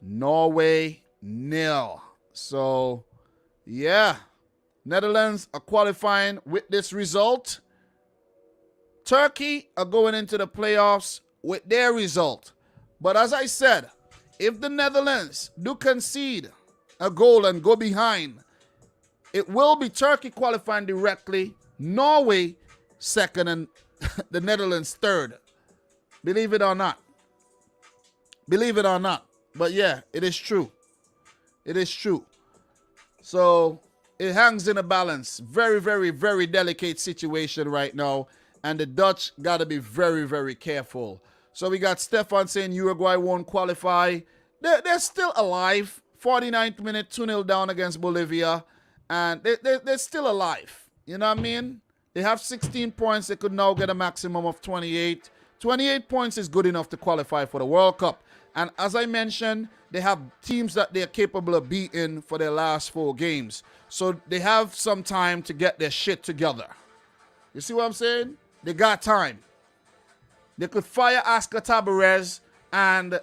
A: Norway 0. So, yeah. Netherlands are qualifying with this result. Turkey are going into the playoffs with their result. But as I said, if the Netherlands do concede a goal and go behind, it will be Turkey qualifying directly, Norway second, and the Netherlands third. Believe it or not. Believe it or not. But yeah, it is true. It is true. So it hangs in a balance. Very, very, very delicate situation right now. And the Dutch got to be very, very careful. So we got Stefan saying Uruguay won't qualify. They're still alive. 49th minute, 2-0 down against Bolivia. And they're still alive. You know what I mean? They have 16 points. They could now get a maximum of 28. 28 points is good enough to qualify for the World Cup. And as I mentioned, they have teams that they're capable of beating for their last 4 games. So they have some time to get their shit together. You see what I'm saying? They got time. They could fire Oscar Tabarez and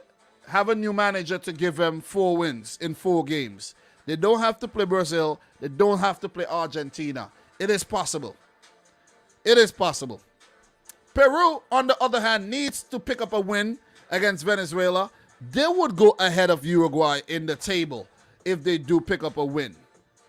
A: have a new manager to give them 4 wins in 4 games. They don't have to play Brazil. They don't have to play Argentina. It is possible. It is possible. Peru, on the other hand, needs to pick up a win against Venezuela. They would go ahead of Uruguay in the table if they do pick up a win.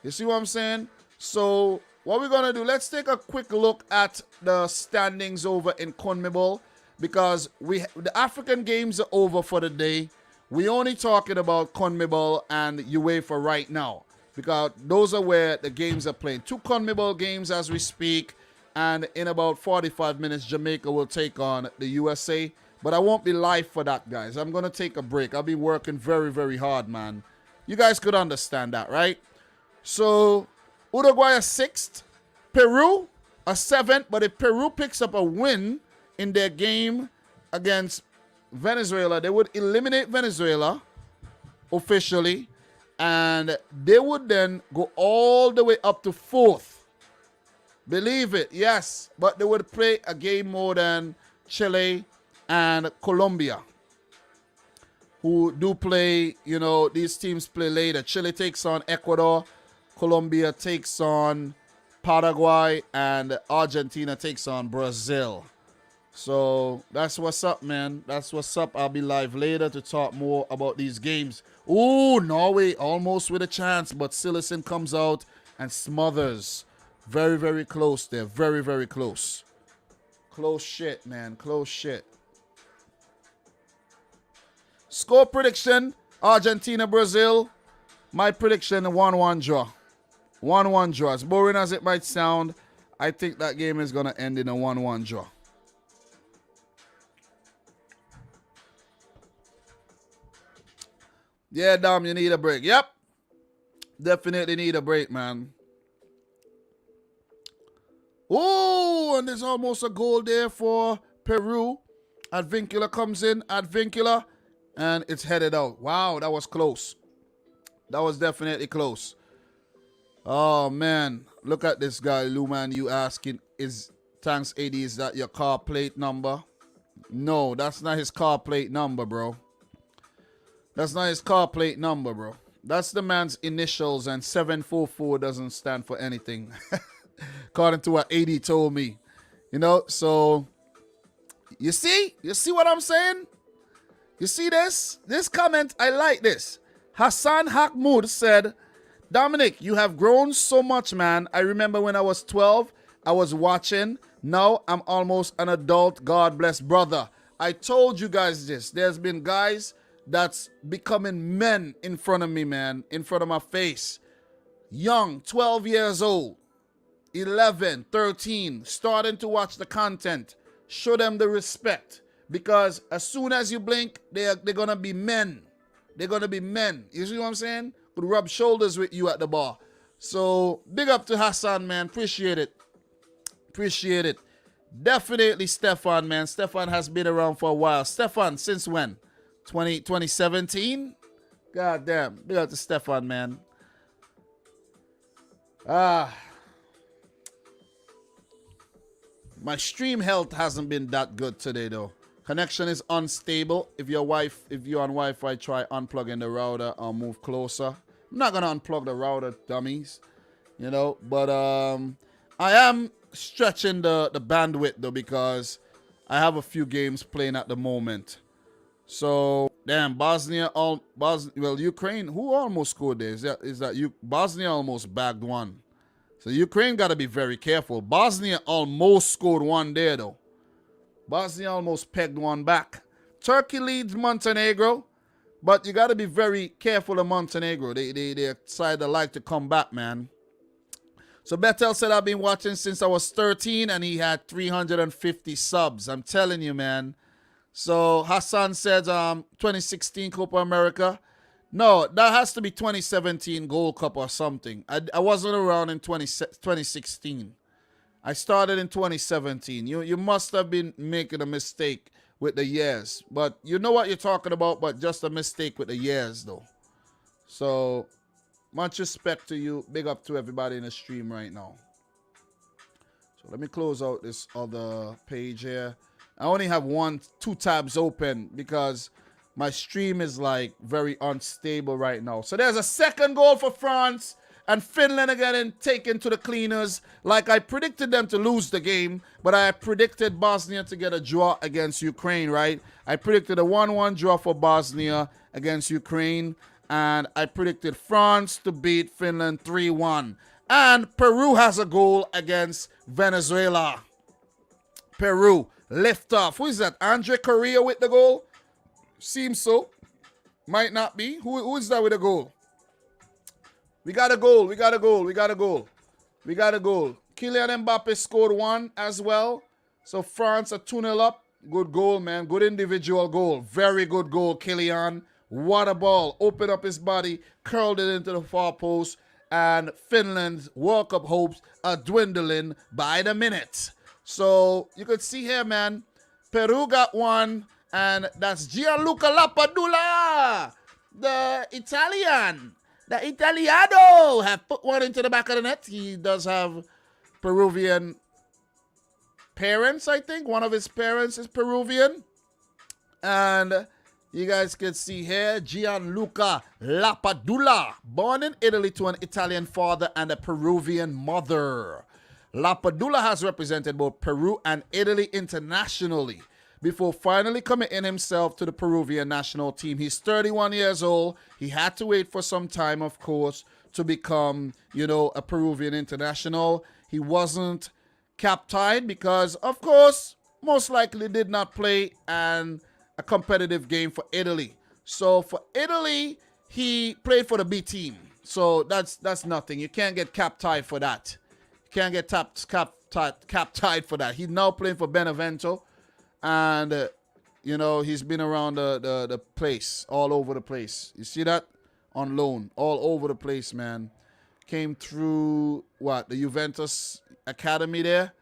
A: You see what I'm saying? So what we're going to do, let's take a quick look at the standings over in CONMEBOL, because the African games are over for the day. We're only talking about CONMEBOL and UEFA right now, because those are where the games are playing. 2 CONMEBOL games as we speak, and in about 45 minutes, Jamaica will take on the USA. But I won't be live for that, guys. I'm going to take a break. I'll be working very, very hard, man. You guys could understand that, right? So, Uruguay is 6th. Peru are 7th. But if Peru picks up a win in their game against Venezuela, they would eliminate Venezuela officially. And they would then go all the way up to 4th. Believe it, yes. But they would play a game more than Chile and Colombia, who do play, you know, these teams play later. Chile takes on Ecuador, Colombia takes on Paraguay, and Argentina takes on Brazil. So that's what's up, man. That's what's up. I'll be live later to talk more about these games. Ooh, Norway almost with a chance, but Sillerson comes out and smothers. Very, very close there. Very, very close. Close shit, man. Close shit. Score prediction, Argentina, Brazil. My prediction, 1-1 draw. 1-1 draw. As boring as it might sound, I think that game is going to end in a 1-1 draw. Yeah, Dom, you need a break. Yep. Definitely need a break, man. Oh, and there's almost a goal there for Peru. Advincula comes in. Advincula. And it's headed out. Wow, that was close. That was definitely close. Oh, man. Look at this guy, Luman. You asking, thanks, AD, is that your car plate number? No, that's not his car plate number, bro. That's not his car plate number, bro. That's the man's initials, and 744 doesn't stand for anything. According to what AD told me. You know, so you see? You see what I'm saying? You see this? This comment, I like this. Hassan Hakmoud said, Dominic, you have grown so much, man. I remember when I was 12, I was watching. Now I'm almost an adult. God bless, brother. I told you guys this. There's been guys that's becoming men in front of me, man. In front of my face. Young, 12 years old. 11, 13. Starting to watch the content. Show them the respect. Because as soon as you blink, they're going to be men. They're going to be men. You see what I'm saying? Could rub shoulders with you at the bar. So, big up to Hassan, man. Appreciate it. Appreciate it. Definitely Stefan, man. Stefan has been around for a while. Stefan, since when? 2017? God damn. Big up to Stefan, man. My stream health hasn't been that good today, though. Connection is unstable. If you're on Wi-Fi, try unplugging the router or move closer. I'm not gonna unplug the router, dummies. You know, but I am stretching the bandwidth though, because I have a few games playing at the moment. So damn, Ukraine, who almost scored there? Bosnia almost bagged one. So Ukraine gotta be very careful. Bosnia almost scored one there though. Bosnia almost pegged one back. Turkey leads Montenegro. But you got to be very careful of Montenegro. They decide to like to come back, man. So Betel said, I've been watching since I was 13 and he had 350 subs. I'm telling you, man. So Hassan said 2016 Copa America. No, that has to be 2017 Gold Cup or something. I wasn't around in 2016. I started in 2017. You must have been making a mistake with the years. But you know what you're talking about, but just a mistake with the years, though. So much respect to you. Big up to everybody in the stream right now. So let me close out this other page here. I only have two tabs open because my stream is like very unstable right now. So there's a second goal for France, and Finland are getting taken to the cleaners. Like I predicted them to lose the game, but I predicted Bosnia to get a draw against Ukraine, right? I predicted a 1-1 draw for Bosnia against Ukraine. And I predicted France to beat Finland 3-1. And Peru has a goal against Venezuela. Peru, lift off. Who is that? Andre Correa with the goal? Seems so. Might not be. Who is that with the goal? We got a goal. We got a goal. We got a goal. We got a goal. Kylian Mbappe scored one as well. So France are 2-0 up. Good goal, man. Good individual goal. Very good goal, Kylian. What a ball. Opened up his body, curled it into the far post, and Finland's World Cup hopes are dwindling by the minute. So you could see here, man, Peru got one, and that's Gianluca Lapadula, the Italian. The Italiano have put one into the back of the net. He does have Peruvian parents, I think. One of his parents is Peruvian. And you guys can see here, Gianluca Lapadula, born in Italy to an Italian father and a Peruvian mother. Lapadula has represented both Peru and Italy internationally before finally committing himself to the Peruvian national team. He's 31 years old. He had to wait for some time, of course, to become, a Peruvian international. He wasn't cap-tied because, of course, most likely did not play and a competitive game for Italy. So for Italy, he played for the B team. So that's nothing. You can't get cap-tied for that. You can't get cap-tied for that. He's now playing for Benevento. And, he's been around the place, all over the place. You see that? On loan, all over the place, man. Came through, the Juventus Academy there.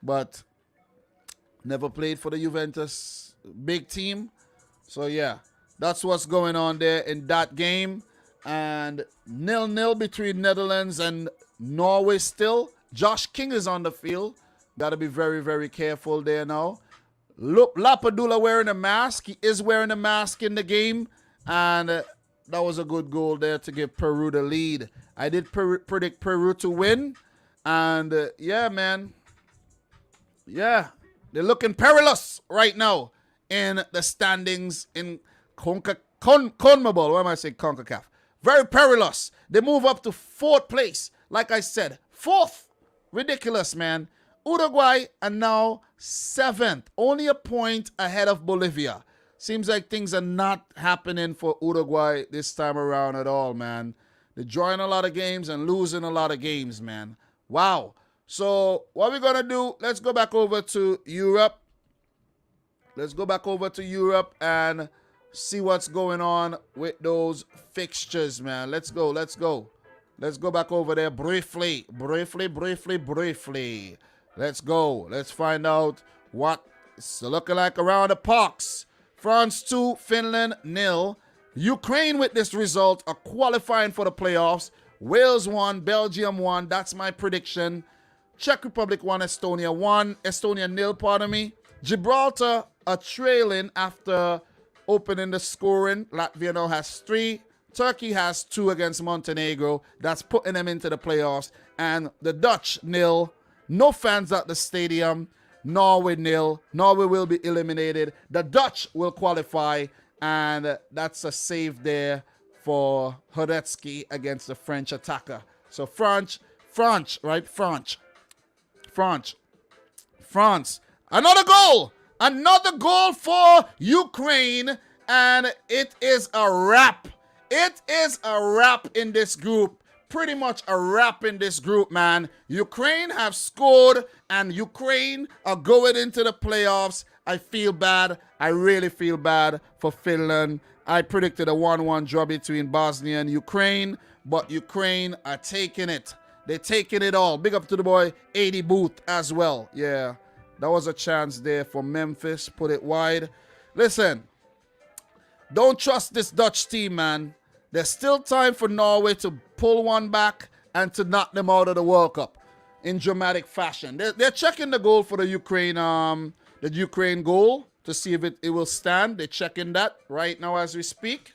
A: But never played for the Juventus big team. So yeah, that's what's going on there in that game. And 0-0 between Netherlands and Norway still. Josh King is on the field. Got to be very, very careful there now. Look, Lapadula wearing a mask. He is wearing a mask in the game. And that was a good goal there to give Peru the lead. I did predict Peru to win. And yeah, man. Yeah, they're looking perilous right now in the standings in CONMEBOL. Why am I saying CONCACAF? Very perilous. They move up to 4th place. Like I said, 4th. Ridiculous, man. Uruguay are now 7th. Only a point ahead of Bolivia. Seems like things are not happening for Uruguay this time around at all, man. They're drawing a lot of games and losing a lot of games, man. Wow. So what we're going to do, let's go back over to Europe. Let's go back over to Europe and see what's going on with those fixtures, man. Let's go. Let's go. Let's go back over there briefly. Let's go. Let's find out what it's looking like around the parks. France 2, Finland 0. Ukraine with this result are qualifying for the playoffs. Wales 1, Belgium 1. That's my prediction. Czech Republic 1, Estonia 1. Estonia 0, pardon me. Gibraltar are trailing after opening the scoring. Latvia now has 3. Turkey has 2 against Montenegro. That's putting them into the playoffs. And the Dutch 0. No fans at the stadium. Norway 0. Norway will be eliminated. The Dutch will qualify. And that's a save there for Hradecky against the French attacker. So France. Another goal for Ukraine. And it is a wrap. It is a wrap in this group. Pretty much a wrap in this group, man. Ukraine have scored, and Ukraine are going into the playoffs. I feel bad. I really feel bad for Finland. I predicted a 1-1 draw between Bosnia and Ukraine, but Ukraine are taking it. They're taking it all. Big up to the boy, 80 Booth as well. Yeah, that was a chance there for Memphis. Put it wide. Listen, don't trust this Dutch team, man. There's still time for Norway to pull one back and to knock them out of the World Cup in dramatic fashion. They're checking the goal for the Ukraine goal to see if it will stand. They're checking that right now as we speak.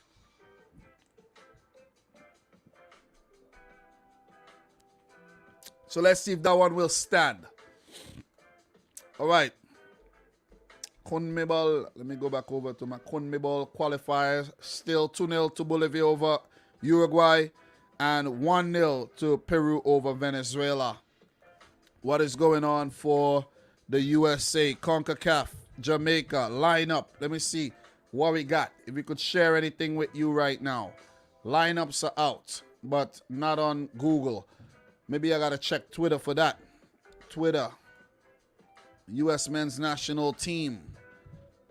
A: So let's see if that one will stand. All right. CONMEBOL, let me go back over to my CONMEBOL qualifiers. Still 2-0 to Bolivia over Uruguay and 1-0 to Peru over Venezuela. What is going on for the USA, CONCACAF, Jamaica, lineup? Let me see what we got. If we could share anything with you right now. Lineups are out, but not on Google. Maybe I got to check Twitter for that. Twitter. U.S. men's national team.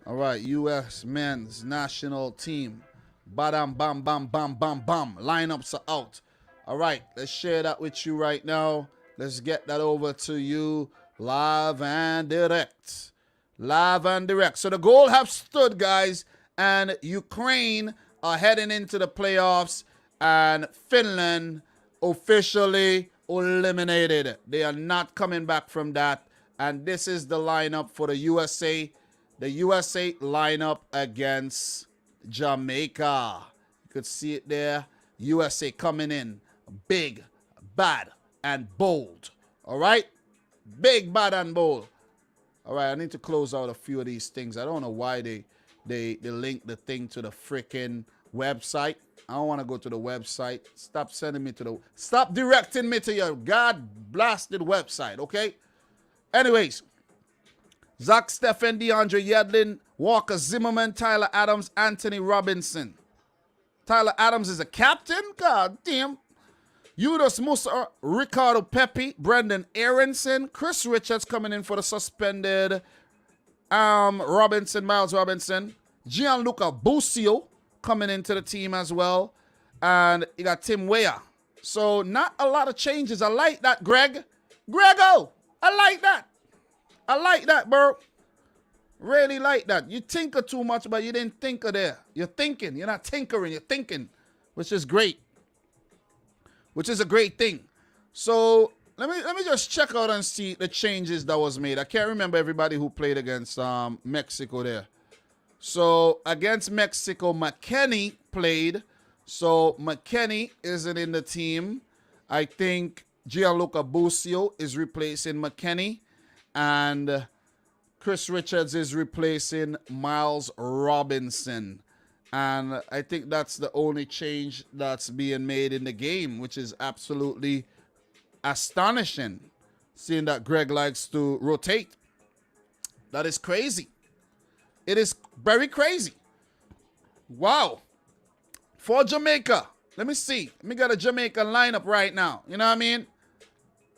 A: All right, U.S. men's national team. Badam, bam, bam, bam, bam, bam. Lineups are out. All right, let's share that with you right now. Let's get that over to you live and direct. Live and direct. So the goal have stood, guys, and Ukraine are heading into the playoffs, and Finland officially eliminated. They are not coming back from that. And this is the lineup for the USA. The USA lineup against Jamaica. You could see it there. USA coming in big, bad, and bold. All right? Big, bad, and bold. All right, I need to close out a few of these things. I don't know why they link the thing to the freaking website. I don't want to go to the website. Stop sending me to the... Stop directing me to your God-blasted website, okay? Anyways, Zach Steffen, DeAndre Yedlin, Walker Zimmerman, Tyler Adams, Anthony Robinson. Tyler Adams is a captain? God damn. Yunus Musa, Ricardo Pepe, Brendan Aronson, Chris Richards coming in for the suspended Miles Robinson. Gianluca Busio coming into the team as well. And you got Tim Weah. So not a lot of changes. I like that, Greg. Grego! I like that. I like that, bro. Really like that. You tinker too much, but you didn't tinker there. You're thinking. You're not tinkering. You're thinking, which is great. Which is a great thing. So let me just check out and see the changes that was made. I can't remember everybody who played against Mexico there. So against Mexico, McKennie played. So McKennie isn't in the team. I think Gianluca Busio is replacing McKennie, and Chris Richards is replacing Miles Robinson. And I think that's the only change that's being made in the game, which is absolutely astonishing, seeing that Greg likes to rotate. That is crazy. It is very crazy. Wow. For Jamaica, let me see. Let me get a Jamaican lineup right now. You know what I mean?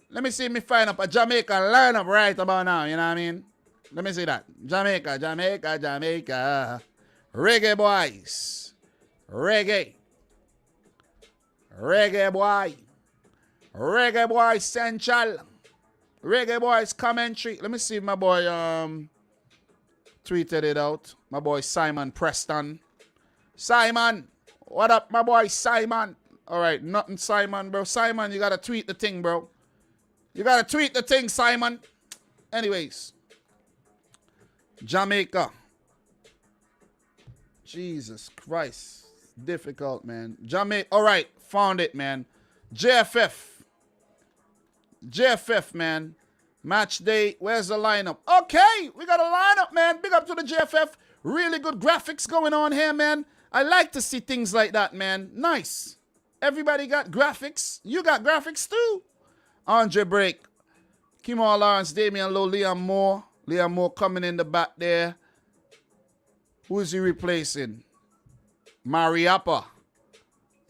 A: Let me see me find up a Jamaican lineup right about now. You know what I mean? Let me see that. Jamaica, Jamaica, Jamaica. Reggae boys. Reggae. Reggae boy. Reggae boy central. Reggae boys commentary. Let me see if my boy tweeted it out. My boy Simon Preston. Simon. What up, my boy Simon? All right, nothing Simon, bro. Simon, you got to tweet the thing, bro. You got to tweet the thing, Simon. Anyways. Jamaica. Jesus Christ. Difficult, man. Jamaica. All right, found it, man. JFF. JFF, man. Match day. Where's the lineup? Okay, we got a lineup, man. Big up to the JFF. Really good graphics going on here, man. I like to see things like that, man. Nice. Everybody got graphics. You got graphics too. Andre Break. Kimo Lawrence, Damian Lowe, Liam Moore. Liam Moore coming in the back there. Who is he replacing? Mariappa.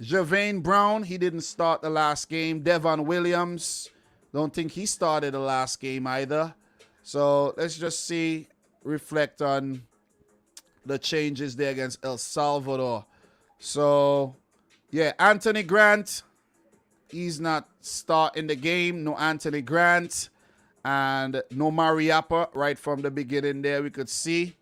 A: Jervain Brown, he didn't start the last game. Devon Williams, don't think he started the last game either. So let's just see, reflect on the changes there against El Salvador. So, yeah, Anthony Grant, he's not starting the game. No Anthony Grant and no Mariappa right from the beginning there, we could see.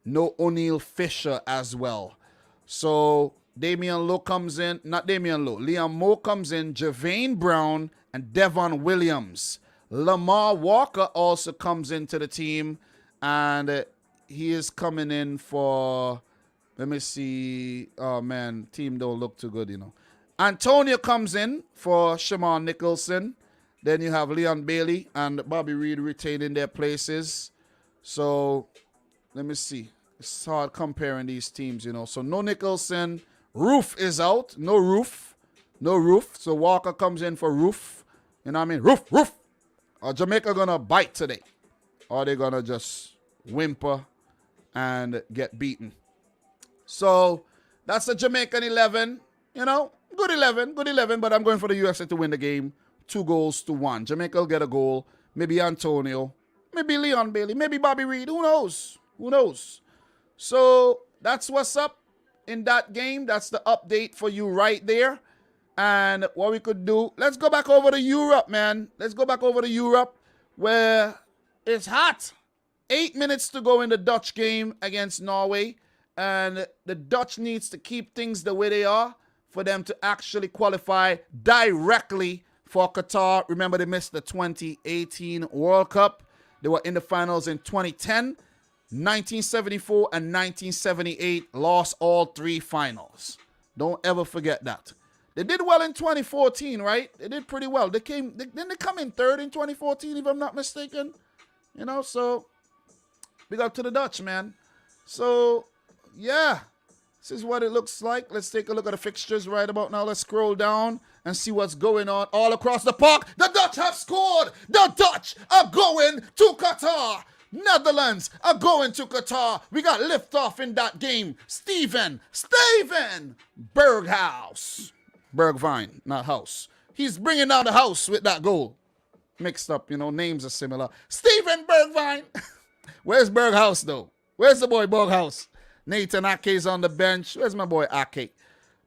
A: No O'Neal Fisher as well. So, Damian Lowe comes in. Not Damian Lowe. Liam Moore comes in. Jervain Brown and Devon Williams. Lamar Walker also comes into the team. And he is coming in for, let me see. Oh, man, team don't look too good, you know. Antonio comes in for Shaman Nicholson. Then you have Leon Bailey and Bobby Reed retaining their places. So, let me see. It's hard comparing these teams, you know. So, no Nicholson. Roof is out. No Roof. No Roof. So, Walker comes in for Roof. You know what I mean? Roof, Roof. Are Jamaica going to bite today? Or are they going to just whimper and get beaten? So, that's the Jamaican 11. You know, good 11, but I'm going for the USA to win the game. 2-1. Jamaica will get a goal. Maybe Antonio. Maybe Leon Bailey. Maybe Bobby Reed. Who knows? Who knows? So, that's what's up in that game. That's the update for you right there. And what we could do, let's go back over to Europe, man. Let's go back over to Europe where it's hot. 8 minutes to go in the Dutch game against Norway. And the Dutch needs to keep things the way they are for them to actually qualify directly for Qatar. Remember, they missed the 2018 World Cup. They were in the finals in 2010, 1974, and 1978. Lost all 3 finals. Don't ever forget that. They did well in 2014, right? They did pretty well. Didn't they come in 3rd in 2014, if I'm not mistaken? You know, so big up to the Dutch, man. So, yeah, this is what it looks like. Let's take a look at the fixtures right about now. Let's scroll down and see what's going on all across the park. The Dutch have scored. The Dutch are going to Qatar. Netherlands are going to Qatar. We got liftoff in that game. Steven Berghuis. Bergvine, not House. He's bringing down the house with that goal. Mixed up, you know, names are similar. Steven Bergvine. Where's Berghuis, though? Where's the boy Berghuis? Nathan Ake's on the bench. Where's my boy Ake?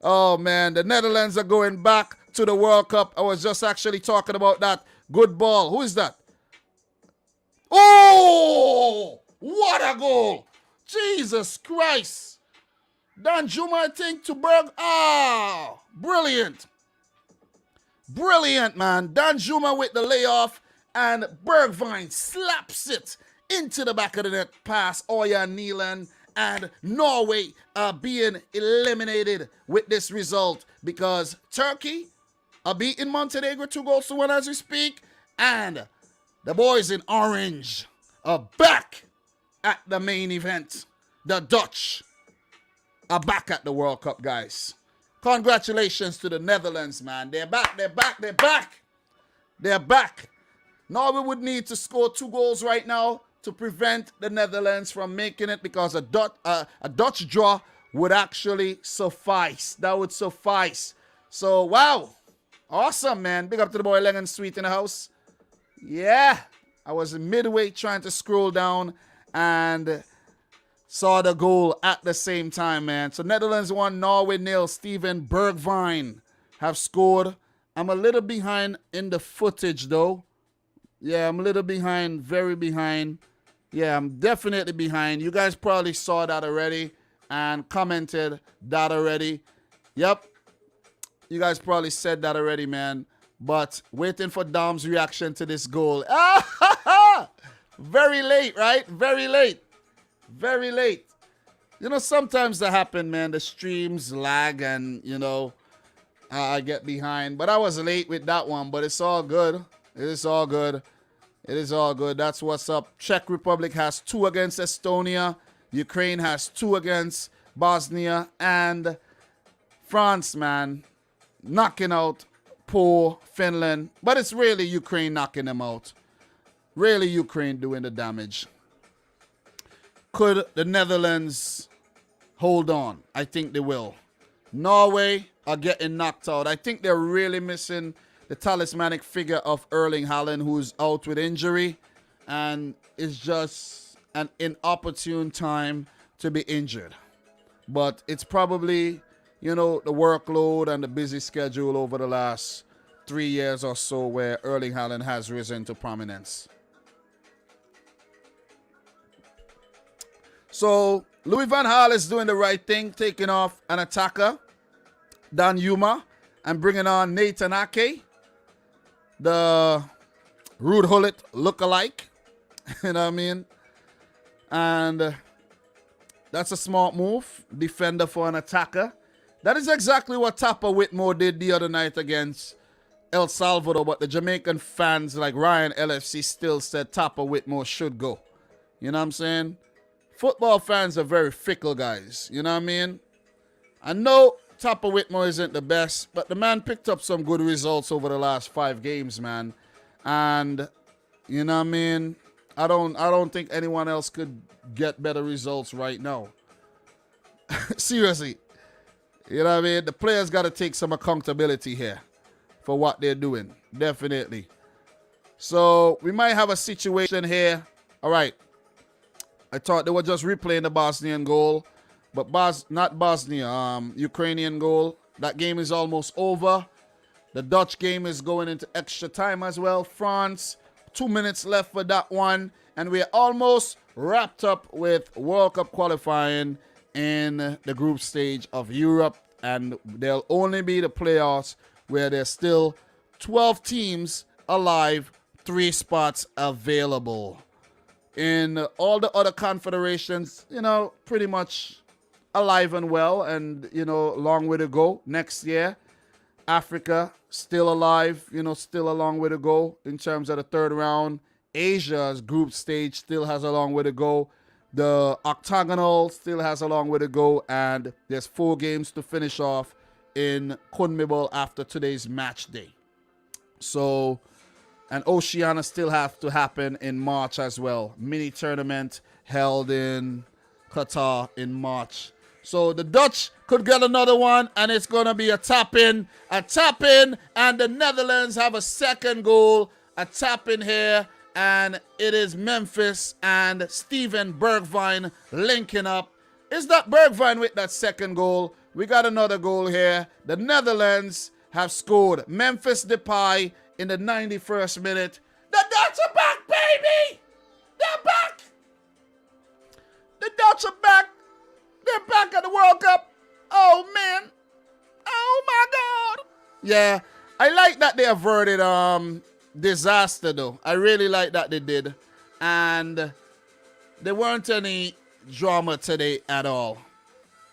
A: Oh, man, the Netherlands are going back to the World Cup. I was just actually talking about that. Good ball. Who is that? Oh, what a goal. Jesus Christ. Dan Juma, I think, to Berg. Ah, brilliant. Brilliant, man. Dan Juma with the layoff, and Bergvine slaps it into the back of the net past Oya Neelan, and Norway are being eliminated with this result because Turkey are beating Montenegro 2-1 as we speak, and the boys in orange are back at the main event. The Dutch are back at the World Cup, guys. Congratulations to the Netherlands, man. They're back, they're back, they're back. They're back. Norway would need to score 2 goals right now to prevent the Netherlands from making it because a Dutch draw would actually suffice. That would suffice. So, wow. Awesome, man. Big up to the boy Lennon Sweet in the house. Yeah. I was midway trying to scroll down and saw the goal at the same time, man. So Netherlands 1, Norway 0. Steven Bergvine have scored. I'm a little behind in the footage, though. Yeah, I'm a little behind, very behind. Yeah, I'm definitely behind. You guys probably saw that already and commented that already. Yep. You guys probably said that already, man. But waiting for Dom's reaction to this goal. Very late, right? Very late. Very late. You know, sometimes that happen, man. The streams lag and, you know, I get behind. But I was late with that one. But it's all good. It is all good. It is all good. That's what's up. Czech Republic has 2 against Estonia. Ukraine has 2 against Bosnia. And France, man, knocking out poor Finland. But it's really Ukraine knocking them out. Really Ukraine doing the damage. Could the Netherlands hold on? I think they will. Norway are getting knocked out. I think they're really missing the talismanic figure of Erling Haaland, who's out with injury, and it's just an inopportune time to be injured. But it's probably, you know, the workload and the busy schedule over the last 3 years or so where Erling Haaland has risen to prominence. So Louis van Gaal is doing the right thing, taking off an attacker, Dan Yuma, and bringing on Nathan Ake, the Ruud Gullit look-alike. You know what I mean? And that's a smart move. Defender for an attacker. That is exactly what Tapper Whitmore did the other night against El Salvador, but the Jamaican fans like Ryan LFC still said Tapper Whitmore should go. You know what I'm saying? Football fans are very fickle, guys. You know what I mean? I know Tapper Whitmore isn't the best, but the man picked up some good results over the last 5 games, man. And, you know what I mean? I don't think anyone else could get better results right now. Seriously. You know what I mean? The players got to take some accountability here for what they're doing. Definitely. So, we might have a situation here. All right. I thought they were just replaying the Bosnian goal. But not Bosnia, Ukrainian goal. That game is almost over. The Dutch game is going into extra time as well. France, 2 minutes left for that one. And we're almost wrapped up with World Cup qualifying in the group stage of Europe. And there'll only be the playoffs where there's still 12 teams alive, 3 spots available. In all the other confederations, you know, pretty much alive and well, and, you know, long way to go. Next year, Africa still alive, you know, still a long way to go in terms of the third round. Asia's group stage still has a long way to go. The octagonal still has a long way to go, and there's 4 games to finish off in CONMEBOL after today's match day. So, and Oceania still have to happen in March as well. Mini tournament held in Qatar in March. So the Dutch could get another one, and it's going to be a tap-in, and the Netherlands have a second goal, a tap-in here, and it is Memphis and Steven Bergwijn linking up. Is that Bergwijn with that second goal? We got another goal here. The Netherlands have scored. Memphis Depay in the 91st minute. The Dutch are back, baby! They're back! The Dutch are back! They're back at the World Cup. Oh, man. Oh, my God. Yeah, I like that they averted disaster, though. I really like that they did. And there weren't any drama today at all.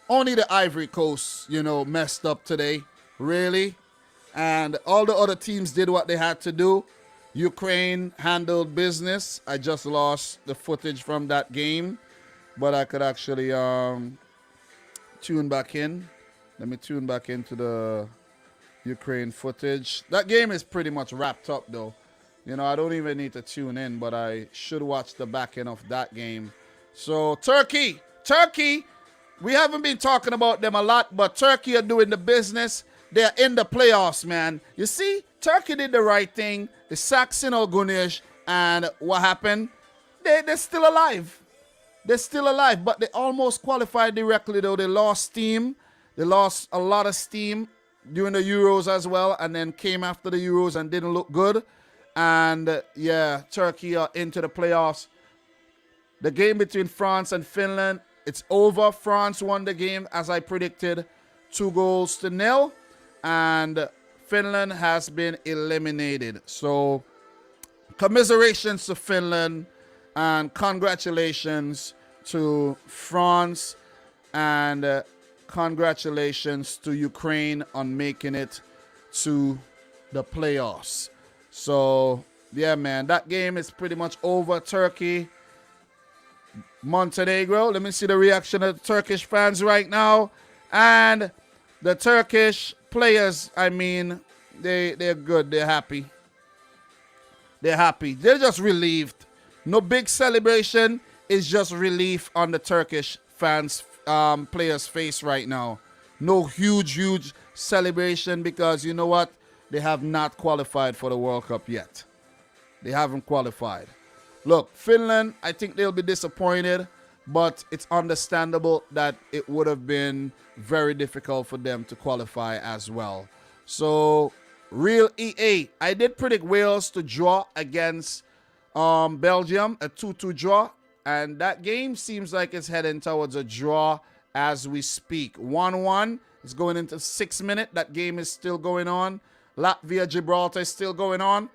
A: Only the Ivory Coast, you know, messed up today. Really. And all the other teams did what they had to do. Ukraine handled business. I just lost the footage from that game. But I could actually tune back in. Let me tune back into the Ukraine footage. That game is pretty much wrapped up, though. You know, I don't even need to tune in, but I should watch the back end of that game. So, Turkey, we haven't been talking about them a lot, but Turkey are doing the business. They're in the playoffs, man. You see, Turkey did the right thing. They sacked Sinol Gunesh, and what happened? They're still alive. They're still alive, but they almost qualified directly, though. They lost steam. They lost a lot of steam during the Euros as well, and then came after the Euros and didn't look good. And, yeah, Turkey are into the playoffs. The game between France and Finland, it's over. France won the game, as I predicted, 2-0. And Finland has been eliminated. So, commiserations to Finland. And congratulations to France, and congratulations to Ukraine on making it to the playoffs. So, yeah, man, that game is pretty much over. Turkey, Montenegro. Let me see the reaction of the Turkish fans right now. And the Turkish players, I mean, they're good. They're happy. They're happy. They're just relieved. No big celebration. It's just relief on the Turkish fans, players' face right now. no huge celebration because you know what? They have not qualified for the World Cup yet. They haven't qualified. Look, Finland, I think they'll be disappointed, but it's understandable that it would have been very difficult for them to qualify as well. So, real EA, I did predict Wales to draw against Belgium, a 2-2 draw, and that game seems like it's heading towards a draw as we speak. 1-1 is going into 6 minutes. That game is still going on. Latvia, Gibraltar is still going on.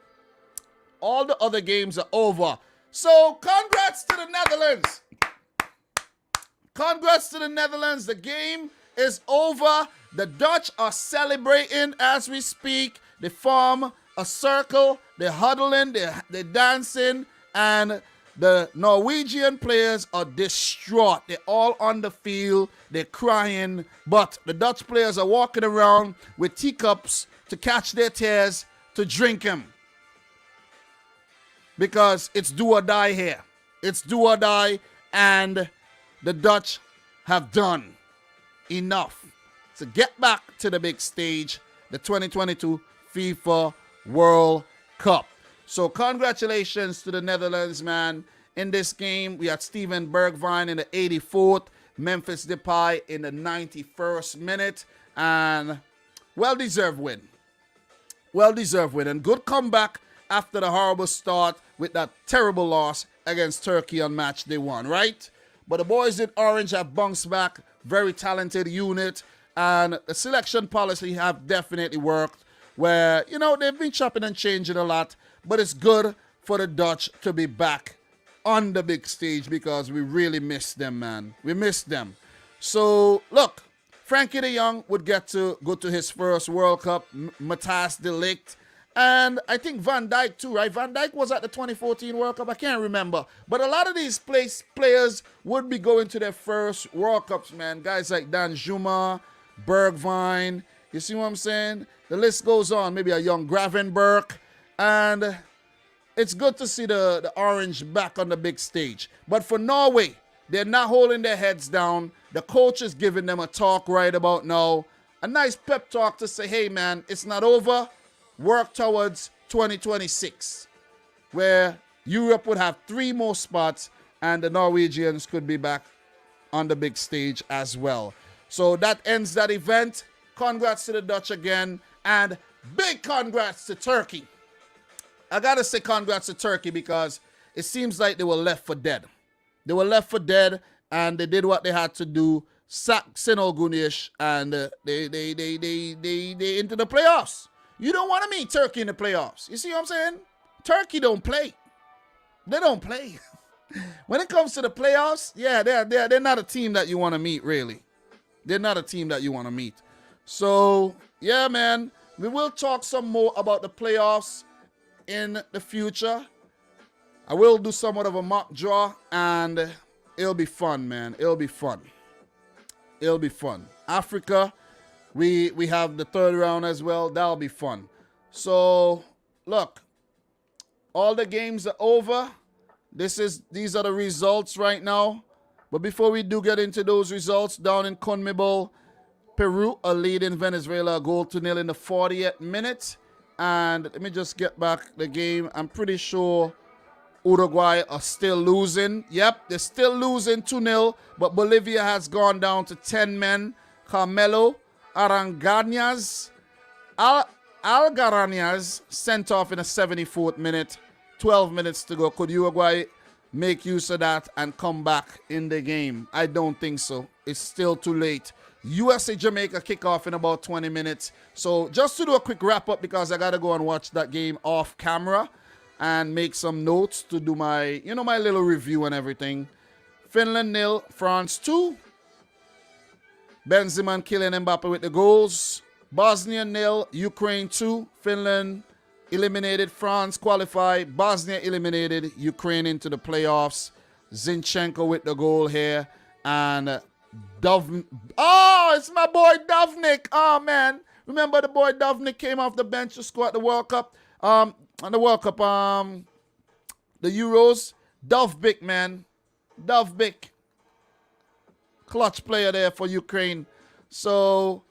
A: All the other games are over. So, congrats to the Netherlands. Congrats to the Netherlands. The game is over. The Dutch are celebrating as we speak. They form a circle. They're huddling. They're dancing. And the Norwegian players are distraught. They're all on the field. They're crying. But the Dutch players are walking around with teacups to catch their tears, to drink them. Because it's do or die here. It's do or die, and the Dutch have done enough to get back to the big stage, the 2022 FIFA World Cup. So congratulations to the Netherlands, man. In this game, we had Steven Bergwijn in the 84th, Memphis Depay in the 91st minute, and well-deserved win. Well-deserved win, and good comeback after the horrible start with that terrible loss against Turkey on match day 1, right? But the boys in orange have bounced back. Very talented unit. And the selection policy have definitely worked where, you know, they've been chopping and changing a lot. But it's good for the Dutch to be back on the big stage because we really miss them, man. We miss them. So, look, Frankie de Jong would get to go to his first World Cup. Matthijs de Ligt. And I think Van Dijk too, right? Van Dijk was at the 2014 World Cup. I can't remember. But a lot of these players would be going to their first World Cups, man. Guys like Dan Juma, Bergwijn. You see what I'm saying? The list goes on. Maybe a young Gravenberch. And it's good to see the orange back on the big stage. But for Norway, they're not holding their heads down. The coach is giving them a talk right about now. A nice pep talk to say, hey, man, it's not over. Work towards 2026, where Europe would have 3 more spots and the Norwegians could be back on the big stage as well. So that ends that event. Congrats to the Dutch again, and big congrats to Turkey. I gotta say congrats to Turkey because it seems like they were left for dead. They were left for dead, and they did what they had to do. Sack Senol Gunish, and they into the playoffs. You don't want to meet Turkey in the playoffs. You see what I'm saying? Turkey don't play. They don't play. When it comes to the playoffs, yeah, they're not a team that you want to meet, really. They're not a team that you want to meet. So, yeah, man, we will talk some more about the playoffs in the future. I will do somewhat of a mock draw, and it'll be fun, man. It'll be fun. It'll be fun. Africa, we have the 3rd round as well. That'll be fun. So, look, all the games are over. These are the results right now. But before we do get into those results, down in CONMEBOL, Peru are leading Venezuela a goal to nil in the 40th minute. And let me just get back the game. I'm pretty sure Uruguay are still losing. Yep, they're still losing 2-0. But Bolivia has gone down to 10 men. Carmelo Algarañas sent off in the 74th minute. 12 minutes to go. Could Uruguay make use of that and come back in the game? I don't think so. It's still too late. USA Jamaica kickoff in about 20 minutes. So just to do a quick wrap up because I got to go and watch that game off camera and make some notes to do my, my little review and everything. Finland 0, France 2. Benzema and Kylian Mbappe with the goals. Bosnia 0, Ukraine 2. Finland eliminated, France qualified. Bosnia eliminated, Ukraine into the playoffs. Zinchenko with the goal here. And it's my boy Dominic. Oh, man. Remember the boy Dominic came off the bench to score at the World Cup? The Euros. Dovbik, man. Dovbik. Clutch player there for Ukraine. So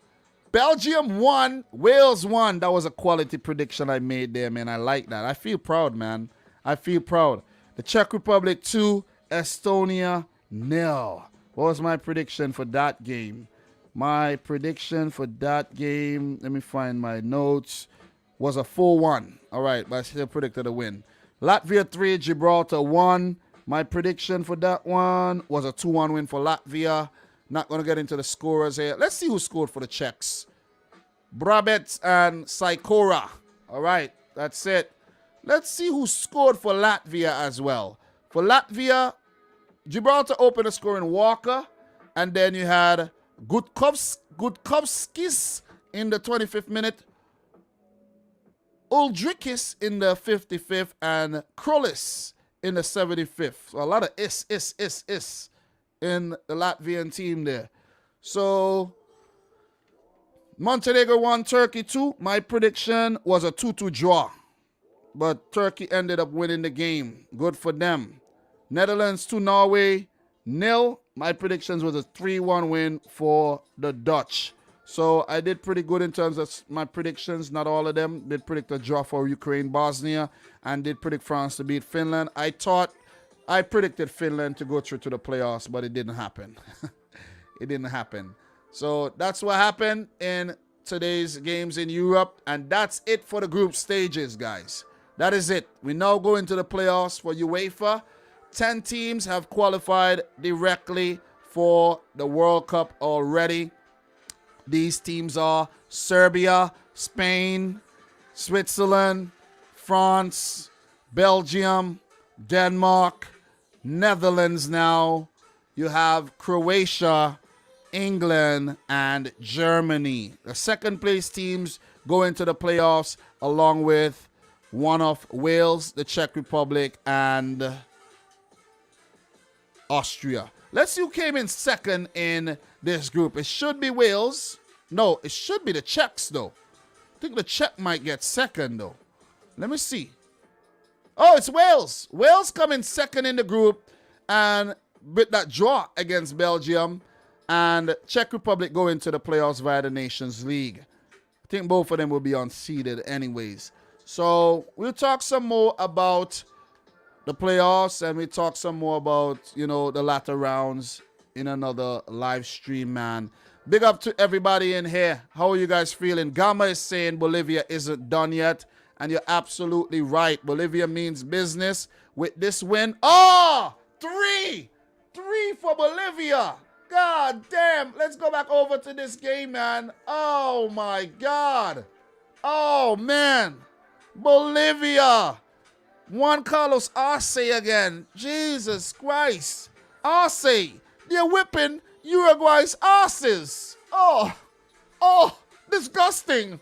A: Belgium won, Wales won. That was a quality prediction I made there, man. I like that. I feel proud, man. I feel proud. The Czech Republic 2, Estonia 0. What was my prediction for that game? My prediction for that game, let me find my notes, was a 4-1. All right, but I still predicted a win. Latvia 3, Gibraltar 1. My prediction for that one was a 2-1 win for Latvia. Not going to get into the scorers here. Let's see who scored for the Czechs. Brabets and Sikora. All right, that's it. Let's see who scored for Latvia as well. For Latvia, Gibraltar opened the score in Walker. And then you had Gutkovskis in the 25th minute. Uldrikis in the 55th. And Krullis in the 75th. So a lot of is in the Latvian team there. So Montenegro 1, Turkey 2. My prediction was a 2-2 draw. But Turkey ended up winning the game. Good for them. Netherlands 2, Norway 0. My predictions was a 3-1 win for the Dutch. So I did pretty good in terms of my predictions. Not all of them. Did predict a draw for Ukraine, Bosnia, and did predict France to beat Finland. I predicted Finland to go through to the playoffs, but it didn't happen. It didn't happen. So that's what happened in today's games in Europe. And that's it for the group stages, guys. That is it. We now go into the playoffs for UEFA. 10 teams have qualified directly for the World Cup already. These teams are Serbia, Spain, Switzerland, France, Belgium, Denmark, Netherlands now. You have Croatia, England, and Germany. The second place teams go into the playoffs along with one of Wales, the Czech Republic, and Austria. Let's see who came in second in this group. It should be Wales. No, it should be the Czechs, though. I think the Czech might get second, though. Let me see. Oh, it's Wales. Wales come in second in the group, and with that draw against Belgium, and Czech Republic go into the playoffs via the Nations League. I think both of them will be unseeded anyways. So we'll talk some more about the playoffs, and we talk some more about, you know, the latter rounds in another live stream, man. Big up to everybody in here. How are you guys feeling? Gamma is saying Bolivia isn't done yet, and you're absolutely right. Bolivia means business with this win. Oh, three for Bolivia. God damn. Let's go back over to this game, man. Oh, my God. Oh, man. Bolivia. Juan Carlos Arce again. Jesus Christ. Arce. They're whipping Uruguay's asses. Oh, disgusting.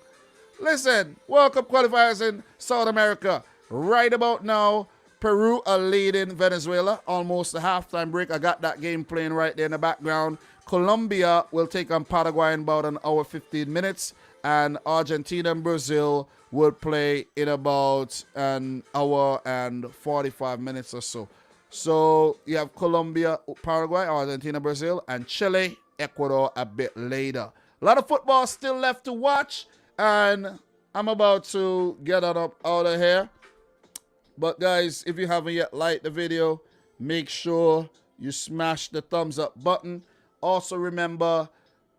A: Listen, World Cup qualifiers in South America. Right about now, Peru are leading Venezuela. Almost a halftime break. I got that game playing right there in the background. Colombia will take on Paraguay in about an hour, 15 minutes. And Argentina and Brazil will play in about an hour and 45 minutes or so. So you have Colombia, Paraguay, Argentina, Brazil, and Chile, Ecuador a bit later. A lot of football still left to watch, and I'm about to get out of here. But guys, if you haven't yet liked the video, make sure you smash the thumbs up button. Also remember,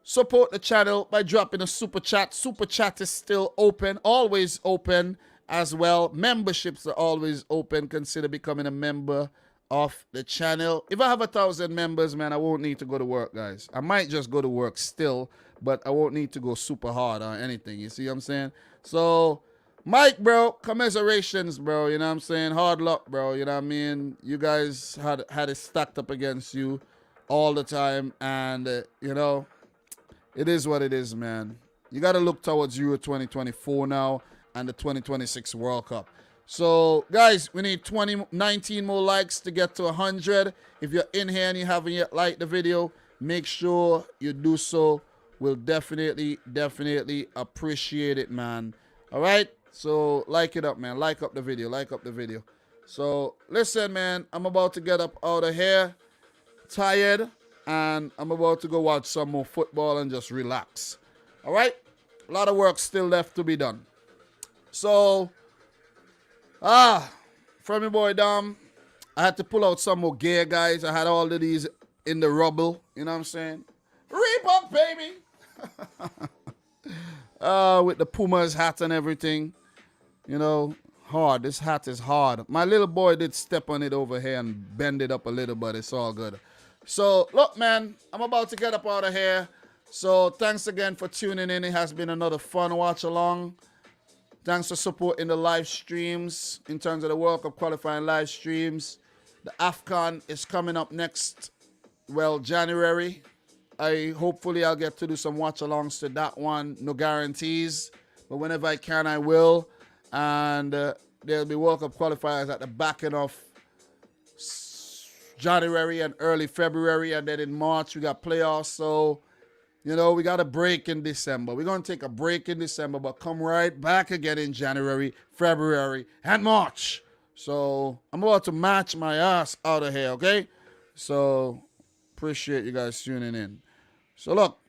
A: support the channel by dropping a super chat. Super chat is still open, always open as well. Memberships are always open. Consider becoming a member of the channel. If I have 1,000 members, man, I won't need to go to work, guys. I might just go to work still, but I won't need to go super hard on anything. You see what I'm saying? So, Mike, bro, commiserations, bro. You know what I'm saying? Hard luck, bro. You know what I mean? You guys had it stacked up against you all the time, and, you know, it is what it is, man. You got to look towards Euro 2024 now and the 2026 World Cup. So, guys, we need 19 more likes to get to 100. If you're in here and you haven't yet liked the video, make sure you do so. We'll definitely appreciate it, man. All right? So, like it up, man. Like up the video. Like up the video. So, listen, man. I'm about to get up out of here. Tired. and I'm about to go watch some more football and just relax. All right? A lot of work still left to be done. So, from your boy Dom, I had to pull out some more gear, guys. I had all of these in the rubble. You know what I'm saying? Reebok, baby! With the Pumas hat and everything. You know, hard. This hat is hard. My little boy did step on it over here and bend it up a little, but it's all good. So, look, man, I'm about to get up out of here. So, thanks again for tuning in. It has been another fun watch along. Thanks for supporting the live streams in terms of the World Cup qualifying live streams. The AFCON is coming up next, well, January. Hopefully I'll get to do some watch-alongs to that one. No guarantees, but whenever I can, I will. And there'll be World Cup qualifiers at the back end of January and early February. And then in March, we got playoffs. So, you know, we got a break in December. We're going to take a break in December, but come right back again in January, February, and March. So I'm about to match my ass out of here, okay? So appreciate you guys tuning in. So look,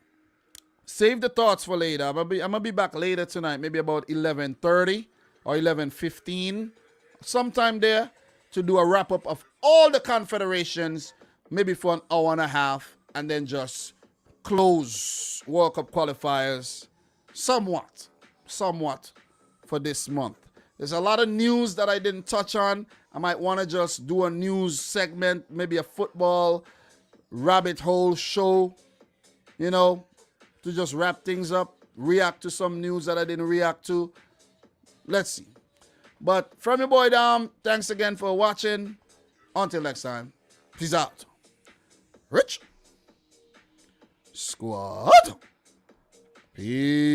A: save the thoughts for later. I'm gonna be back later tonight, maybe about 11:30 or 11:15, sometime there, to do a wrap up of all the confederations, maybe for an hour and a half, and then just close World Cup qualifiers somewhat for this month. There's a lot of news that I didn't touch on. I might want to just do a news segment, maybe a football rabbit hole show, you know, to just wrap things up, react to some news that I didn't react to. Let's see. But from your boy Dom, thanks again for watching. Until next time, peace out. Rich Squad. Peace.